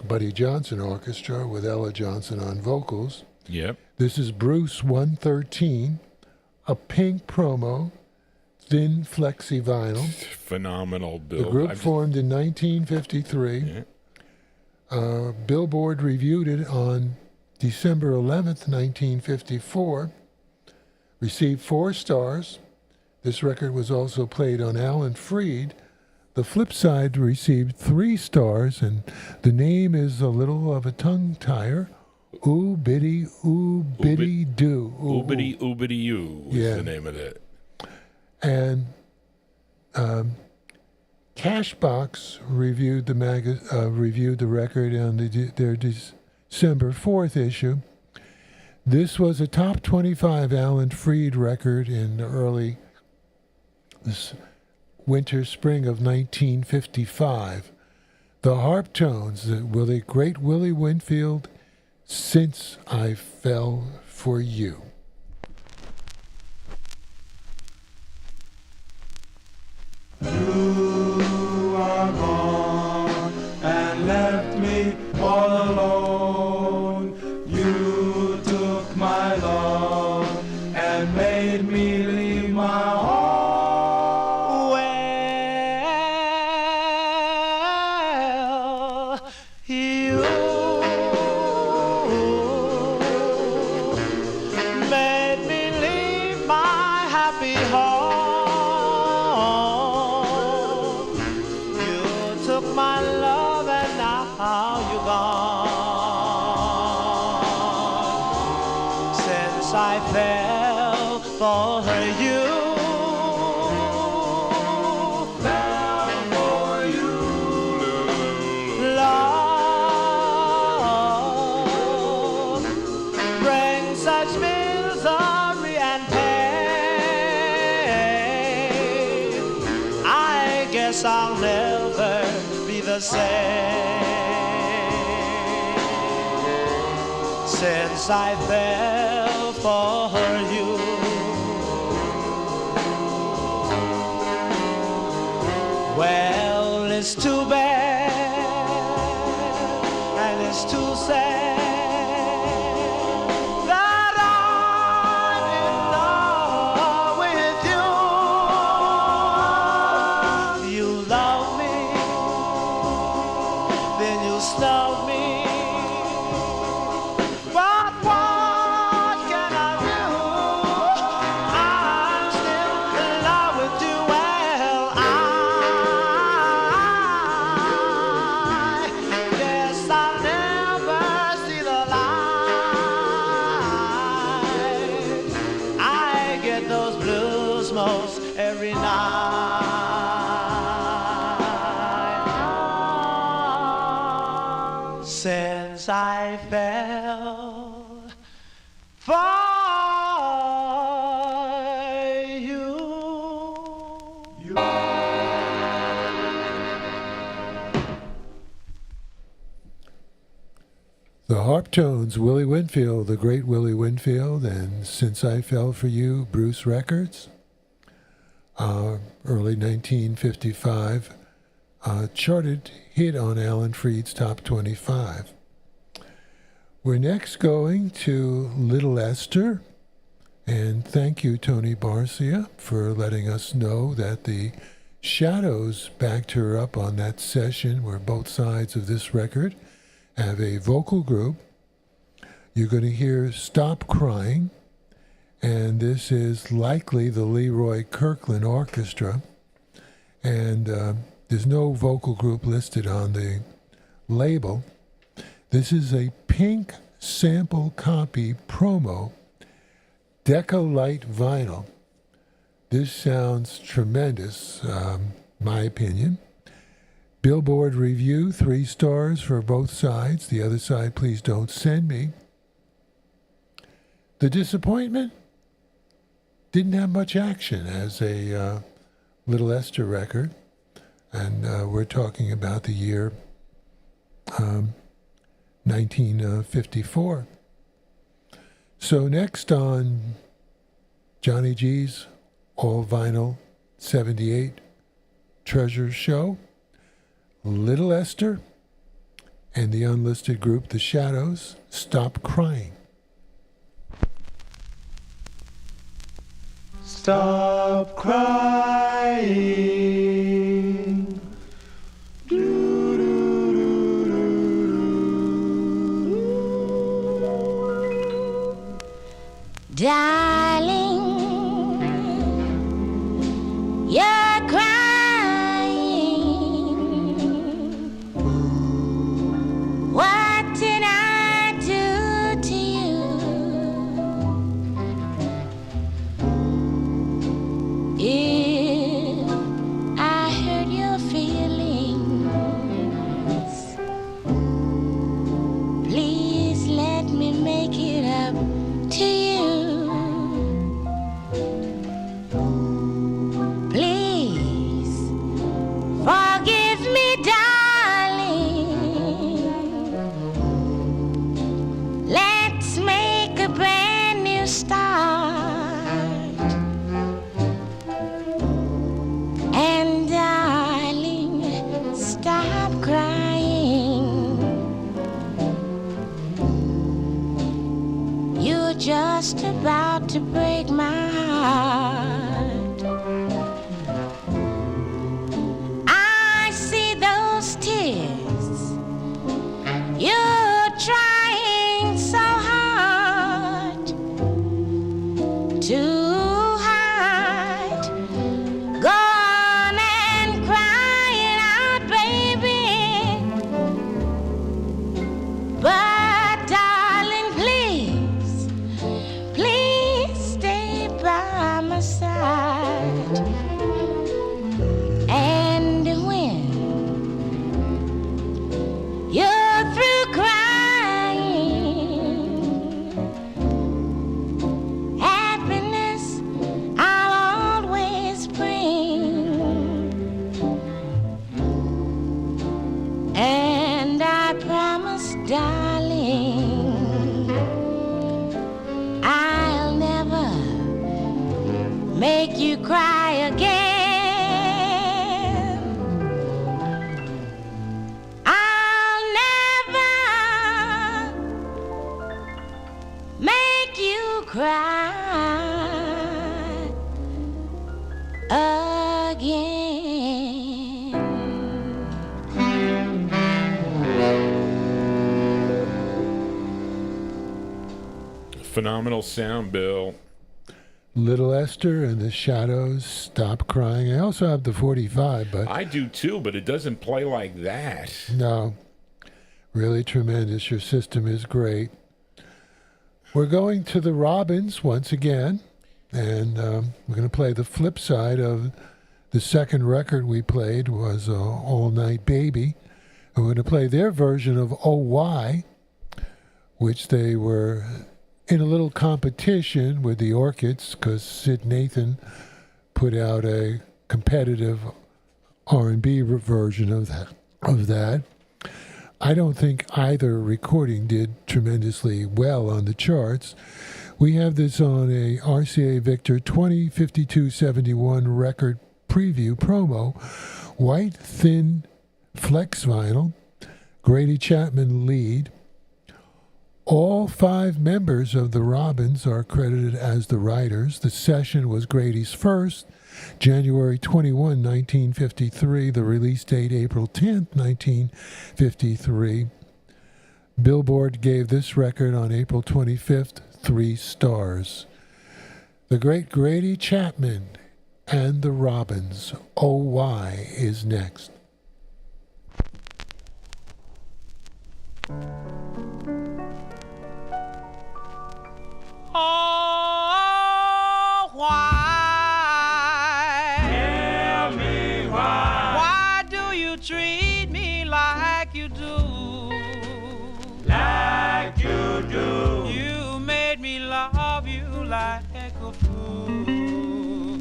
Buddy Johnson Orchestra with Ella Johnson on vocals. Yep. This is Bruce 113, a pink promo, thin flexi vinyl. Phenomenal build. The group formed in 1953. Yeah. Billboard reviewed it on December 11th, 1954, received 4 stars. This record was also played on Alan Freed. The flip side received 3 stars, and the name is a little of a tongue-tire. Ooh Biddy Ooh Biddy Doo. Oobity Oobity You was the name of it. And Cashbox reviewed the record on their December 4th issue. This was a top 25 Alan Freed record in the early winter-spring of 1955. The Harp Tones, the great Willie Winfield, Since I Fell for You. You are gone and left me all alone. You took my love and made me leave my home. Well, guess I'll never be the same since I fell for you. Well, it's too bad and it's too sad that I'm in love with you. You love me, then you snub me. But what can I do? I'm still in love with you. Well, I guess I'll never see the light. I get those blues most every night since I fell for you. The harp tones, Willie Winfield, the great Willie Winfield, and Since I Fell for You, Bruce Records. Early 1955, charted hit on Alan Freed's Top 25. We're next going to Little Esther, and thank you, Tony Barcia, for letting us know that the Shadows backed her up on that session where both sides of this record have a vocal group. You're going to hear Stop Crying, and this is likely the Leroy Kirkland Orchestra, and there's no vocal group listed on the label. This is a Pink sample copy promo, Decolite vinyl. This sounds tremendous, my opinion. Billboard review, 3 stars for both sides. The other side, please don't send me. The disappointment? Didn't have much action as a Little Esther record. And we're talking about the year 1954. So next on Johnny G's All Vinyl 78 Treasures Show, Little Esther and the unlisted group The Shadows, Stop Crying. Stop crying. Darling, you're crying. What did I do to you? If I hurt your feelings, please let me make it up to you. Forgive me, darling. Let's make a brand new start. And darling, stop crying. You're just about to break my heart. Tears. You're trying so hard to hide. Go on and cry it out, baby. But darling, please, please stay darling, I'll never make you cry again. I'll never make you cry again. Phenomenal sound, Bill. Little Esther and the Shadows, Stop Crying. I also have the 45, but... I do too, but it doesn't play like that. No. Really tremendous. Your system is great. We're going to the Robins once again, and we're going to play the flip side of the second record we played was All Night Baby. And we're going to play their version of Oh Why, which they were in a little competition with the Orchids because Sid Nathan put out a competitive R&B version of that. I don't think either recording did tremendously well on the charts. We have this on a RCA Victor 205271 record preview promo, white thin flex vinyl, Grady Chapman lead. All 5 members of the Robins are credited as the writers. The session was Grady's first, January 21, 1953. The release date, April 10, 1953. Billboard gave this record on April 25th 3 stars. The great Grady Chapman and the Robins, Oh Why, is next. Oh, why? Tell me why. Why do you treat me like you do? Like you do. You made me love you like a fool.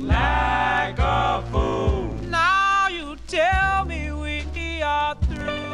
Like a fool. Now you tell me we are through.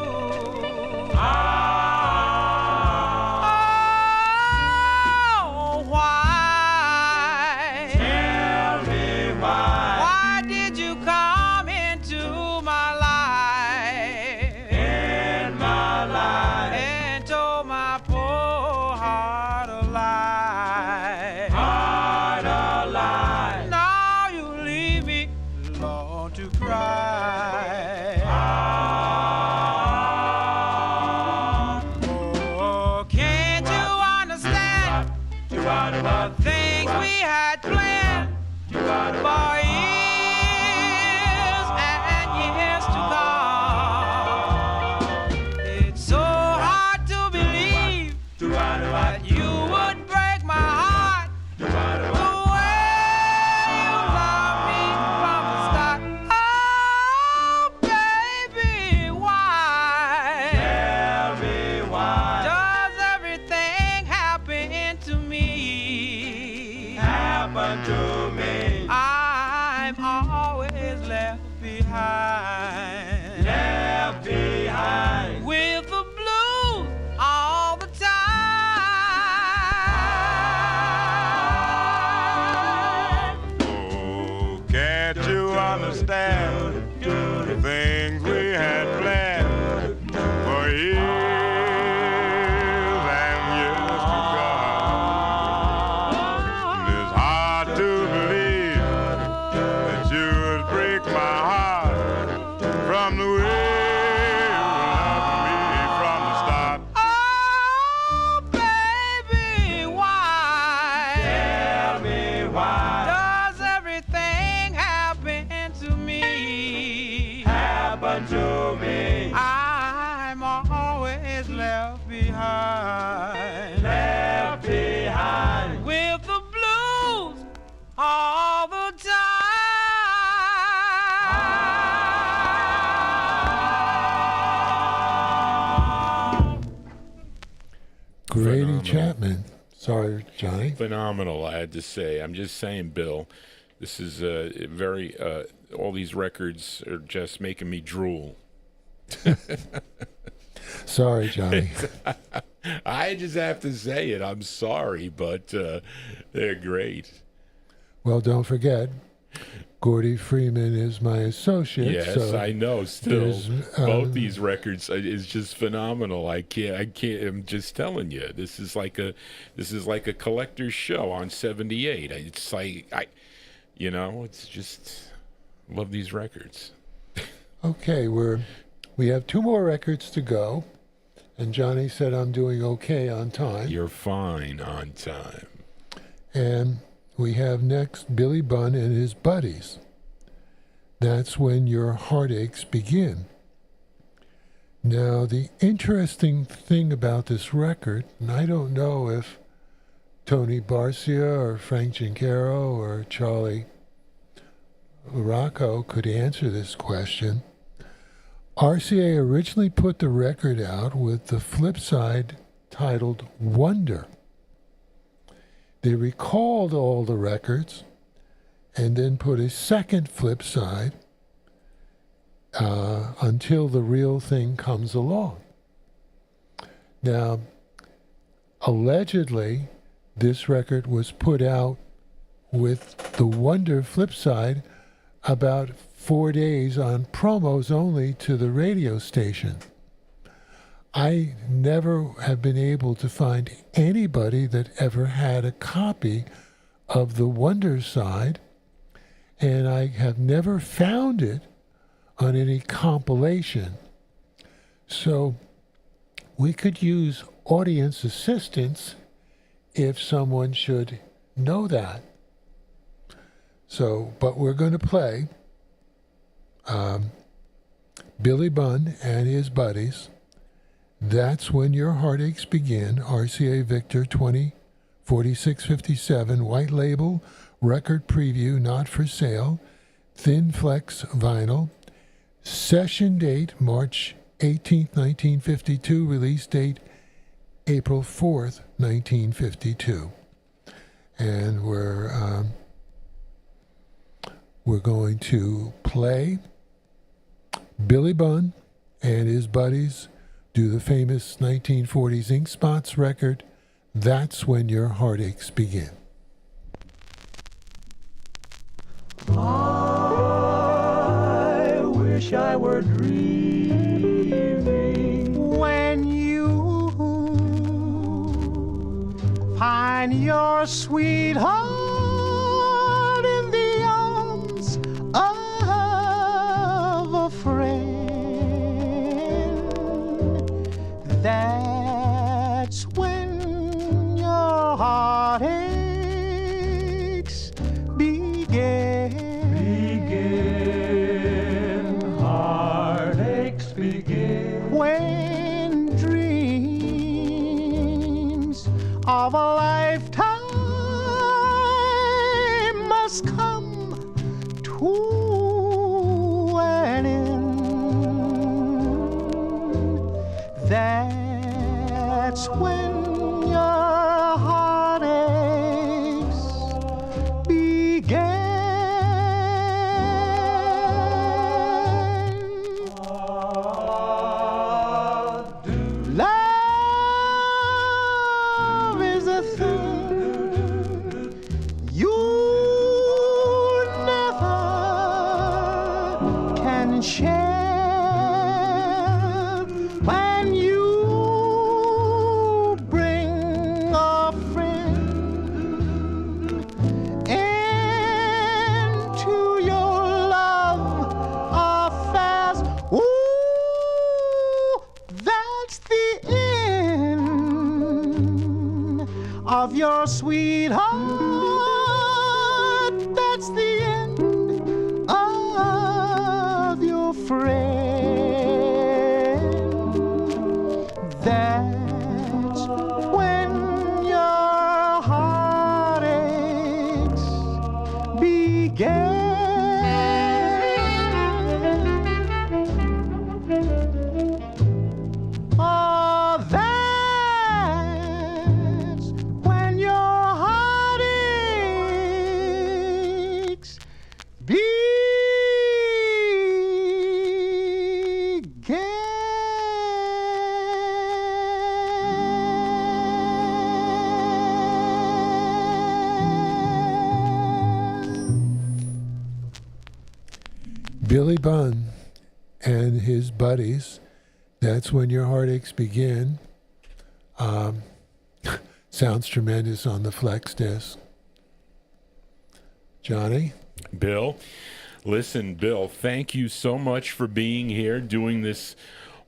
Things we had planned for years and years to come. It's so hard to believe that you would break my heart the way you love me from the start. Oh, baby, why? Tell me why. Does everything happen to me? Happen to me. I'm always left behind. Left behind. With the blues all the time. Oh, can't you understand the things we had planned for years and years to come? It's hard to believe that you would break my heart from the way you loved me from the start. Oh, baby, why? Tell me why. Does everything happen to me? Happen to me. I'm always left behind. Left behind. With the blues all the time. Grady Phenomenal. Chapman. Sorry, Johnny. Phenomenal, I had to say. I'm just saying, Bill, this is very, all these records are just making me drool. Sorry, Johnny. I just have to say it. I'm sorry, but they're great. Well, don't forget, Gordy Freeman is my associate. Yes, so I know. Still, both um, these records is just phenomenal. I can't. I'm just telling you, this is like a collector's show on 78. It's like it's just love these records. Okay, we have 2 more records to go, and Johnny said I'm doing okay on time. You're fine on time. And we have next Billy Bunn and his buddies. That's When Your Heartaches Begin. Now, the interesting thing about this record, and I don't know if Tony Barcia or Frank Gincaro or Charlie Rocco could answer this question. RCA originally put the record out with the flip side titled Wonder. They recalled all the records and then put a second flip side until the real thing comes along. Now, allegedly, this record was put out with the Wonder flip side about 4 days on promos only to the radio station. I never have been able to find anybody that ever had a copy of the Wonder side, and I have never found it on any compilation. So we could use audience assistance if someone should know that. So, but we're going to play Billy Bunn and his buddies. That's When Your Heartaches Begin, RCA Victor 204657, white label, record preview, not for sale, thin flex vinyl, session date March 18th, 1952, release date April 4th, 1952. And we're going to play Billy Bunn and his buddies do the famous 1940s Ink Spots record, That's When Your Heartaches Begin. I wish I were dreaming when you find your sweetheart in the arms of a friend. That's when your heartaches begin. Heartaches begin. When dreams of a lifetime must come to an end. That's when your heartaches begin. Love is a thing you never can share. When you bring a friend into your love affairs, ooh, that's the end of your sweetheart. That's the end of your friend. That's when your heartaches begin. Oh, that's when your heartaches Billy Bunn and his buddies, That's When Your Heartaches Begin. Sounds tremendous on the Flex disc. Johnny? Bill? Listen, Bill, thank you so much for being here, doing this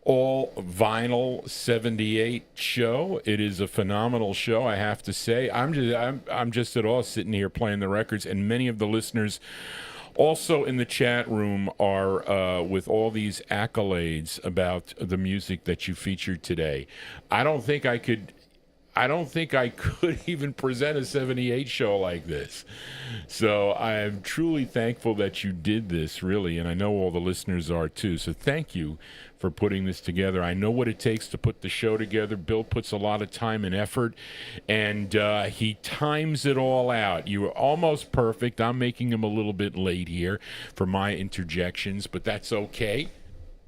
all vinyl 78 show. It is a phenomenal show, I have to say. I'm just at all sitting here playing the records, and many of the listeners also in the chat room are with all these accolades about the music that you featured today. I don't think I could even present a 78 show like this. So I am truly thankful that you did this, really, and I know all the listeners are too. So thank you for putting this together. I know what it takes to put the show together. Bill puts a lot of time and effort, and he times it all out. You were almost perfect. I'm making him a little bit late here for my interjections, but that's okay.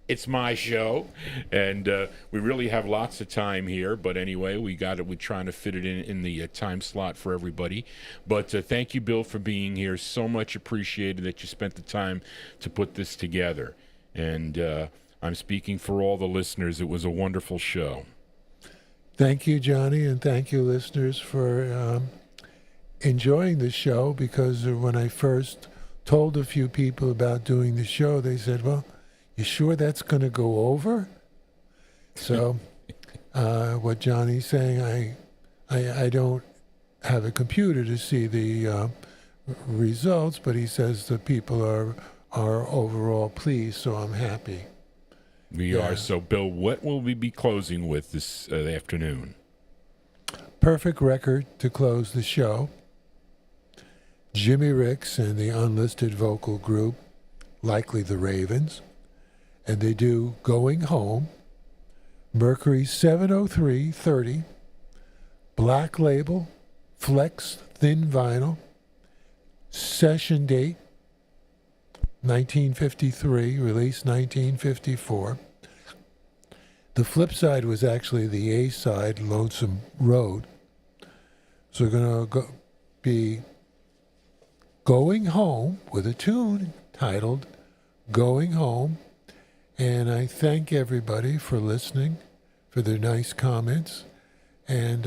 It's my show, and we really have lots of time here. But anyway, we're trying to fit it in the time slot for everybody. But thank you, Bill, for being here. So much appreciated that you spent the time to put this together. And I'm speaking for all the listeners. It was a wonderful show. Thank you, Johnny, and thank you, listeners, for enjoying the show, because when I first told a few people about doing the show, they said, well, you sure that's going to go over? So what Johnny's saying, I don't have a computer to see the results, but he says the people are overall pleased, so I'm happy. We are. So, Bill, what will we be closing with this afternoon? Perfect record to close the show. Jimmy Ricks and the unlisted vocal group, likely the Ravens. And they do Going Home, Mercury 70330, Black Label, Flex Thin Vinyl, session date 1953, release 1954. The flip side was actually the A side, Lonesome Road. So we're going to be Going Home with a tune titled Going Home. And I thank everybody for listening, for their nice comments. And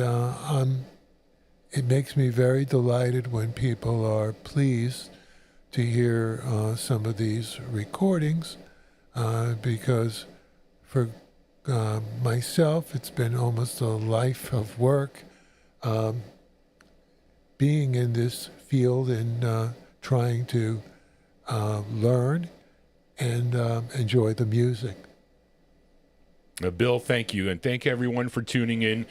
it makes me very delighted when people are pleased to hear some of these recordings, because for myself, it's been almost a life of work being in this field and trying to learn and enjoy the music. Bill, thank you, and thank everyone for tuning in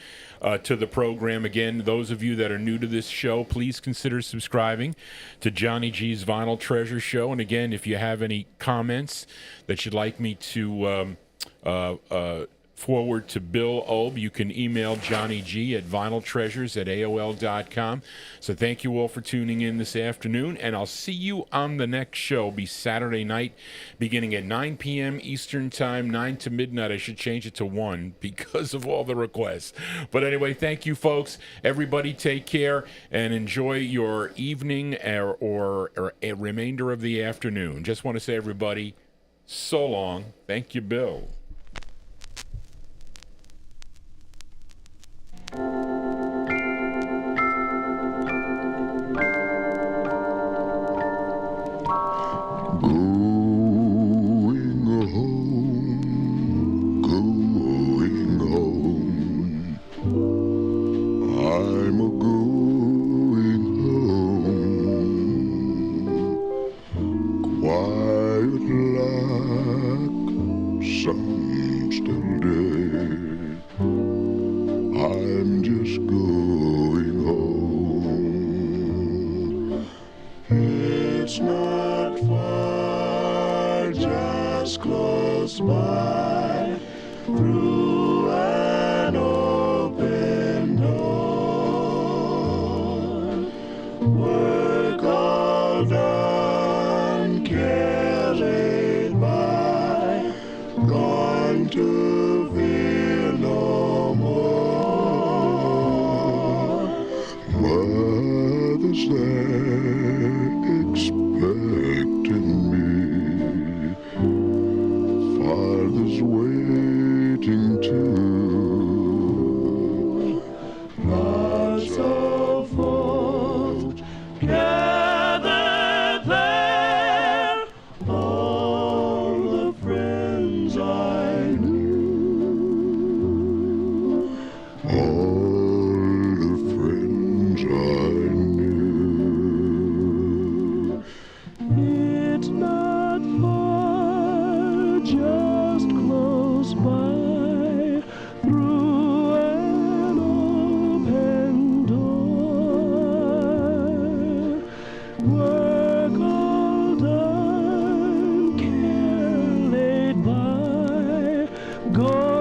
to the program. Again, those of you that are new to this show, please consider subscribing to Johnny G's Vinyl Treasure Show. And again, if you have any comments that you'd like me to forward to Bill Obe, you can email Johnny G at vinyltreasures@aol.com. So thank you all for tuning in this afternoon, and I'll see you on the next show. It'll be Saturday night, beginning at 9 p.m. Eastern Time, 9 to midnight. I should change it to 1 because of all the requests. But anyway, thank you, folks. Everybody take care and enjoy your evening or a remainder of the afternoon. Just want to say, everybody, so long. Thank you, Bill. Expecting me go.